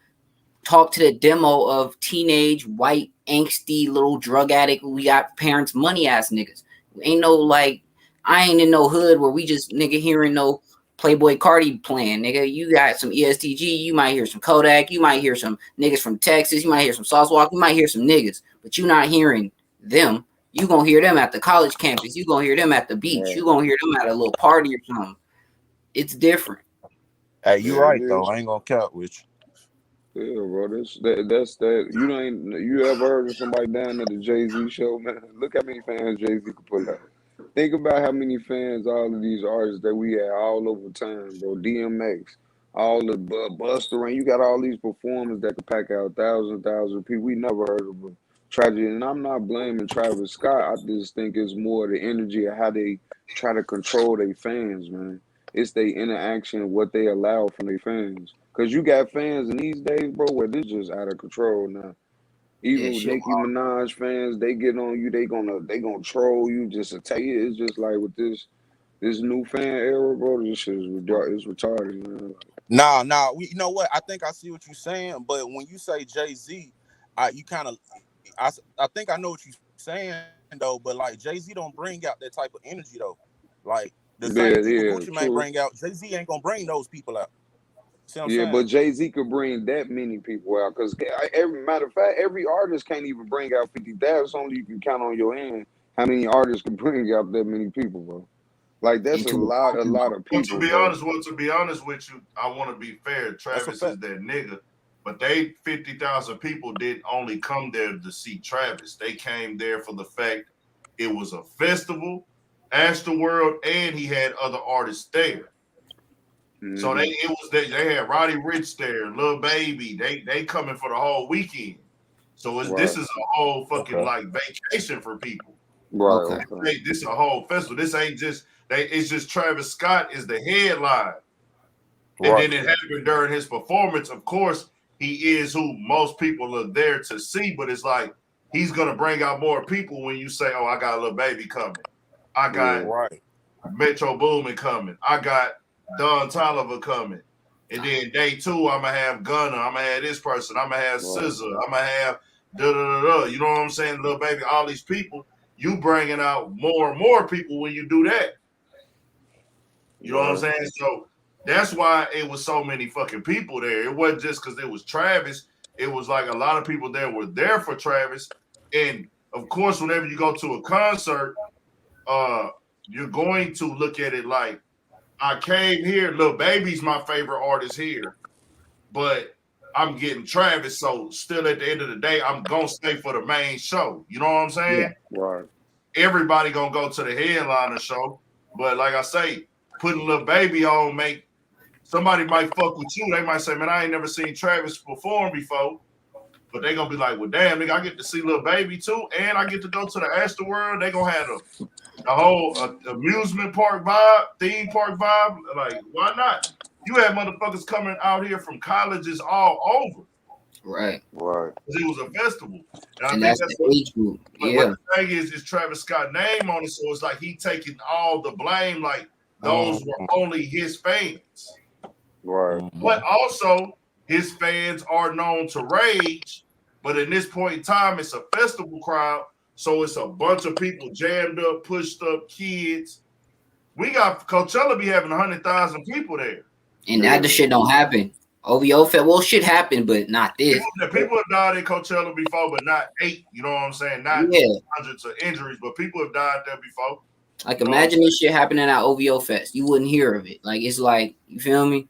talk to the demo of teenage white angsty little drug addict. We got parents money ass niggas. Ain't no like I ain't in no hood where we just nigga hearing no Playboy Cardi playing, nigga. You got some ESTG, you might hear some Kodak, you might hear some niggas from Texas, you might hear some Sauce Walk, you might hear some niggas, but you not hearing them. You gonna hear them at the college campus, you gonna hear them at the beach, you gonna hear them at a little party or something. It's different. Hey, you right though. I ain't gonna count with you. Yeah, bro. That's that. You ever heard of somebody down at the Jay-Z show, man? Look how many fans Jay-Z could pull out. Think about how many fans all of these artists that we had all over time, bro. DMX, all the Busta Rhymes. You got all these performers that could pack out thousands of people. We never heard of a tragedy. And I'm not blaming Travis Scott. I just think it's more the energy of how they try to control their fans, man. It's their interaction, what they allow from their fans. Cause you got fans in these days, bro, where this just out of control now. Even with Nicki Minaj fans, they get on you, they gonna troll you just to tell you. It's just like with this new fan era, bro. This shit is it's retarded, man. Nah, you know what? I think I see what you're saying, but when you say Jay-Z, you kind of, I think I know what you're saying though. But like Jay-Z don't bring out that type of energy though. Like the same people Gucci may bring out, Jay-Z ain't gonna bring those people out. See what I'm saying? But Jay-Z could bring that many people out. Because every matter of fact, every artist can't even bring out 50,000. It's only you can count on your hand how many artists can bring out that many people, bro. Like that's a lot of people. To be honest with you, I want to be fair. Travis is that nigga, but they 50,000 people didn't only come there to see Travis. They came there for the fact it was a festival, Astroworld, and he had other artists there. So they had Roddy Ricch there, Lil Baby. They coming for the whole weekend. So this is a whole fucking like vacation for people. Right. This is a whole festival. This ain't just it's just Travis Scott is the headline. And then it happened during his performance. Of course, he is who most people are there to see, but it's like he's gonna bring out more people when you say, "Oh, I got a Lil Baby coming. I got Metro Boomin coming. I got Don Toliver coming." And then day 2, I'm gonna have Gunna. I'm gonna have this person. I'm gonna have SZA. I'm gonna have You know what I'm saying? Lil Baby, all these people. You bringing out more and more people when you do that. You know what I'm saying? So that's why it was so many fucking people there. It wasn't just because it was Travis. It was like a lot of people there were there for Travis. And of course, whenever you go to a concert, you're going to look at it like, I came here, Lil Baby's my favorite artist here, but I'm getting Travis. So still at the end of the day, I'm gonna stay for the main show. You know what I'm saying? Yeah, right. Everybody gonna go to the headliner show, but like I say, putting Lil Baby on make somebody might fuck with you. They might say, "Man, I ain't never seen Travis perform before," but they gonna be like, "Well, damn, nigga, I get to see Lil Baby too, and I get to go to the Astroworld." They gonna have the whole amusement park vibe, theme park vibe. Like, why not? You had motherfuckers coming out here from colleges all over. Right. Right. It was a festival. And that's the age group. But the thing is Travis Scott name on it, so it's like he taking all the blame, like those were only his fans. Right. But also his fans are known to rage, but in this point in time, it's a festival crowd, so it's a bunch of people jammed up, pushed up, kids. We got Coachella be having 100,000 people there. And that the shit don't happen. OVO fed, well, shit happened, but not this. People have died at Coachella before, but not 8. You know what I'm saying? Not hundreds of injuries, but people have died there before. Like, imagine this shit happening at OVO Fest. You wouldn't hear of it. Like, it's like, you feel me?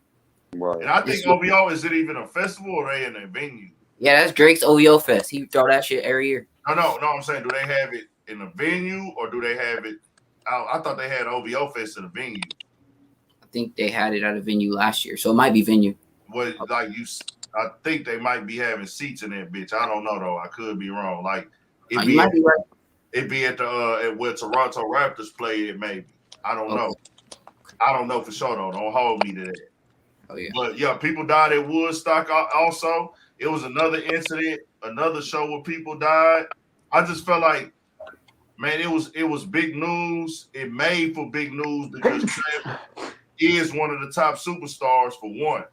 Right. And I think OVO, is it even a festival or they in a venue? Yeah, that's Drake's OVO Fest. He throw that shit every year. No, I'm saying, do they have it in a venue or do they have it? I thought they had OVO Fest in a venue. I think they had it at a venue last year, so it might be venue. Well, like I think they might be having seats in that bitch. I don't know though. I could be wrong. Like You might be right. It'd be at the at where Toronto Raptors play it, maybe. I don't know. I don't know for sure though. Don't hold me to that. Oh yeah. But yeah, people died at Woodstock also. It was another incident, another show where people died. I just felt like, man, it was big news. It made for big news because Travis is one of the top superstars for one.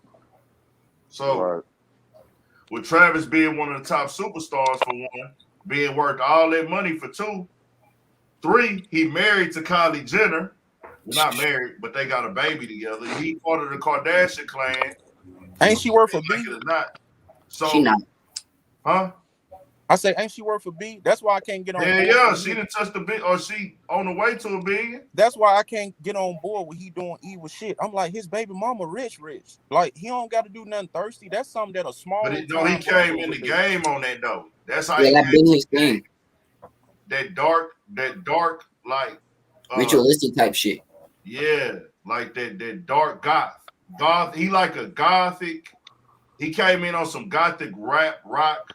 So with Travis being one of the top superstars for one, being worth all that money for two, three, he married to Kylie Jenner. Well, not married, but they got a baby together. He part of the Kardashian clan. Ain't she worth a B? Not. So, she not. Huh? I say, ain't she worth a B? That's why I can't get on board. Yeah, she didn't touch the bit, or she on the way to a billion. That's why I can't get on board with he doing evil shit. I'm like, his baby mama rich. Like, he don't got to do nothing thirsty. That's something that a small. But he came in the game on that though. That's how that been his thing. That dark, like ritualistic type shit. Yeah, like that dark goth. He like a gothic. He came in on some gothic rap, rock,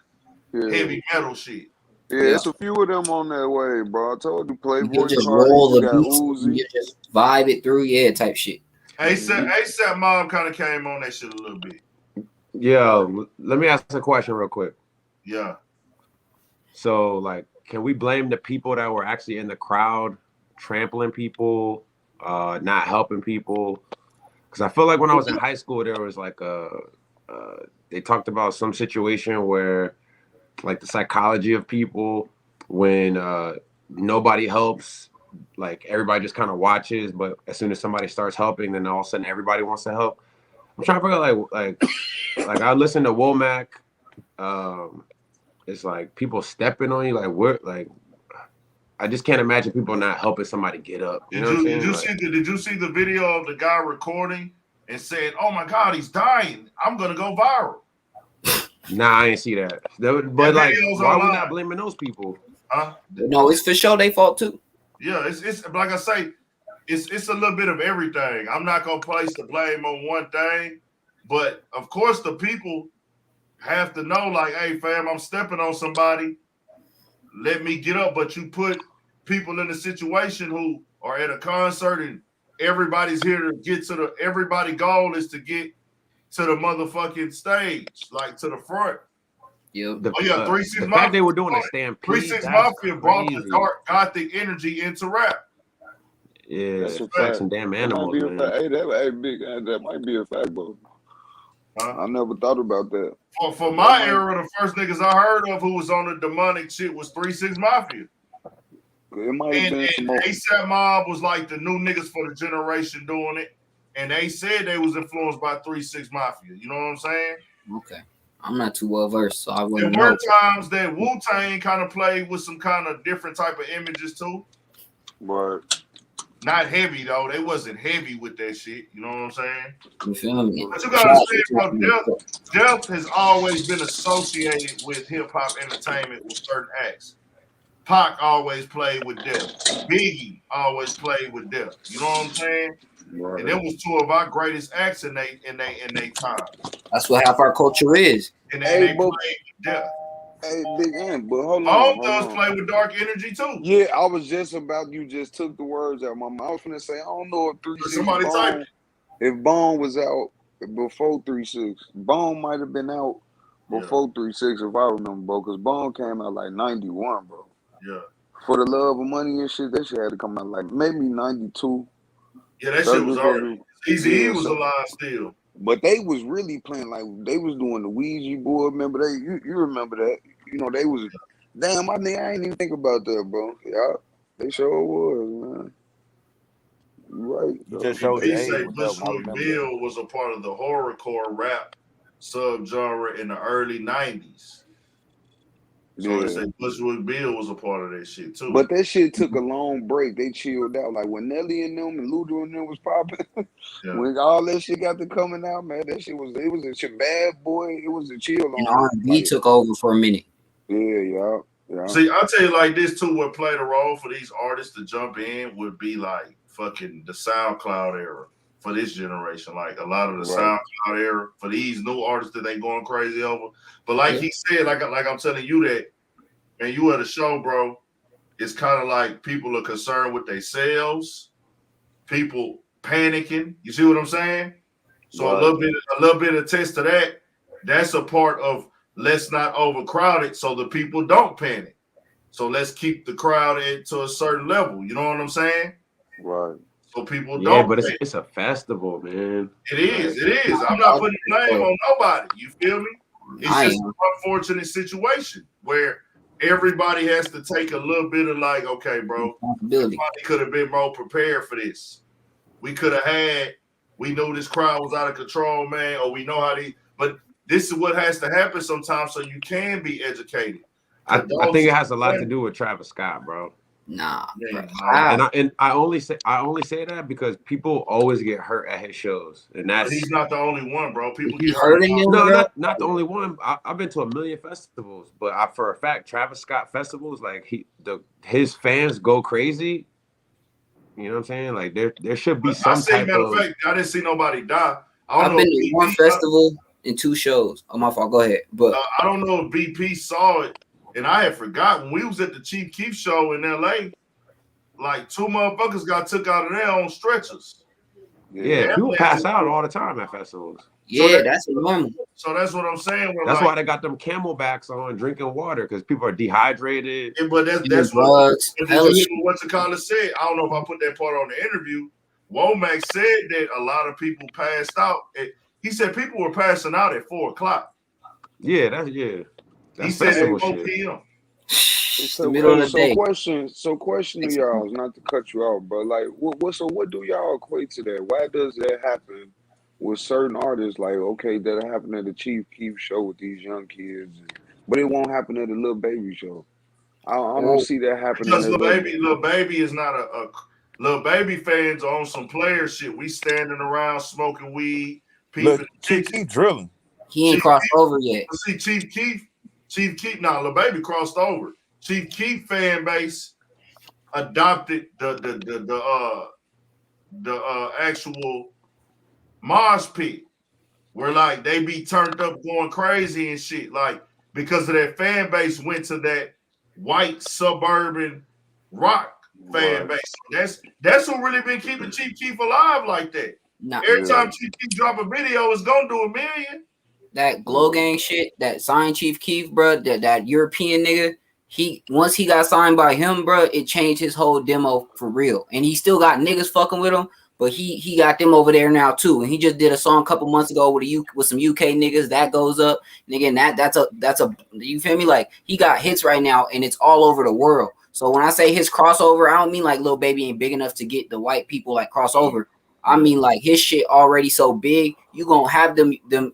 heavy metal shit. Yeah, it's a few of them on that way, bro. I told you, Playboy. You just roll the beats, you just vibe it through, type shit. ASAP Mob kind of came on that shit a little bit. Yeah, let me ask a question real quick. Yeah. So, like, can we blame the people that were actually in the crowd, trampling people, not helping people? Because I feel like when I was in high school, there was like they talked about some situation where, like, the psychology of people when nobody helps, like everybody just kind of watches, but as soon as somebody starts helping, then all of a sudden everybody wants to help. I'm trying to figure out like I listen to Womack. It's like people stepping on you, like I just can't imagine people not helping somebody get up. Did you see the video of the guy recording and said, "Oh my God, he's dying. I'm gonna go viral." Nah, I ain't see that. But like, why are we not blaming those people? Huh? No, it's for sure they fault too. Yeah, it's like I say, it's a little bit of everything. I'm not gonna place the blame on one thing, but of course the people have to know, like, hey fam, I'm stepping on somebody. Let me get up. But you put people in a situation who are at a concert and everybody's here to get to everybody goal is to get to the motherfucking stage, like to the front. Yeah. 3 6 the Mafia. fact they were doing a stampede. 3 6 Mafia brought the dark gothic energy into rap. Yeah, that's a like fact. some damn That animals, might be man. a fact. Hey, that might be a fact, bro. I never thought about that. For my era, the first niggas I heard of who was on the demonic shit was 3 6 Mafia. It might have been some more. ASAP Mob was like the new niggas for the generation doing it. And they said they was influenced by 3 6 Mafia. You know what I'm saying? Okay. I'm not too well versed, so I wouldn't There know. were times that Wu-Tang kind of played with some kind of different type of images too. But not heavy though. They wasn't heavy with that shit. You know what I'm saying? You feel me? But you gotta understand, bro, death has always been associated with hip hop entertainment with certain acts. Pac always played with death. Biggie always played with death. You know what I'm saying? Right. And them was two of our greatest acts in they time. That's what half our culture is. And they played with death. Hey, Big Ant, but hold on. All those play with dark energy too. Yeah, I was just about, you just took the words out of my mouth. I was gonna say, I don't know if 3 6 Somebody type Bone, if Bone was out before 3 6. Bone might have been out before 3 6 if I remember, bro. Because Bone came out like 91, bro. Yeah. For the Love of Money and shit, that shit had to come out like maybe 92. Yeah, that shit was already. Easy was alive still. But they was really playing, like they was doing the Ouija board. Remember you remember that? You know, they was damn. I ain't even think about that, bro. Yeah, they sure was, man. Right. You just showed your age. Bushwick Bill was a part of the horrorcore rap subgenre in the early 90s. So they Yeah. say Bushwick Bill was a part of that shit too. But that shit took a long break. They chilled out. Like when Nelly and them and Luda and them was popping, when all that shit got to coming out, man, that shit was a shit bad boy. It was a chill And on it. R&B took over for a minute. Yeah. See, I'll tell you like this too. What played a role for these artists to jump in would be like fucking the SoundCloud era for this generation. Like a lot of the Right. SoundCloud era for these new artists that they going crazy over. But like he said, like I'm telling you that, and you at a show, bro. It's kind of like people are concerned with themselves, people panicking. You see what I'm saying? So Right. a little bit of test to that. That's a part of let's not overcrowd it so the people don't panic. So let's keep the crowd to a certain level. You know what I'm saying? Right. So people Yeah, don't but panic. it's a festival, man. It is. I'm not putting blame on nobody. You feel me? It's just an unfortunate situation where everybody has to take a little bit of like, okay, bro, we probably could have been more prepared for this. We knew this crowd was out of control, man, or we know how but this is what has to happen sometimes so you can be educated. I think it has a lot to do with Travis Scott, bro. Nah, bro. And I only say that because people always get hurt at his shows, and that's he's not the only one, bro. People He's get hurt. No, not the only one. I've been to a million festivals, but for a fact, Travis Scott festivals, like his fans go crazy. You know what I'm saying? Like there should be some type matter of. of fact, I didn't see nobody die. I've been to one festival and 2 shows. Oh, my fault. Go ahead. But I don't know if BP saw it, and I had forgotten. We was at the Chief Keef show in LA. Like 2 motherfuckers got took out of there on stretchers. Yeah, people pass out all the time at festivals. Yeah, that's normal. So that's what I'm saying. That's why they got them camelbacks on drinking water because people are dehydrated. But that's what you call it said. I don't know if I put that part on the interview. Womack said that a lot of people passed out. He said people were passing out at 4 o'clock. Yeah, that's he said at 4 p.m. So question to y'all, not to cut you off, but like, what do y'all equate to that? Why does that happen with certain artists? Like, okay, that happened at the Chief Keef show with these young kids, but it won't happen at the Lil Baby show. I don't see that happening. Because Lil Baby is not a Lil Baby fans on some player shit. We standing around smoking weed. People Chief Keef drilling. He ain't crossed over yet. See, Chief Keef. Now Lil Baby crossed over. Chief Keef fan base adopted the actual mosh pit where like they be turned up going crazy and shit, like because of their fan base went to that white suburban rock fan base. That's who really been keeping Chief Keef alive like that. Every time Chief Keef drop a video, it's gonna do $1 million. That Glow Gang shit, that signed Chief Keef, bro, that European nigga. Once he got signed by him, bro, it changed his whole demo for real. And he still got niggas fucking with him, but he got them over there now too. And he just did a song a couple months ago with some UK niggas that goes up. And again, that's a you feel me? Like he got hits right now, and it's all over the world. So when I say his crossover, I don't mean like Lil Baby ain't big enough to get the white people like crossover. I mean like his shit already so big, you gonna have them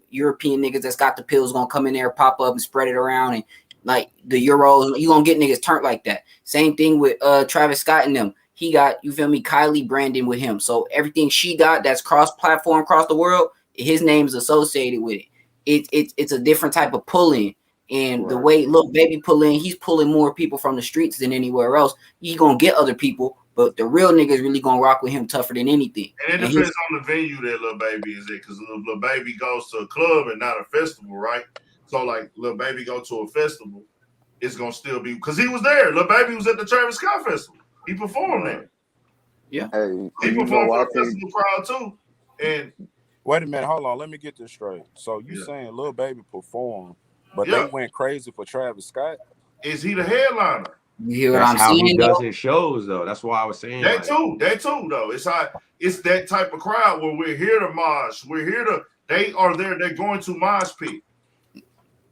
European niggas that's got the pills gonna come in there, pop up and spread it around and. Like the Euros, you gonna get niggas turned like that. Same thing with Travis Scott and them. He got, you feel me, Kylie Brandon with him. So everything she got that's cross-platform, across the world, his name is associated with it. It's a different type of pull-in. And the way Lil Baby pull in, he's pulling more people from the streets than anywhere else. He gonna get other people, but the real niggas really gonna rock with him tougher than anything. And it depends on the venue that Lil Baby is at, because Lil Baby goes to a club and not a festival, right? So like Lil Baby go to a festival, it's gonna still be because he was there. Lil Baby was at the Travis Scott festival. He performed there. Yeah. Hey, he performed for the festival crowd too. And wait a minute, hold on. Let me get this straight. So you saying Lil Baby performed, but they went crazy for Travis Scott? Is he the headliner? You hear what That's I'm how saying? he does his shows, though. That's why I was saying that too though. It's that type of crowd where we're here to mosh. We're here to. They are there. They're going to mosh pit.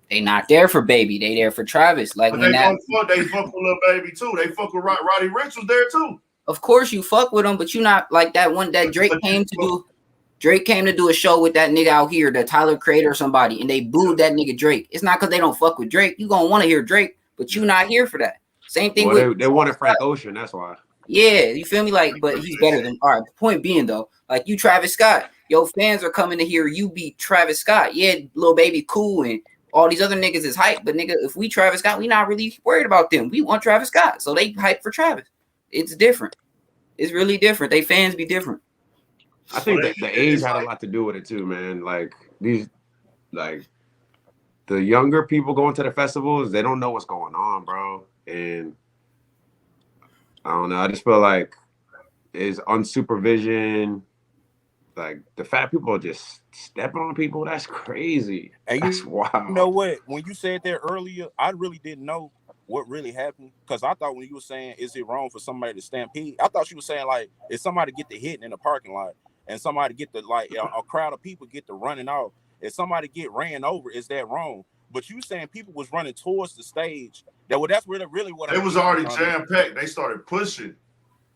They not there for Baby. They there for Travis. Like but when they fuck with Lil Baby too. They fuck with Roddy Ricch was there too. Of course you fuck with him, but you not like that one that Drake came to do. Drake came to do a show with that nigga out here, the Tyler Creator or somebody, and they booed that nigga Drake. It's not because they don't fuck with Drake. You gonna want to hear Drake, but you not here for that. Same thing Well, with they wanted Frank Ocean, that's why. yeah, you feel me? Like, but he's better than. All right. Point being though, like you, Travis Scott, your fans are coming to hear you beat Travis Scott. Yeah, Lil Baby cool and all these other niggas is hype, but nigga, if we Travis Scott, we not really worried about them. We want Travis Scott, so they hype for Travis. It's different. It's really different. They fans be different. I think that the age had a lot to do with it too, man. Like these, like the younger people going to the festivals, they don't know what's going on, bro, and I don't know. I just feel like it's unsupervision. Like the fat people are just stepping on people. That's crazy. And That's wild. You know what? When you said that earlier, I really didn't know what really happened. Because I thought when you were saying, is it wrong for somebody to stampede? I thought you were saying, like, if somebody get the hitting in the parking lot and somebody get the, like, a crowd of people get the running off, if somebody get ran over, is that wrong? But you saying people was running towards the stage. That's really what it was already jam-packed. They started pushing.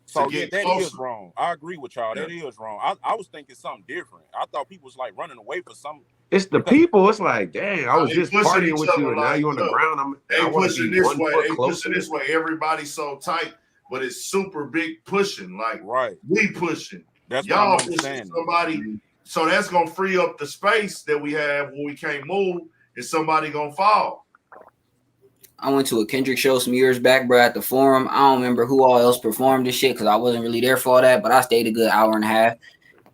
So yeah, that is wrong. I agree with y'all. That is wrong. I was thinking something different. I thought people was like running away for something. It's the people. It's like, dang, I was just partying with you, and now you on the ground. They pushing this way. They pushing this way. Everybody's so tight, but it's super big pushing. Like we pushing. That's y'all pushing somebody. So that's gonna free up the space that we have when we can't move, and somebody gonna fall. I went to a Kendrick show some years back, bro, at the Forum. I don't remember who all else performed this shit because I wasn't really there for all that, but I stayed a good hour and a half.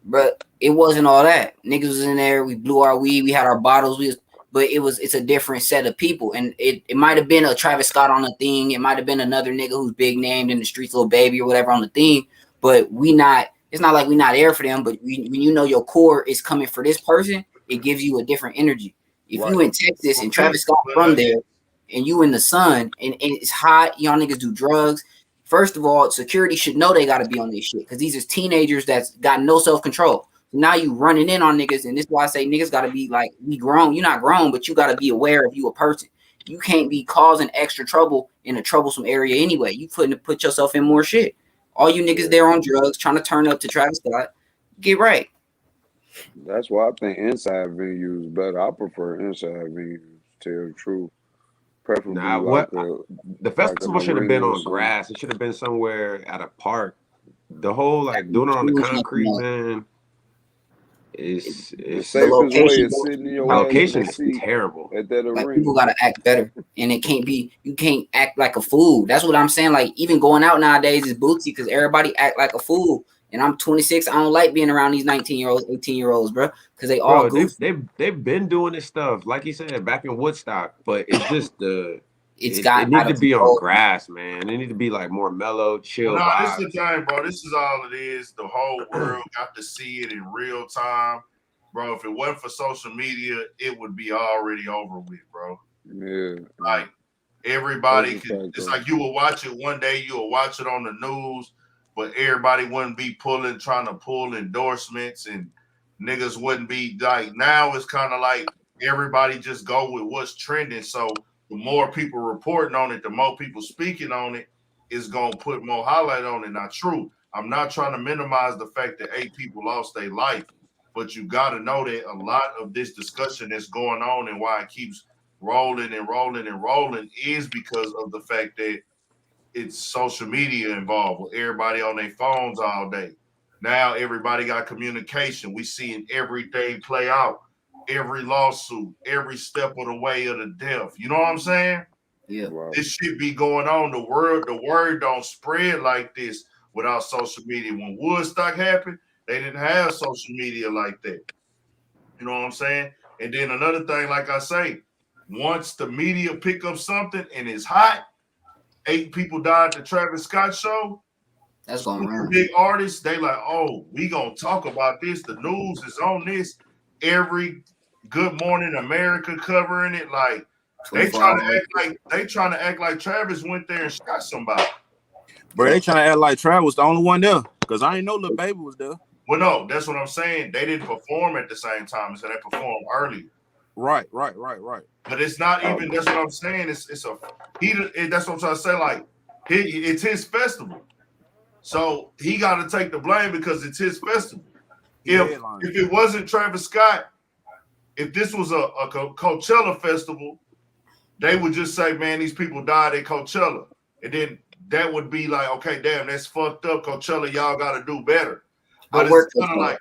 But it wasn't all that. Niggas was in there. We blew our weed. We had our bottles. But it's a different set of people. And it might have been a Travis Scott on the thing. It might have been another nigga who's big named in the streets, Lil Baby or whatever on the thing. But it's not like we not there for them. But when you know your core is coming for this person, it gives you a different energy. If you in Texas and Travis Scott from there, and you in the sun and it's hot, y'all niggas do drugs. First of all, security should know they got to be on this shit because these is teenagers that's got no self-control. Now you running in on niggas, and this is why I say niggas got to be like, we grown. You're not grown, but you got to be aware of you a person. You can't be causing extra trouble in a troublesome area anyway. You put yourself in more shit. All you niggas there on drugs trying to turn up to Travis Scott, get right. That's why I think inside venues better. I prefer inside venues, to tell the truth. Preferably the festival should have been on grass. It should have been somewhere at a park. The whole like doing it on the concrete, man. Is the safest way is sitting in your location is terrible. At that like arena. people gotta act better, and it can't be. You can't act like a fool. That's what I'm saying. Like even going out nowadays is bootsy because everybody act like a fool. And I'm 26. I don't like being around these 19-year-olds, 18-year-olds, bro, because they all goofy. They've been doing this stuff, like you said, back in Woodstock. But it's just it needs to be on grass, man. It need to be like more mellow, chill. No, this is the time, bro. This is all it is. The whole world got to see it in real time, bro. If it wasn't for social media, it would be already over with, bro. Yeah, like everybody could. It's like you will watch it one day, you will watch it on the news. But everybody wouldn't be trying to pull endorsements, and niggas wouldn't be like. Now it's kind of like everybody just go with what's trending. So the more people reporting on it, the more people speaking on it, is gonna put more highlight on it. Not true. I'm not trying to minimize the fact that 8 people lost their life, but you got to know that a lot of this discussion that's going on and why it keeps rolling and rolling and rolling is because of the fact that it's social media involved with everybody on their phones all day. Now everybody got communication. We seeing everything play out, every lawsuit, every step of the way of the death. You know what I'm saying? Yeah. Wow. This shit be going on. The word don't spread like this without social media. When Woodstock happened, they didn't have social media like that. You know what I'm saying? And then another thing, like I say, once the media pick up something and it's hot, 8 people died at the Travis Scott show. That's going on. Big artists, they like, oh, we gonna talk about this. The news is on this. Every Good Morning America covering it. Like they trying to act like Travis went there and shot somebody. Bro, they trying to act like Travis was the only one there because I ain't know Lil Baby was there. Well, no, that's what I'm saying. They didn't perform at the same time, so they performed earlier. Right. But it's not even. That's what I'm saying. That's what I'm trying to say. Like, it's his festival, so he got to take the blame because it's his festival. If it wasn't Travis Scott, if this was a Coachella festival, they would just say, man, these people died at Coachella. And then that would be like, okay, damn, that's fucked up. Coachella, y'all got to do better. But it's kind of like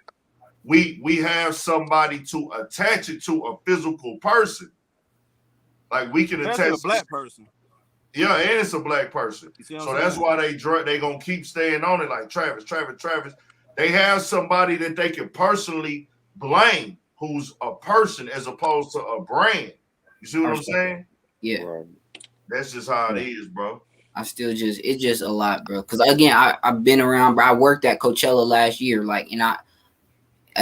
we have somebody to attach it to a physical person. Like we can attach a black person. Yeah, and it's a black person. So that's why they gonna keep staying on it. Like Travis. They have somebody that they can personally blame, who's a person as opposed to a brand. You see what I'm saying? Yeah. That's just how it is, bro. It's just a lot, bro. Because again, I've been around, bro. I worked at Coachella last year, like, and I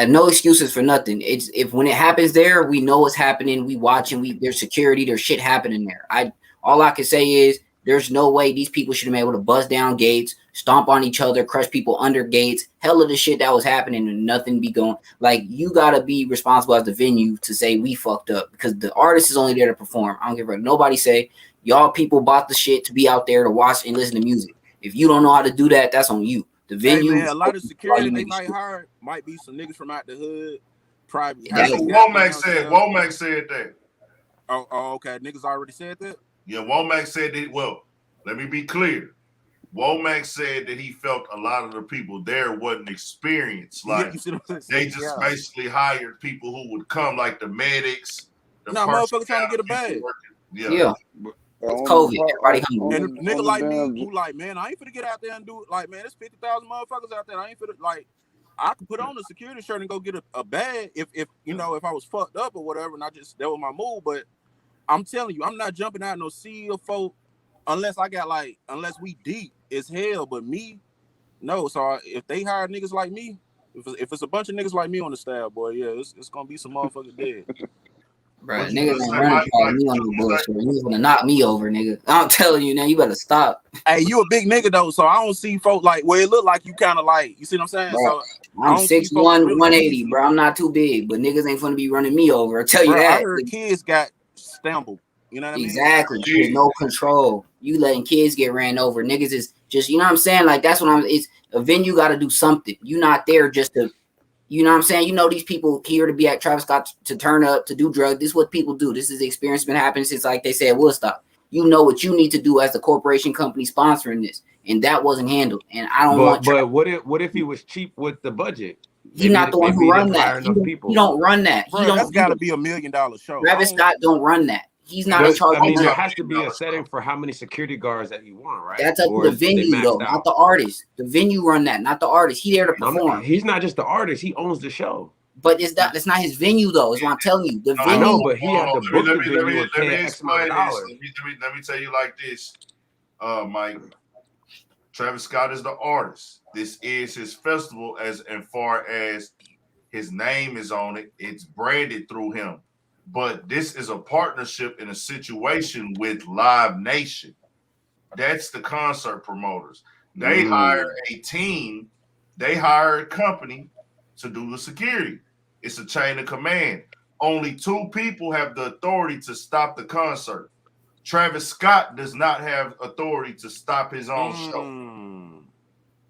no excuses for nothing. It's if when it happens there, we know what's happening. We watch and there's security, there's shit happening there. All I can say is there's no way these people should have been able to bust down gates, stomp on each other, crush people under gates. Hell of the shit that was happening and nothing be going. Like, you gotta be responsible as the venue to say we fucked up, because the artist is only there to perform. I don't give a nobody say y'all people bought the shit to be out there to watch and listen to music. If you don't know how to do that, that's on you. The venue. Hey man, a lot of security they might hire might be some niggas from out the hood. Probably. That's what Womack said. Womack said that. Oh, okay. Niggas already said that? Yeah, Womack said that. Well, let me be clear. Womack said that he felt a lot of the people there wasn't experienced. Like they just basically hired people who would come, like the medics. No, motherfuckers trying to get a bag. Yeah. It's COVID. Everybody hungry. And a nigga like me who like, man, I ain't finna get out there and do it. Like, man, there's 50,000 motherfuckers out there. I ain't finna, like, I could put on a security shirt and go get a bag if you know, if I was fucked up or whatever, and that was my move. But I'm telling you, I'm not jumping out no sea of folk unless we deep as hell. But me, no. So if they hire niggas like me, if it's a bunch of niggas like me on the staff, boy, yeah, it's gonna be some motherfuckers dead. Bro, niggas ain't running past me on the bullshit. You gonna knock me over, nigga. I'm telling you now, you better stop. Hey, you a big nigga though, so I don't see folk like it look like you kind of like, you see what I'm saying? Bro, So I'm 6'1", 180, bro. I'm not too big, but niggas ain't gonna be running me over. I tell you that. I heard kids got stumbled. You know what I mean? Exactly. There's no control. You letting kids get ran over. Niggas is just, you know what I'm saying? Like, that's what it's a venue got to do something. You not there just to, you know what I'm saying? You know, these people here to be at Travis Scott to turn up, to do drugs. This is what people do. This is the experience been happening since, like they said, Woodstock. You know what you need to do as the corporation company sponsoring this. And that wasn't handled. And I don't want. But what if he was cheap with the budget? He's not the one who run that. He don't run that. Bro, that's got to be $1 million show. Travis Scott don't run that. He's not in charge. I mean, there has to be a setting for how many security guards that you want, right? That's up to the venue, though, not the artist. The venue run that, not the artist. He there to perform. He's not just the artist; he owns the show. But it's not his venue, though. Is what I'm telling you. The venue. I know, but he had to book the venue and Let pay me X amount explain of this. dollars. Let me tell you like this, Mike. Travis Scott is the artist. This is his festival, as far as his name is on it. It's branded through him. But this is a partnership in a situation with Live Nation. That's the concert promoters. They hire a team. They hire a company to do the security. It's a chain of command. Only 2 people have the authority to stop the concert. Travis Scott does not have authority to stop his own show.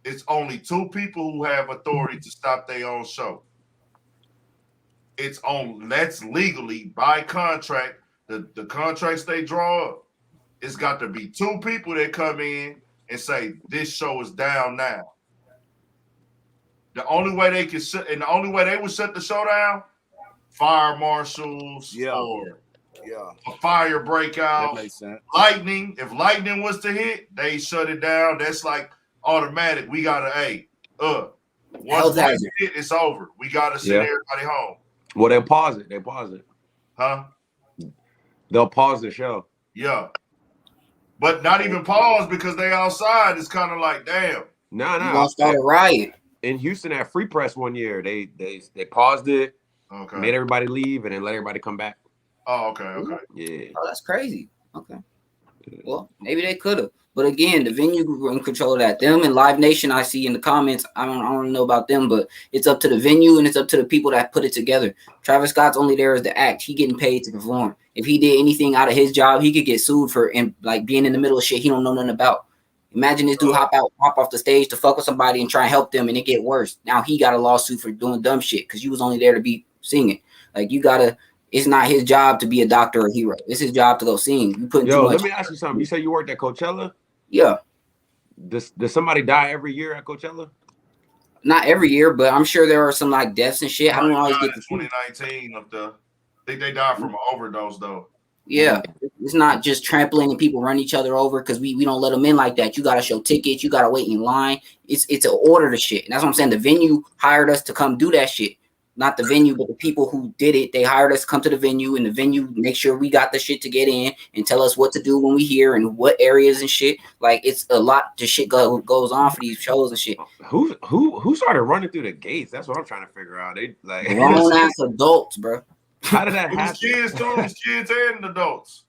It's only 2 people who have authority to stop their own show. That's legally by contract. The contracts they draw up, it's got to be 2 people that come in and say this show is down now. The only way they can shut, and the only way they would shut the show down, fire marshals or a fire breakout. That makes sense. Lightning, if lightning was to hit, they shut it down. That's like automatic. We gotta once lightning hit, it's over. We gotta send everybody home. Well, they'll pause it. Huh? They'll pause the show. Yeah. But not even pause because they outside. It's kind of like, damn. No. You gonna start a riot. In Houston at Free Press one year, they paused it, okay, made everybody leave, and then let everybody come back. Oh, okay. Yeah. Oh, that's crazy. Okay. Well, maybe they could have. But again, the venue were in control of that. Them and Live Nation, I see in the comments. I don't know about them, but it's up to the venue and it's up to the people that put it together. Travis Scott's only there as the act. He getting paid to perform. If he did anything out of his job, he could get sued for being in the middle of shit he don't know nothing about. Imagine this dude hop off the stage to fuck with somebody and try and help them, and it get worse. Now he got a lawsuit for doing dumb shit because you was only there to be singing. Like, you gotta. it's not his job to be a doctor or a hero. It's his job to go sing. You putting too Yo, much. let me ask you something. You say you worked at Coachella? Yeah. Does somebody die every year at Coachella? Not every year, but I'm sure there are some like deaths and shit. I don't always get to see. 2019 of the. I think they died from an overdose though. Yeah, it's not just trampling and people run each other over because we don't let them in like that. You gotta show tickets, you gotta wait in line. It's an order to shit. And that's what I'm saying. The venue hired us to come do that shit. Not the venue, but the people who did it. They hired us to come to the venue, and the venue make sure we got the shit to get in and tell us what to do when we here and what areas and shit. Like it's a lot to shit goes on for these shows and shit. Who started running through the gates? That's what I'm trying to figure out. They like Grown ass adults, bro. How did that It happen? was kids too. It was kids and adults.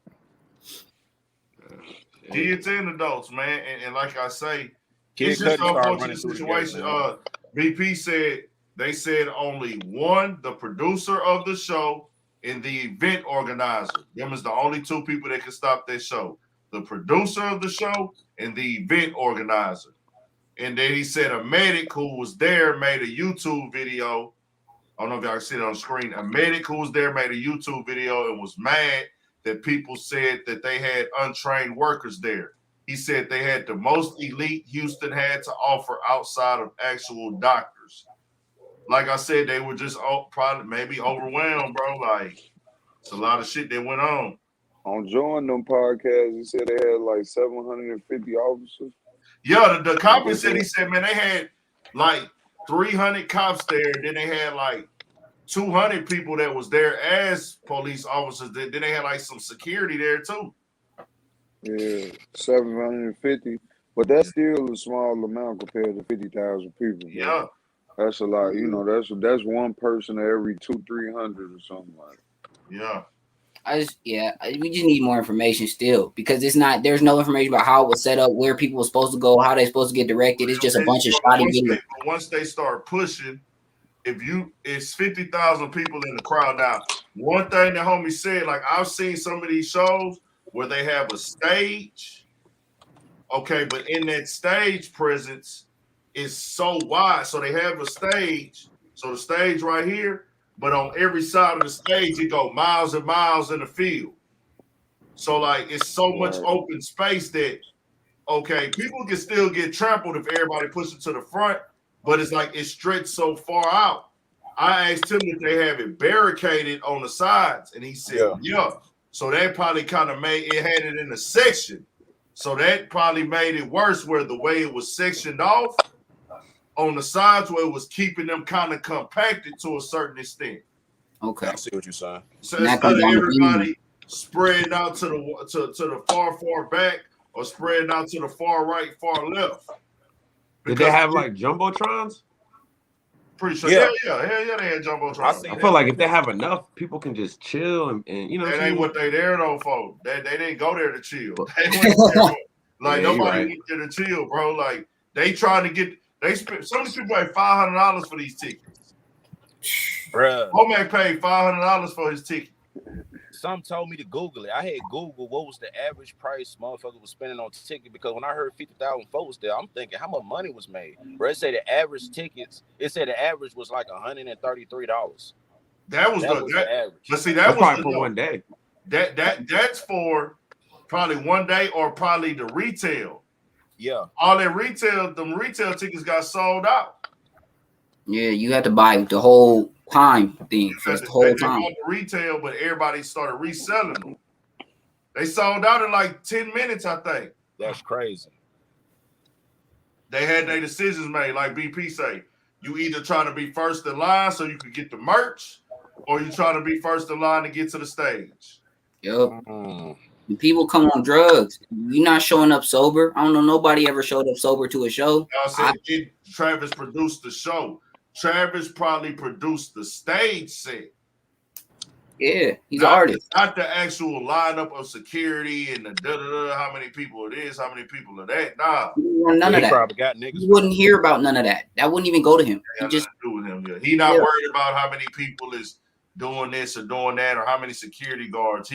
Kids and adults, man. And like I say, it's just an unfortunate situation. BP said they said only one, the producer of the show and the event organizer. Them is the only two people that can stop that show. The producer of the show and the event organizer. And then he said a medic who was there made a YouTube video. I don't know if y'all can see it on the screen. A medic who was there made a YouTube video and was mad that people said that they had untrained workers there. He said they had the most elite Houston had to offer outside of actual doctors. Like I said, they were just probably maybe overwhelmed, bro. Like it's a lot of shit that went on. On joining them podcasts, he said they had like 750 officers. Yeah, the cop said, he said, man, they had like 300 cops there. Then they had like 200 people that was there as police officers. Then they had like some security there too. Yeah, 750. But that's still a small amount compared to 50,000 people. Bro. Yeah. That's a lot. You know, that's one person every 200-300 or something like that. Yeah. We just need more information still because there's no information about how it was set up, where people were supposed to go, how they're supposed to get directed. It's just a bunch of shoddy videos. Once they start pushing, it's 50,000 people in the crowd now. One thing the homie said, like I've seen some of these shows where they have a stage, okay, but in that stage presence is so wide. So they have a stage, so the stage right here, but on every side of the stage, it go miles and miles in the field. So like it's so much open space that okay, people can still get trampled if everybody pushes to the front, but it's like it's stretched so far out. I asked him if they have it barricaded on the sides, and he said, yeah. So that probably kind of made it had it in a section. So that probably made it worse where the way it was sectioned off on the sides where it was keeping them kind of compacted to a certain extent. Okay. I see what you're saying. So instead of everybody spreading out to the far back or spreading out to the far right, far left. Did they have like jumbotrons? Pretty sure. Yeah, they had jumbotrons. I feel like if they have enough, people can just chill and you know. That ain't what they there though, folks. They didn't go there to chill. They went there, like nobody went there to chill, bro. Like they trying to get. Some of these people paid $500 for these tickets. Bruh. Womack paid $500 for his ticket. Some told me to Google it. I had Google what was the average price motherfucker was spending on ticket because when I heard 50,000 folks there, I'm thinking how much money was made. Bro, it said the average tickets. It said the average was like $133. That was the average. But see, that's probably for one day. That's for probably one day or probably the retail. Yeah. All that retail, them retail tickets got sold out. Yeah, you had to buy the whole time thing for the whole time. They bought the retail, but everybody started reselling them. They sold out in like 10 minutes, I think. That's crazy. They had their decisions made, like BP say. You either trying to be first in line so you could get the merch, or you trying to be first in line to get to the stage. Yep. When people come on drugs, you're not showing up sober. I don't know nobody ever showed up sober to a show. Travis produced the show. Travis probably produced the stage set. Yeah, he's an artist. Not the actual lineup of security and the how many people it is, how many people are that. Nah. None of that. Probably got niggas. You wouldn't hear about none of that. That wouldn't even go to him. He just do with him. Yeah. He not worried about how many people is doing this or doing that or how many security guards.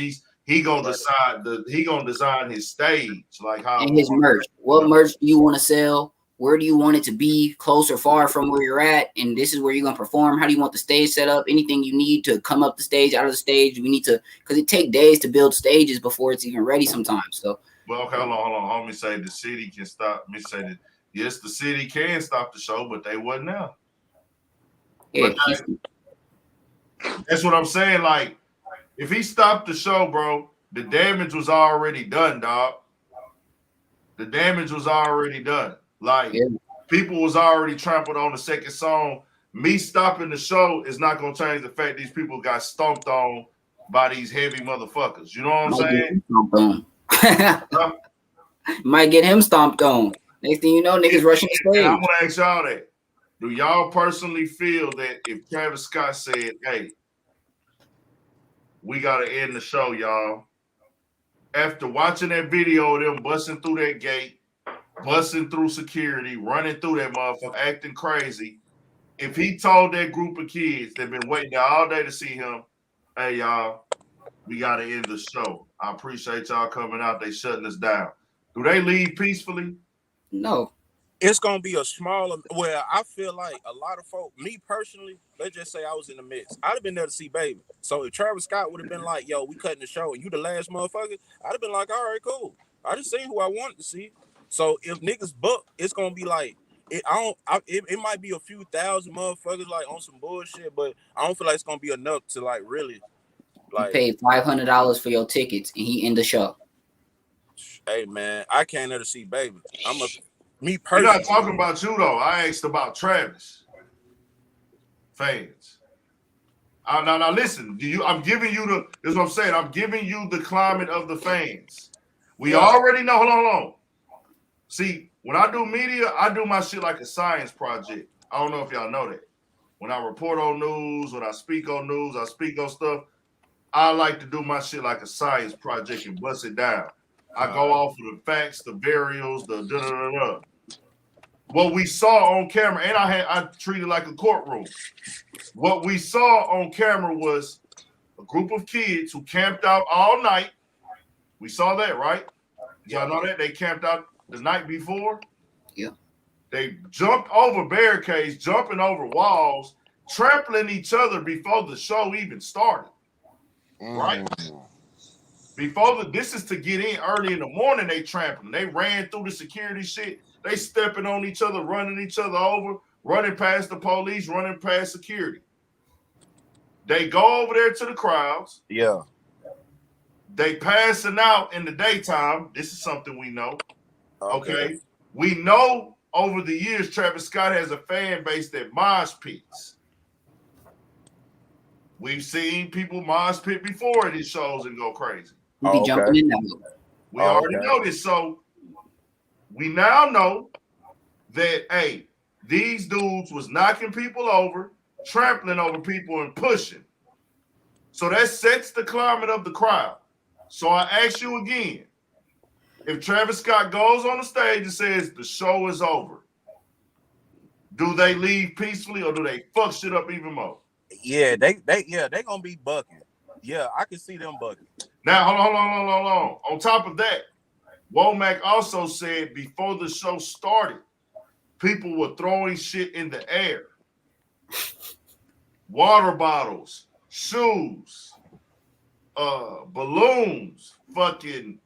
He gonna decide he gonna design his stage like how and his merch. What merch do you want to sell? where do you want it to be, close or far from where you're at, and this is where you're gonna perform. How do you want the stage set up? Anything you need to come up the stage, out of the stage, we need to, because it take days to build stages before it's even ready sometimes. So well, okay, hold on. Let me say the city can stop. Let me say that yes, the city can stop the show, but they wasn't now. Yeah, that's what I'm saying. Like, if he stopped the show, bro, the damage was already done, dog. The damage was already done. Like, people was already trampled on the second song. Me stopping the show is not gonna change the fact these people got stomped on by these heavy motherfuckers. You know what I'm saying? Might get him stomped on. Next thing you know, niggas rushing the stage. And I'm gonna ask y'all that. Do y'all personally feel that if Travis Scott said, hey, we gotta end the show, y'all, after watching that video of them busting through that gate, busting through security, running through that motherfucker, acting crazy, if he told that group of kids that been waiting there all day to see him, hey, y'all, we gotta end the show. I appreciate y'all coming out. They shutting us down. Do they leave peacefully? No. It's gonna be a smaller. Well, I feel like a lot of folk. Me personally, let's just say I was in the mix. I'd have been there to see Baby. So if Travis Scott would have been like, "Yo, we cutting the show," and you the last motherfucker, I'd have been like, "All right, cool. I just seen who I wanted to see." So if niggas book, it's gonna be like it. It might be a few thousand motherfuckers like on some bullshit, but I don't feel like it's gonna be enough to like really. Like, you paid $500 for your tickets, and he end the show. Hey man, I can't there to see Baby. Me We're personally. not talking about you though. I asked about Travis fans. Now listen. I'm giving you the. This is what I'm saying. I'm giving you the climate of the fans. We already know. Hold on. See, when I do media, I do my shit like a science project. I don't know if y'all know that. When I report on news, when I speak on news, I speak on stuff. I like to do my shit like a science project and bust it down. I go off of the facts, the burials, the da-da-da-da. What we saw on camera, and I treated like a courtroom. What we saw on camera was a group of kids who camped out all night. We saw that, right? Y'all know that? They camped out the night before. Yeah. They jumped over barricades, jumping over walls, trampling each other before the show even started. Right? This is to get in early in the morning, they trampling. They ran through the security shit. They stepping on each other, running each other over, running past the police, running past security. They go over there to the crowds. Yeah. They passing out in the daytime. This is something we know. Okay. We know over the years, Travis Scott has a fan base that mosh pits. We've seen people mosh pit before at these shows and go crazy. We be jumping in that. We already know this. So we now know that, hey, these dudes was knocking people over, trampling over people, and pushing. So that sets the climate of the crowd. So I ask you again, if Travis Scott goes on the stage and says the show is over, do they leave peacefully or do they fuck shit up even more? Yeah, they gonna be bucking. Yeah, I can see them bucking. Now, hold on. On top of that, Womack also said before the show started, people were throwing shit in the air. Water bottles, shoes, balloons, fucking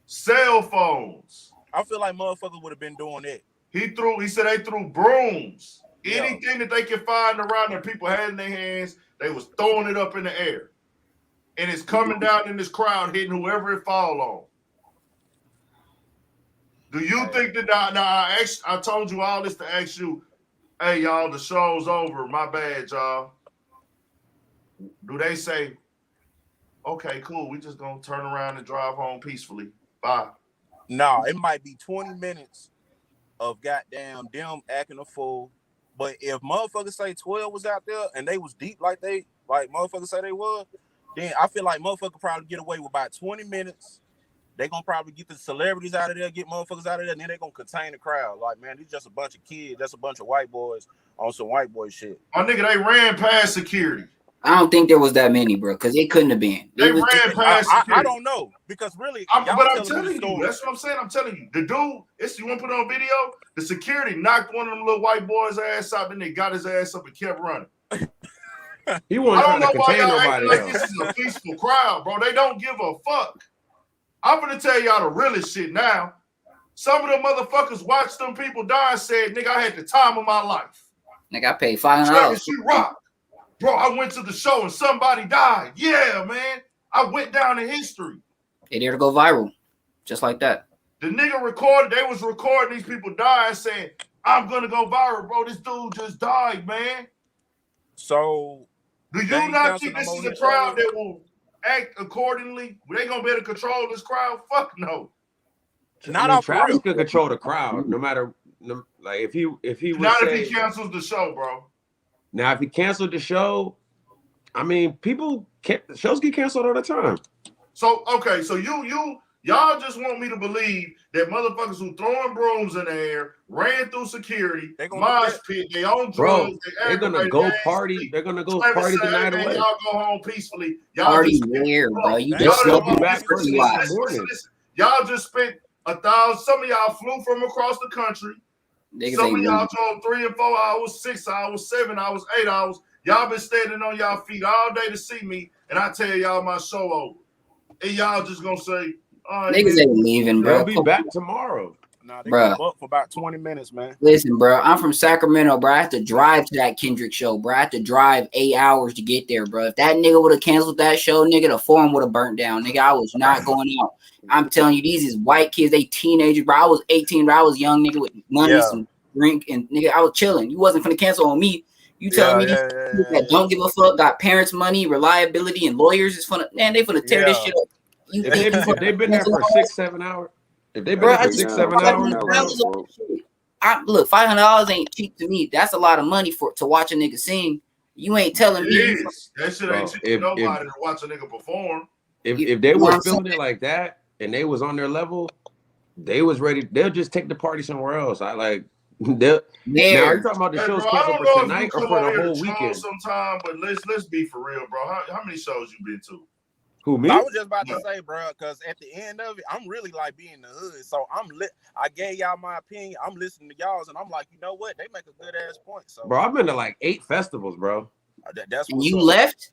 cell phones. I feel like motherfuckers would have been doing it. He said they threw brooms. Anything that they could find around that people had in their hands, they was throwing it up in the air. And it's coming down in this crowd, hitting whoever it fall on. Do you think that I told you all this to ask you, hey, y'all, the show's over. My bad, y'all. Do they say, okay, cool, we just gonna turn around and drive home peacefully? Bye. No, it might be 20 minutes of goddamn them acting a fool. But if motherfuckers say 12 was out there and they was deep like motherfuckers say they was, then I feel like motherfuckers probably get away with about 20 minutes. They gonna probably get the celebrities out of there, get motherfuckers out of there, and then they gonna contain the crowd. Like, man, these just a bunch of kids. That's a bunch of white boys on some white boy shit. My nigga, they ran past security. I don't think there was that many, bro, because it couldn't have been. They It was ran past I security. don't know because really, But I'm telling telling me you, stories. that's what I'm saying. I'm telling you, the dude, you want to put it on video? The security knocked one of them little white boys' ass out, then they got his ass up and kept running. He wasn't I don't trying know to why contain y'all nobody. acting like this is a peaceful crowd, bro. They don't give a fuck. I'm gonna tell y'all the realest shit now. Some of them motherfuckers watched them people die and said, nigga, I had the time of my life. Nigga, I paid $500. Travis, you rock. Bro, I went to the show and somebody died. Yeah, man. I went down in history. They there to go viral. Just like that. The nigga recorded, they was recording these people dying saying, I'm gonna go viral, bro. This dude just died, man. So do you not think this is a crowd that will act accordingly? They gonna be able to control this crowd? Fuck no. Not off Travis could control the crowd, no matter like if he would Not say, if he cancels the show, bro. Now if he canceled the show, I mean people shows get canceled all the time. So okay, so y'all just want me to believe that motherfuckers who throwing brooms in the air, ran through security, mosh pit, they on drugs, They're gonna go party. They're gonna go party the night away. Y'all go home peacefully. Y'all Party just where, bro? You They'll just be back first thing in the morning. listen. Y'all just spent 1,000. Some of y'all flew from across the country. Niggas Some of ain't y'all moving. drove 3 and 4 hours, 6 hours, 7 hours, 8 hours. Y'all been standing on y'all feet all day to see me, and I tell y'all my show over. And y'all just gonna say, Niggas ain't leaving, bro. They'll be back tomorrow. Nah, they Bruh. gonna book for about 20 minutes, man. Listen, bro, I'm from Sacramento, bro. I have to drive to that Kendrick show, bro. I have to drive 8 hours to get there, bro. If that nigga would have canceled that show, nigga, the forum would have burnt down. Nigga, I was not going out. I'm telling you, these is white kids, they teenagers, bro. I was 18, bro. I was young, nigga, with money, some drink, and nigga, I was chilling. You wasn't finna cancel on me. You telling me these people that don't give a fuck, got parents' money, reliability, and lawyers is finna, man, they finna tear this shit up. You think If they've been there for 6-7 hours, if they've been bro, there I for just 6-7 hours, bro. Look, $500 ain't cheap to me. That's a lot of money to watch a nigga sing. You ain't telling me. It is. That shit ain't cheap to nobody to watch a nigga perform. If they were feeling it like that and they was on their level, they was ready. They'll just take the party somewhere else. Now are you talking about the shows canceled for tonight or for the whole weekend? Sometime, but let's be for real, bro. How many shows you been to? Who, me? I was just about to say, bro, because at the end of it, I'm really like being in the hood. So I gave y'all my opinion. I'm listening to y'all's, and I'm like, you know what? They make a good ass point. So, Bro, I've been to like 8 festivals, bro. That's and you left?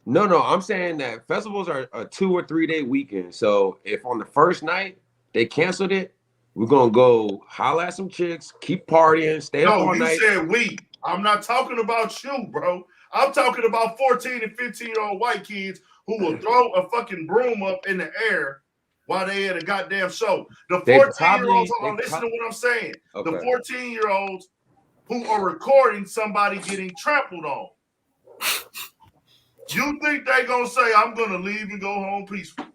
No, I'm saying that festivals are a 2 or 3 day weekend. So if on the first night they canceled it, we're gonna go holla at some chicks, keep partying, stay up all night. You said we. I'm not talking about you, bro. I'm talking about 14 and 15-year-old white kids who will throw a fucking broom up in the air while they at a goddamn show. The 14-year-olds, hold on, listen to what I'm saying. Okay. The 14-year-olds who are recording somebody getting trampled on. You think they gonna say, I'm gonna leave and go home peaceful?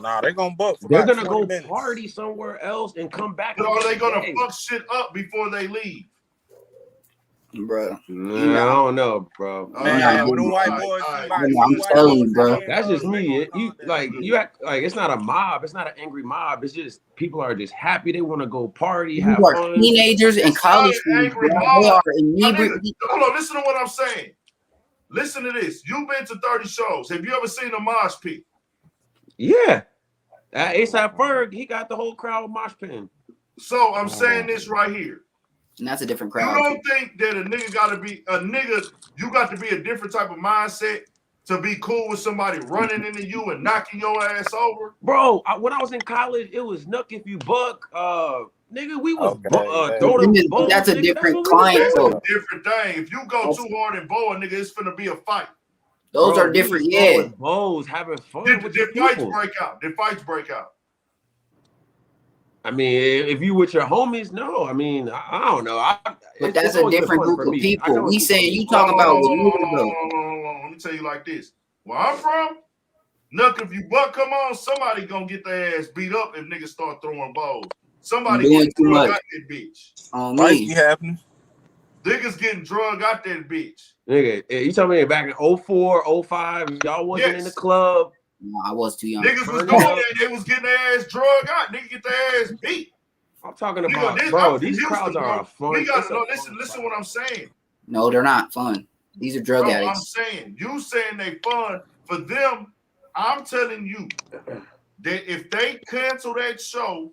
Nah, they gonna book. They're gonna go party somewhere else and come back. But are they gonna fuck shit up before they leave? Bro, I don't know, bro. Man, when them white boys, I'm telling you, bro. That's just me. You act like it's not a mob. It's not an angry mob. It's just people are just happy. They want to go party, have You are fun. teenagers and college students, bro. They are inebriated. Hold on, listen to what I'm saying. Listen to this. You've been to 30 shows. Have you ever seen a mosh pit? Yeah. ASAP Ferg, he got the whole crowd mosh pin. So I'm saying this right here. And that's a different crowd. You don't think that a nigga gotta be a nigga, you got to be a different type of mindset to be cool with somebody running into you and knocking your ass over? Bro, when I was in college, it was nuck if you buck. Nigga, we was that's a different client. That's a different thing. If you go too hard and bow a nigga, it's finna be a fight. Those are different, yeah. Bows, having fun with Did your fights people. break out? Did fights break out? I mean, if you with your homies, no. I mean, I don't know. But that's a different group of people. We saying you talking about what you Let me tell you like this. Where I'm from, look, if you buck come on, somebody gonna get their ass beat up if niggas start throwing balls. Somebody Doing getting too drug much. out that bitch. On Might me. be happening. Niggas getting drug out that bitch. Nigga, you tell me back in 04, 05, y'all wasn't in the club. No, I was too young. Niggas was doing that. They was getting their ass drug out. Niggas get their ass beat. I'm talking about, bro, these crowds are fun. We gotta know. Listen what I'm saying. No, they're not fun. These are drug Bro, addicts. I'm saying, you saying they fun for them. I'm telling you that if they cancel that show,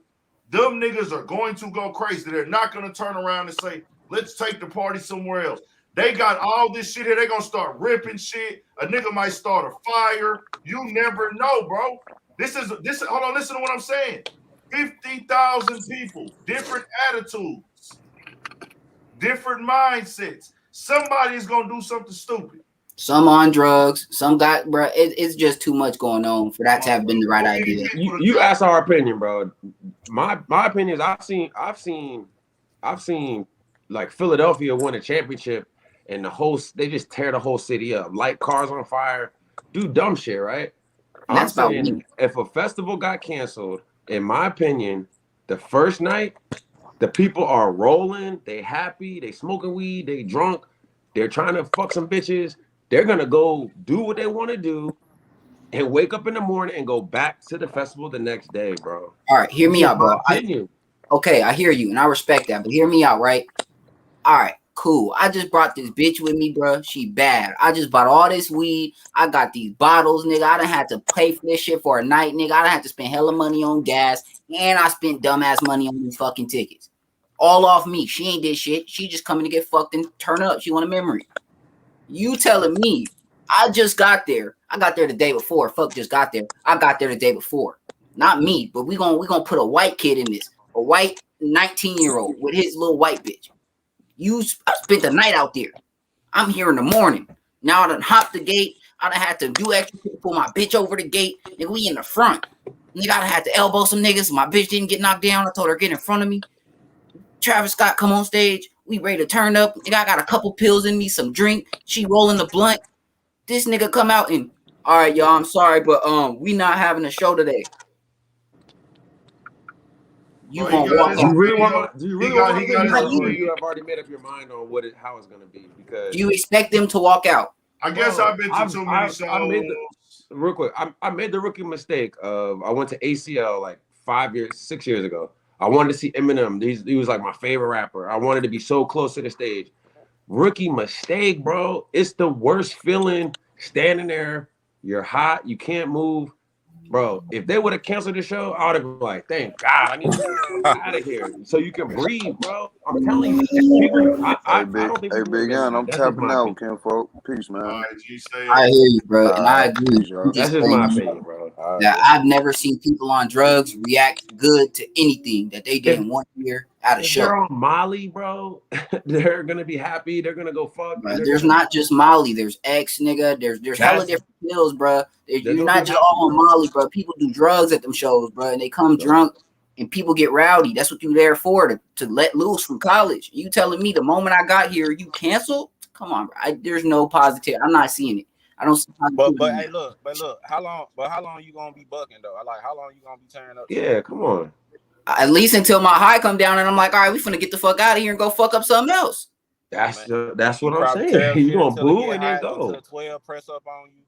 them niggas are going to go crazy. They're not going to turn around and say, let's take the party somewhere else. They got all this shit here. They're going to start ripping shit. A nigga might start a fire. You never know, bro. This is hold on, listen to what I'm saying. 50,000 people, different attitudes, different mindsets. Somebody's going to do something stupid. Some on drugs, some got, bro. It's just too much going on for that to have been the right idea. You asked our opinion, bro. My opinion is I've seen like Philadelphia win a championship and they just tear the whole city up, light cars on fire, do dumb shit, right? I'm saying if a festival got canceled, in my opinion, the first night, the people are rolling, they happy, they smoking weed, they drunk, they're trying to fuck some bitches. They're gonna go do what they want to do and wake up in the morning and go back to the festival the next day, bro. All right, hear me out, bro. Okay, I hear you and I respect that, but hear me out, right? All right, cool. I just brought this bitch with me, bro. She bad. I just bought all this weed. I got these bottles, nigga. I done had to pay for this shit for a night, nigga. I done had to spend hella money on gas, and I spent dumbass money on these fucking tickets. All off me. She ain't did shit. She just coming to get fucked and turn up. She want a memory. You telling me I just got there. I got there the day before. Fuck just got there. I got there the day before. Not me, but we gonna put a white kid in this. A white 19-year-old with his little white bitch. I spent the night out there. I'm here in the morning. Now I done hopped the gate. I done had to do extra to pull my bitch over the gate. Nigga, we in the front. Nigga, I done had to elbow some niggas. My bitch didn't get knocked down. I told her get in front of me. Travis Scott come on stage. We ready to turn up. Nigga, I got a couple pills in me, some drink. She rolling the blunt. This nigga come out and, all right, y'all, I'm sorry, but we not having a show today. You gonna walk? Do you really want my opinion, or you have already made up your mind on how it's gonna be? Because do you expect them to walk out? I guess I've been to too many shows. Real quick, I made the rookie mistake of I went to ACL like 6 years ago. I wanted to see Eminem. He was like my favorite rapper. I wanted to be so close to the stage. Rookie mistake, bro. It's the worst feeling standing there. You're hot. You can't move. Bro, if they would have canceled the show, I would have been like, thank God, I need to get out of here so you can breathe, bro. I'm telling you. I don't think Big Young, I'm tapping out, kinfolk. Peace, man. I hear you, bro, and I agree. That's just my opinion, bro. That I've never seen people on drugs react good to anything that they did in 1 year at a show. They're on Molly, bro. They're gonna be happy. They're gonna go fuck. Bro, there's not just Molly. There's X, nigga. There's hella different pills, bro. You're not just all on Molly, bro. People do drugs at them shows, bro, and they come drunk, and people get rowdy. That's what you're there for, to let loose from college. You telling me the moment I got here, you canceled? Come on, bro. There's no positive. I'm not seeing it. I don't see but hey, look, how long you gonna be bucking though? Like, how long you gonna be tearing up? Yeah, come on. At least until my high come down and I'm like, all right, we finna get the fuck out of here and go fuck up something else. That's what I'm saying. You gonna boo and then go. 12 press up on you.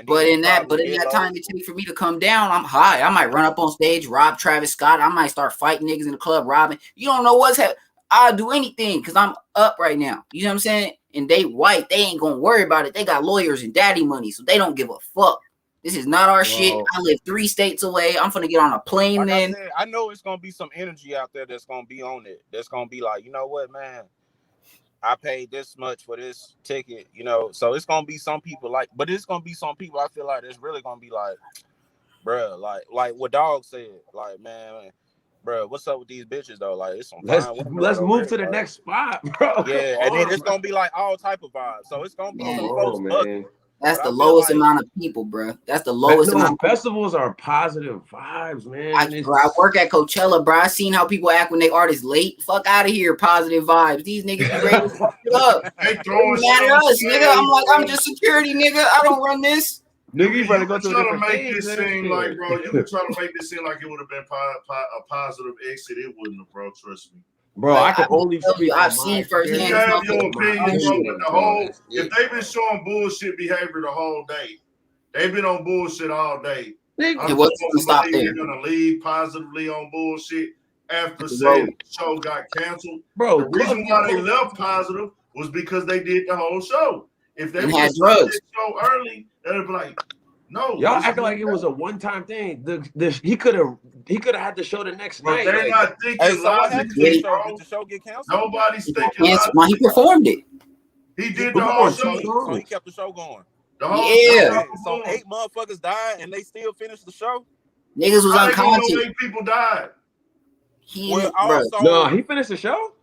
But in that time it takes for me to come down, I'm high. I might run up on stage, rob Travis Scott. I might start fighting niggas in the club, robbing. You don't know what's happening. I'll do anything because I'm up right now. You know what I'm saying? And they white. They ain't gonna worry about it. They got lawyers and daddy money, so they don't give a fuck. This is not our shit. I live 3 states away. I'm finna get on a plane like then. I know it's gonna be some energy out there that's gonna be on it. That's gonna be like, you know what, man? I paid this much for this ticket, you know. So it's gonna be some people but it's gonna be some people I feel like it's really gonna be like, bruh, like what Dog said, like, man, bruh, what's up with these bitches though? Like, it's some let's move to the next spot, bro. Yeah, and then it's gonna be like all type of vibes. So it's gonna be some folks bugging. That's the lowest amount of people, bro. That's the lowest amount. Festivals are positive vibes, man. I work at Coachella, bro. I seen how people act when they artists late. Fuck out of here, positive vibes. These niggas be ready to fuck it up. They throwing mad at us, nigga. I'm like, I'm just security, nigga. I don't run this. Nigga, you better go to make this seem like, bro. You can try to make this seem like it would have been a positive exit. It wouldn't have, bro. Trust me. Bro, I can only speak. I've seen firsthand. You have your opinion, bro, but the whole, if they've been showing bullshit behavior the whole day, they've been on bullshit all day. I'm what's gonna stop there? They're gonna leave positively on bullshit after saying the show got canceled. Bro, the reason why they left positive was because they did the whole show. If they And would have had started drugs. that show early, they'd be like, no. Y'all this acting is like it was a one-time thing. He could have had the show the next Bro, night. they're Like, not thinking Hey, so what happened to the logically, show? bro. Did the show get canceled? Nobody's thinking Yes, logically. he performed it. He He did the whole performed, show. so he kept the show going. The whole Yeah. show. Okay, so 8 motherfuckers died and they still finished the show? Niggas was How they gonna know unconscious. 8 people died? He, Well, bro. also, no, he finished the show.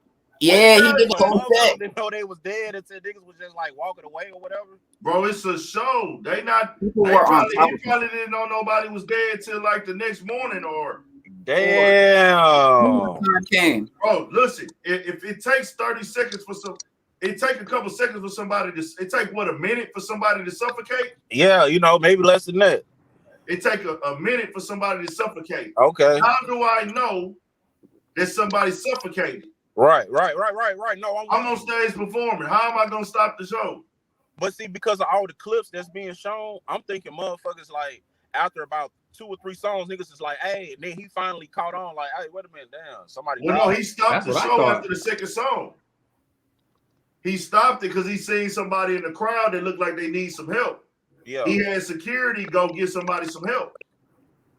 Yeah, he so did the whole motherfuckers set. didn't know they was dead until niggas was just like walking away or whatever. Bro, it's a show. They People were on top he of probably didn't know nobody was dead till like the next morning or Damn. Came. bro, listen, if it takes 30 seconds for it take a couple seconds for somebody to it take what, a minute for somebody to suffocate? Yeah, you know, maybe less than that. It take a minute for somebody to suffocate. Okay. How do I know that somebody suffocated? Right. No, I'm on stage performing. How am I gonna stop the show? But see, because of all the clips that's being shown, I'm thinking motherfuckers like after about 2 or 3 songs, niggas is like, hey, and then he finally caught on, like, hey, wait a minute, damn, somebody. Well, died. no, he stopped the show after the second song. He stopped it because he seen somebody in the crowd that looked like they need some help. Yeah. He had security go get somebody some help.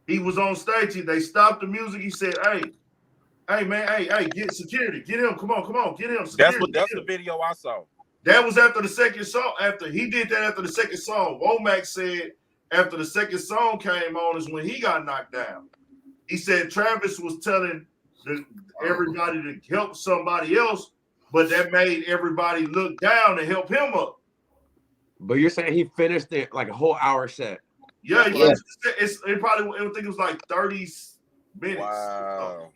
He was on stage. They stopped the music. He said, hey, man, hey, get security. Get him. Come on, get him. Security, That's the video I saw. That was after the second song. After he did that after the second song. Womack said after the second song came on is when he got knocked down. He said Travis was telling everybody to help somebody else, but that made everybody look down and help him up. But you're saying he finished it like a whole hour set. Yeah. It probably, I think it was like 30 minutes. Wow.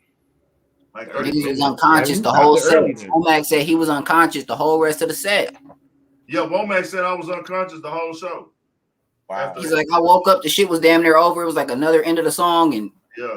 Like Niggas was unconscious the whole set. Womack said he was unconscious the whole rest of the set. Yeah, Womack said I was unconscious the whole show. Wow. He's like, I woke up, the shit was damn near over. It was like another end of the song, and yeah.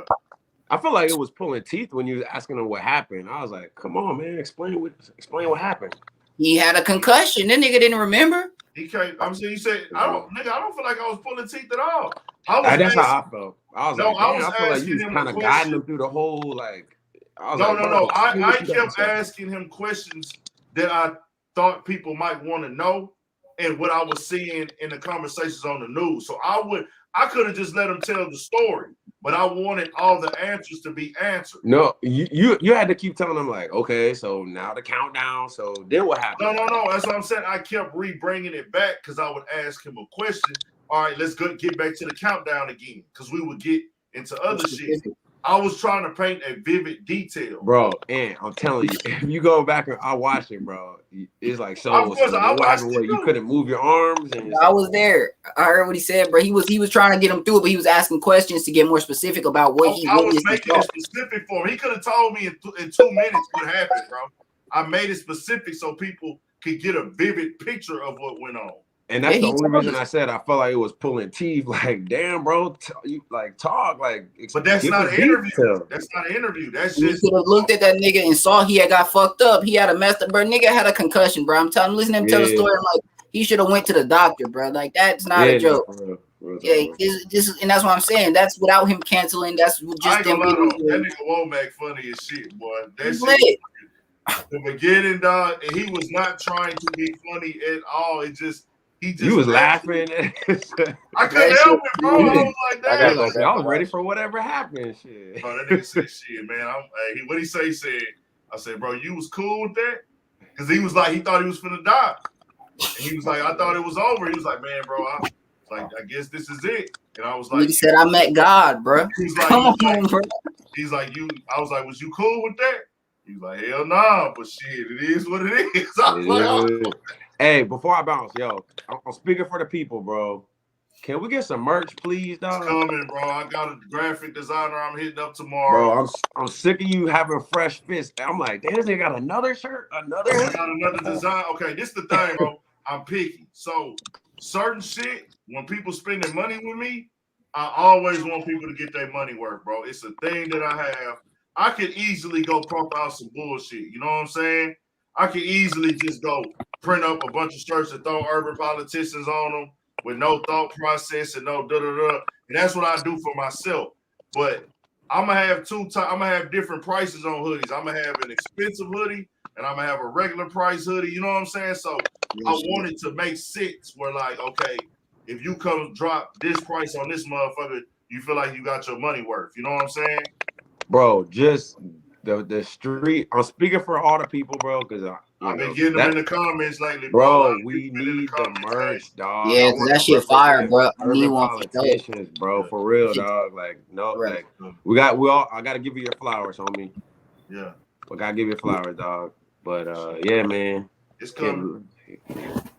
I feel like it was pulling teeth when you was asking him what happened. I was like, come on, man, explain what happened. he had a concussion. That nigga didn't remember. He can't. I'm saying, you said I don't feel like I was pulling teeth at all. That's how I felt. I was like, I was I feel like you was asking him kind a of question. guiding him through the whole like. No. I kept asking him questions that I thought people might want to know, and what I was seeing in the conversations on the news. So I could have just let him tell the story, but I wanted all the answers to be answered. No, you had to keep telling him like, okay, so now the countdown. So then what happened? No. That's what I'm saying. I kept bringing it back because I would ask him a question. All right, let's get back to the countdown again because we would get into other shit. I was trying to paint a vivid detail, bro. And I'm telling you, if you go back and I watch it, bro, it's like so. Of course, I watched it. You couldn't move your arms. And I was there. I heard what he said, bro. He was trying to get him through it, but he was asking questions to get more specific about what he. I was making it specific for him. He could have told me in 2 minutes what happened, bro. I made it specific so people could get a vivid picture of what went on. And that's the only reason I said I felt like it was pulling teeth. Like, damn, bro, you like talk like. But that's not an interview. That's not an interview. That's just. You could have looked at that nigga and saw he had got fucked up. He had a messed up, bro. Nigga had a concussion, bro. I'm telling, listen to him tell the story. I'm like, he should have went to the doctor, bro. Like that's not a joke. And that's what I'm saying. That's without him canceling. That's just them. That nigga Womack funny as shit, boy. That shit. The beginning, dog, and he was not trying to be funny at all. You was laughing. I couldn't help it, bro. I was like that. I was ready for whatever happened. Shit. Bro, that nigga said, shit, man. What he say? He said, I said, bro, you was cool with that? Because he was like, he thought he was finna die. And he was like, I thought it was over. He was like, man, bro, I guess this is it. And I was like, he said, I met God, bro. He's like, I was like, was you cool with that? He was like, hell nah, but shit, it is what it is. I was like, oh. Hey, before I bounce, yo, I'm speaking for the people, bro. Can we get some merch, please, dog? It's coming, bro. I got a graphic designer I'm hitting up tomorrow. Bro, I'm sick of you having fresh fists. I'm like, damn, they got another shirt, I got another design. Okay, this is the thing, bro. I'm picky. So certain shit, when people spending money with me, I always want people to get their money worth, bro. It's a thing that I have. I could easily go pump out some bullshit. You know what I'm saying? I could easily just go print up a bunch of shirts and throw urban politicians on them with no thought process and no da-da-da. And that's what I do for myself. But I'm gonna have I'm gonna have different prices on hoodies. I'm gonna have an expensive hoodie and I'm gonna have a regular price hoodie. You know what I'm saying? So I wanted to make sense where like, okay, if you come drop this price on this motherfucker, you feel like you got your money worth. You know what I'm saying? Bro, just the street. I'm speaking for all the people, bro, because I've been getting them in the comments lately, bro. We need the merch, dog. Yeah, I cause want that the shit fire, representative bro. I need urban one for sure. politicians, bro, for real, dog. Like, no, like we all. I gotta give you your flowers, homie. Yeah, I gotta give you flowers, dog. But yeah, man, it's coming.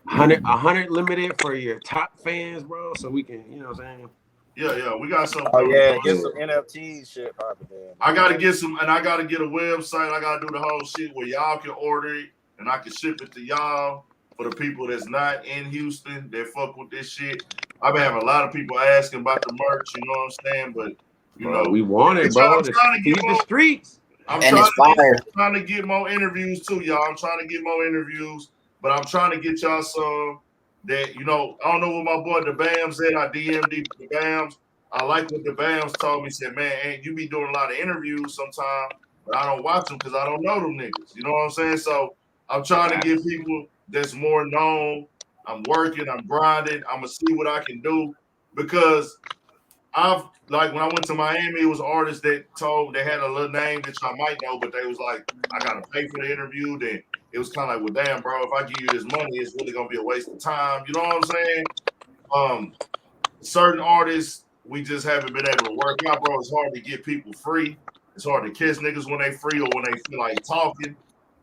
100 limited for your top fans, bro, so we can, you know what I'm saying? Yeah, we got some. Oh yeah, get some NFT shit popping there. I gotta get some, and I gotta get a website. I gotta do the whole shit where y'all can order it, and I can ship it to y'all. For the people that's not in Houston, that fuck with this shit. I've been having a lot of people asking about the merch. You know what I'm saying? But you know, we want it, bro. I'm trying to get the streets. I'm trying to get more interviews too, y'all. I'm trying to get more interviews, but I'm trying to get y'all some that, you know, I don't know what my boy the Bam said. I DM'd the Bams. I like what the Bams told me. Said, man, ain't you be doing a lot of interviews sometimes, but I don't watch them because I don't know them niggas. You know what I'm saying? So I'm trying to get people that's more known. I'm working, I'm grinding, I'm gonna see what I can do because I've like when I went to Miami, it was artists that told they had a little name that I might know, but they was like, I gotta pay for the interview. Then it was kind of like, well, damn, bro, if I give you this money, it's really gonna be a waste of time. You know what I'm saying? Certain artists we just haven't been able to work out, bro. It's hard to get people free. It's hard to kiss niggas when they free or when they feel like talking.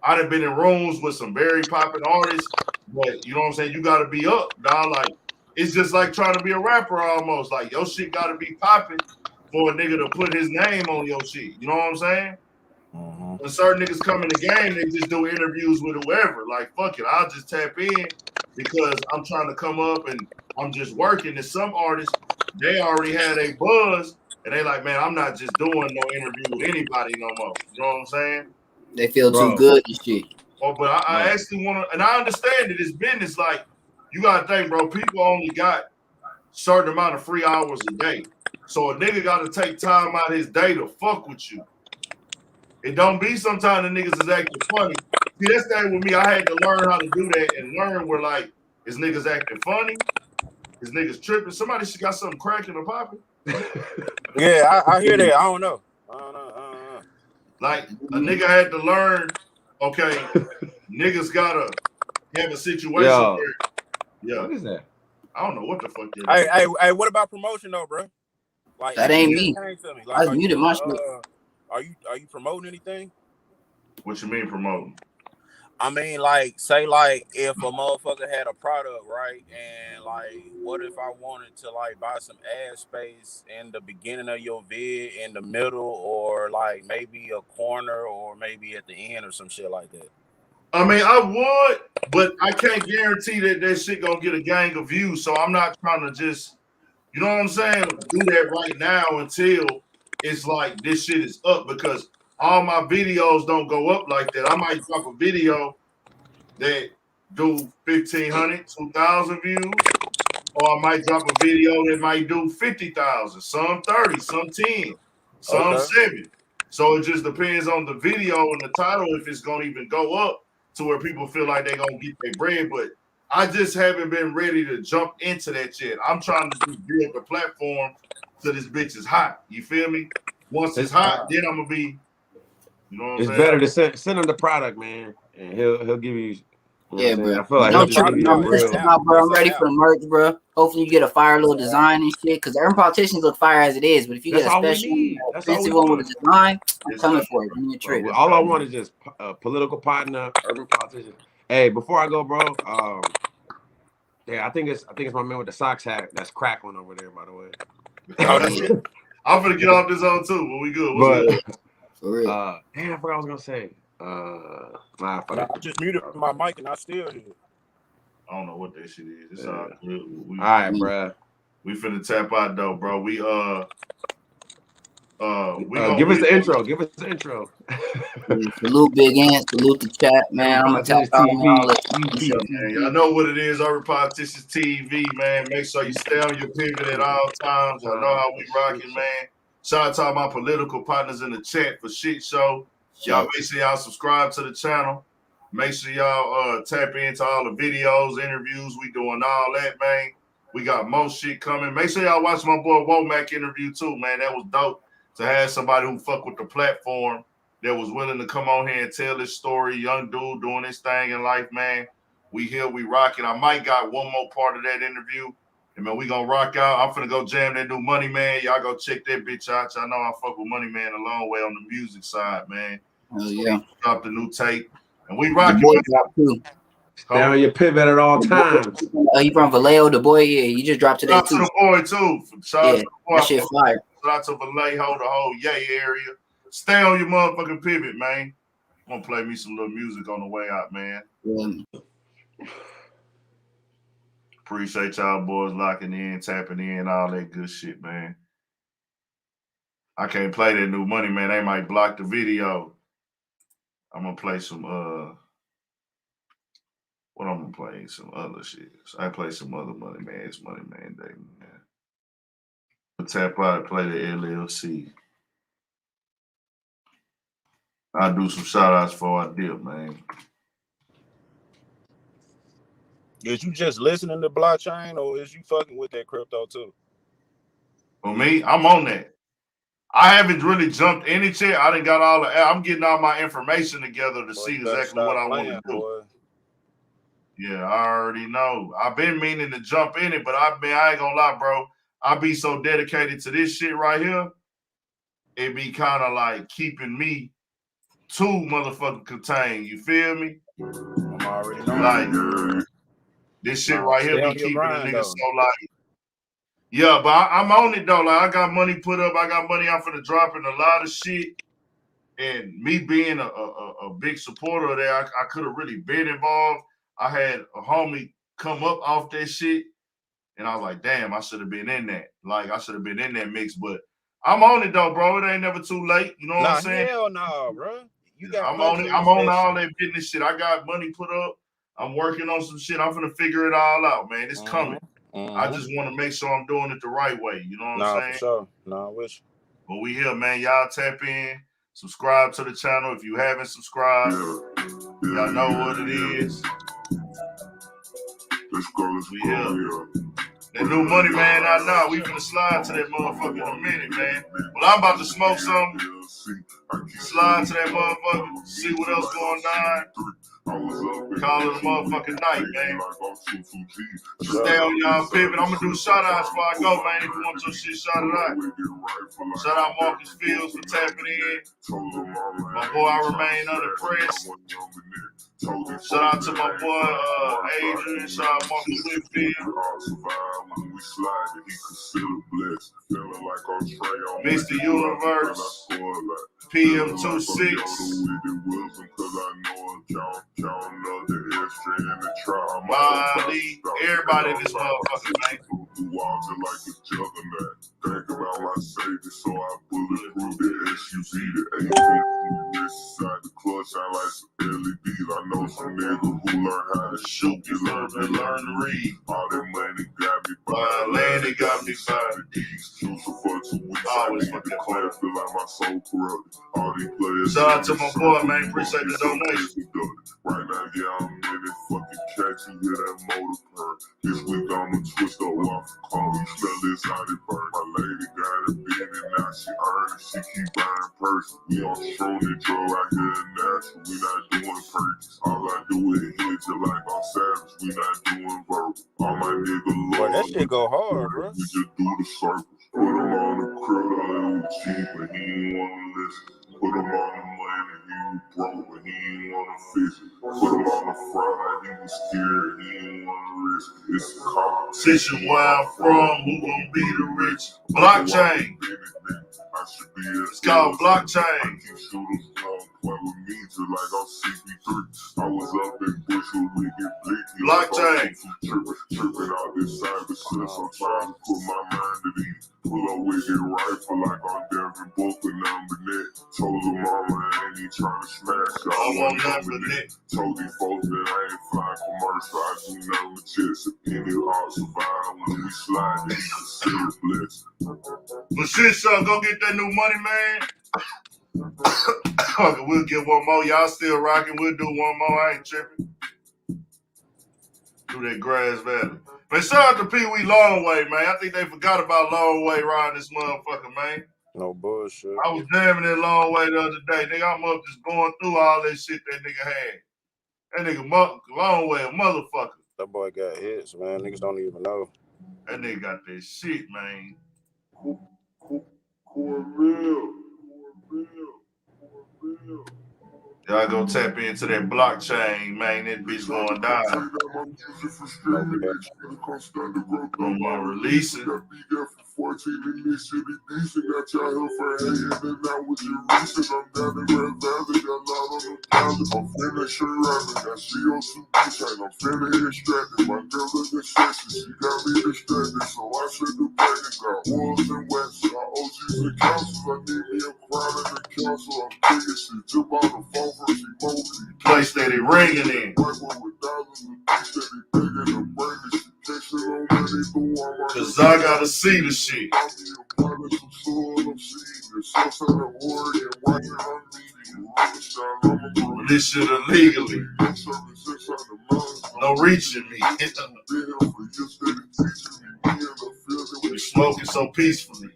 I done been in rooms with some very popping artists, but you know what I'm saying? You gotta be up, dog. Like it's just like trying to be a rapper almost. Like your shit gotta be popping for a nigga to put his name on your shit. You know what I'm saying? When certain niggas come in the game, they just do interviews with whoever. Like, fuck it, I'll just tap in because I'm trying to come up and I'm just working. And some artists, they already had a buzz and they like, man, I'm not just doing no interview with anybody no more. You know what I'm saying? They feel too good and shit. Oh, but I actually want to, and I understand that it's business. Like, you got to think, bro, people only got certain amount of free hours a day. So a nigga got to take time out his day to fuck with you. It don't be sometimes the niggas is acting funny. See, that's the thing with me. I had to learn how to do that and learn where, like, is niggas acting funny? Is niggas tripping? Somebody should got something cracking or popping. Yeah, I hear that. I don't know. Like, a nigga had to learn, okay, niggas gotta have a situation where, yeah. What is that? I don't know what the fuck that is. Hey, what about promotion though, bro? Like that ain't me. Like, I muted my shit. Are you promoting anything? What you mean promoting? I mean, like, say, like, if a motherfucker had a product, right, and like, what if I wanted to like buy some ad space in the beginning of your vid, in the middle, or like maybe a corner, or maybe at the end, or some shit like that? I mean, I would, but I can't guarantee that shit gonna get a gang of views. So I'm not trying to just, you know what I'm saying, do that right now until it's like this shit is up, because all my videos don't go up like that. I might drop a video that do 1,500, 2,000 views, or I might drop a video that might do 50,000, some 30, some 10, some 7. So it just depends on the video and the title if it's gonna even go up to where people feel like they're gonna get their bread. But I just haven't been ready to jump into that yet. I'm trying to just build the platform so this bitch is hot. You feel me? Once it's hot, then I'm gonna be, you know what I'm It's saying? better to send him the product, man, and he'll give you. Yeah, bro. I feel like Don't trip out, bro. I'm ready for the merch, bro. Hopefully you get a fire little design and shit, because every politicians look fire as it is. But if you get a special, expensive one with a design, I'm coming for it. Give me a trick. All I want is just a political partner, urban politician. Hey, before I go, bro. Yeah, I think it's my man with the socks hat that's crackling over there. By the way, I'm gonna get off this on too. But we good. What's good? For real. Damn, I forgot what I was gonna say. I just muted my mic and I still hear. I don't know what that shit is. It's all good. All right, bro. We finna tap out though, bro. We give us the intro. Give us the intro. Salute Big Ant. Salute the chat, man. I'm gonna tap out on all this. Y'all know what it is. Urban Politicians TV, man. Make sure you stay on your pivot at all times. Y'all know how we rocking, man. Shout out to all my political partners in the chat for shit show. Y'all make sure y'all subscribe to the channel. Make sure y'all tap into all the videos, interviews. We doing all that, man. We got more shit coming. Make sure y'all watch my boy Womack interview too, man. That was dope to have somebody who fuck with the platform that was willing to come on here and tell his story. Young dude doing his thing in life, man. We here, we rocking. I might got one more part of that interview. And man, we gonna rock out. I'm finna go jam that new Money Man. Y'all go check that bitch out. Y'all know I fuck with Money Man a long way on the music side, man. Oh yeah. Dropped the new tape. And we rocking. Stay on your pivot at all times. He from Vallejo, the boy. Yeah, he just dropped today Shout out too. to the boy too. Shout out to the boy. That shit fire. Shout out to Vallejo, the whole Yay area. Stay on your motherfucking pivot, man. I'm gonna play me some little music on the way out, man. Appreciate y'all boys locking in, tapping in, all that good shit, man. I can't play that new Money Man. They might block the video. I'm gonna play some what I'm gonna play? Some other shit. So I play some other Money Man. It's Money Man Day, man. Tap out and play the LLC. I'll do some shout outs before I dip, man. Is you just listening to blockchain or is you fucking with that crypto too? For me, I'm on that. I haven't really jumped any chair. I done got all the. I'm getting all my information together to see exactly what I want to do. Boy. Yeah, I already know. I've been meaning to jump in it, but I ain't gonna lie, bro. I be so dedicated to this shit right here. It be kind of like keeping me too motherfucking contained. You feel me? I'm already knowing. Like this shit right here be Stay on keeping your the grind, nigga though. so like. Yeah, but I'm on it though. Like I got money put up. I got money I'm finna drop in a lot of shit. And me being a big supporter of that, I could have really been involved. I had a homie come up off that shit. And I was like, damn, I should have been in that. Like I should have been in that mix. But I'm on it though, bro. It ain't never too late. You know what I'm saying? Hell no, bro. You got I'm on it. I'm on all that business shit. I got money put up. I'm working on some shit. I'm finna figure it all out, man. It's coming. I just want to make sure I'm doing it the right way. You know what I'm saying? For sure. No, I wish. But we here, man. Y'all tap in, subscribe to the channel if you haven't subscribed. Y'all know what it is. Let's go. We here. That new Money Man out now. We finna slide to that motherfucker in a minute, man. Well, I'm about to smoke something. Slide to that motherfucker. See what else going on. Call it a motherfucking night, man. Stay on y'all pivot. I'm gonna do shout outs before I go, man. If you want your shit shouted out. Shout out Marcus Fields for tapping in. My boy, I remain unimpressed. Shout out to my boy Adrian. Shout out Marcus Whitfield. Mr. Universe. PM26. Molly. Everybody in this motherfucker, man. Think about my safety, so I bulletproof the SUV, the AP. Inside the clutch, I like some LEDs. I know some niggas who learn how to shoot, you learn to read. All that money got me by land, it got me by the D's. Choose for 2 weeks, I need the class, feel like my soul corrupted. All these players. Shout out to my boy, man. Appreciate the donation. Right now, yeah, I'm in it. Fucking catch you, hear that motor purr. This week I'm a twist up off the car. You smell this how it burn. My lady got a bid and now she earn it. She keep buying purses. We on strong and drug out here in natural. We not doing purchase. All I do is hit you like I'm savage. We not doing verbal. All my nigga love. That shit go hard, bro. We just do the circles. Put him on the crib, it was cheap, but he ain't wanna listen. Put him on the money, he was broke, but he ain't wanna fix it. Put him on the front like he was scared, he ain't wanna risk it. It's a competition where I'm from, who gon' be the rich? Blockchain. It's It's called blockchain. Play with me just like I'm CP3. I was up in Bushel, we get blicky. Blockchain. Tripping out this cyber shit, so I'm trying to put my mind at ease. Pull up with it rifle like I'm Devin Booker, number net. Told her mama I ain't even trying to smash y'all. I want nothing but it. Told these folks that I ain't flying commercial. I just know the jets a penny hard survive when we slide. They consider blessed. But shit, son, go get that new money, man. Okay, we'll get one more. Y'all still rocking. We'll do one more. I ain't tripping. Do that Grass Valley. Man, shout out to Pee Wee Longway, man. I think they forgot about Longway riding this motherfucker, man. No bullshit. I was jamming that Longway the other day. Nigga, I'm up just going through all that shit that nigga had. That nigga Longway a motherfucker. That boy got hits, man. Niggas don't even know. That nigga got that shit, man. Cornmeal. Y'all go tap into that blockchain, man. That bitch going down. No more releasing. 14 in this city, decent. Got y'all here for a hand, and now with your recent, I'm down in Red Valley, got a lot on the pallet. I'm finna sure running, got CO2 bitch, I'm finna extracted. My girl looking sexy, she got me distracted, so I said the package got wolves and west. Got OGs and councils, I need me a crowd in the council. I'm thinking shit, jump out the phone for she movie. Play steady ringing in. White boy with dollars and beats that he thinking the brain is Cause I gotta see the shit. This shit illegally. No reaching me. We smoking so peacefully.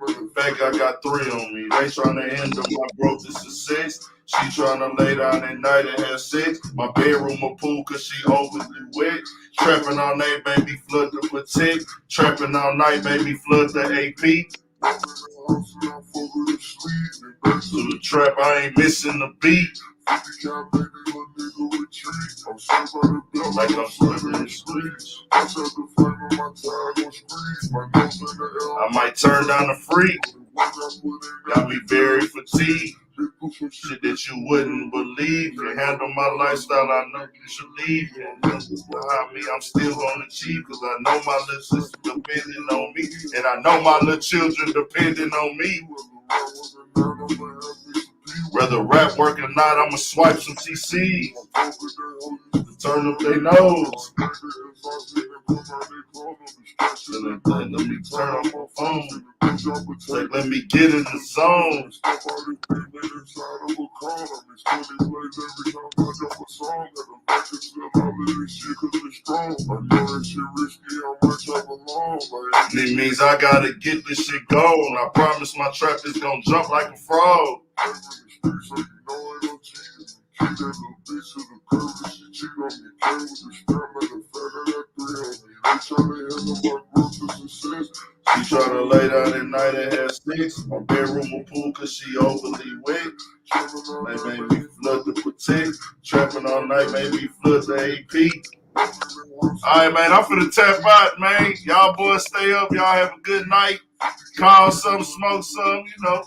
In fact, I got 3 on me. They tryna hinder my growth to success. She tryna lay down at night and have sex. My bedroom a pool cause she overly wet. Trapping all night, baby, flood to protect. Trapping all night, baby, flood the AP. To the trap, I ain't missing the beat. Like I'm swimming in the streets. I might turn down the free. Got me very fatigued. Shit that you wouldn't believe. You handle my lifestyle, I know you should leave. Behind me, I'm still gonna achieve. Cause I know my little sister depending on me. And I know my little children depending on me. Whether rap work or not, I'ma swipe some CCs. Turn up their nose. Let me turn on my phone. Like, let me get in the zone. It means I gotta get this shit going. I promise my trap is gonna jump like a frog. She tryna lay down at night and have sex. My bedroom a pool cause she overly wet. They made me flood to protect. Trapping all night made me flood the AP. Alright, man, I'm finna tap out, man. Y'all boys stay up. Y'all have a good night. Call something, smoke something, you know.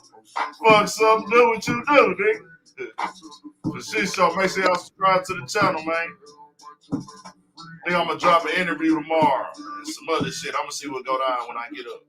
Fuck something, do what you do, nigga. For shit show, make sure y'all subscribe to the channel, man. I think I'm gonna drop an interview tomorrow and some other shit. I'm gonna see what go down when I get up.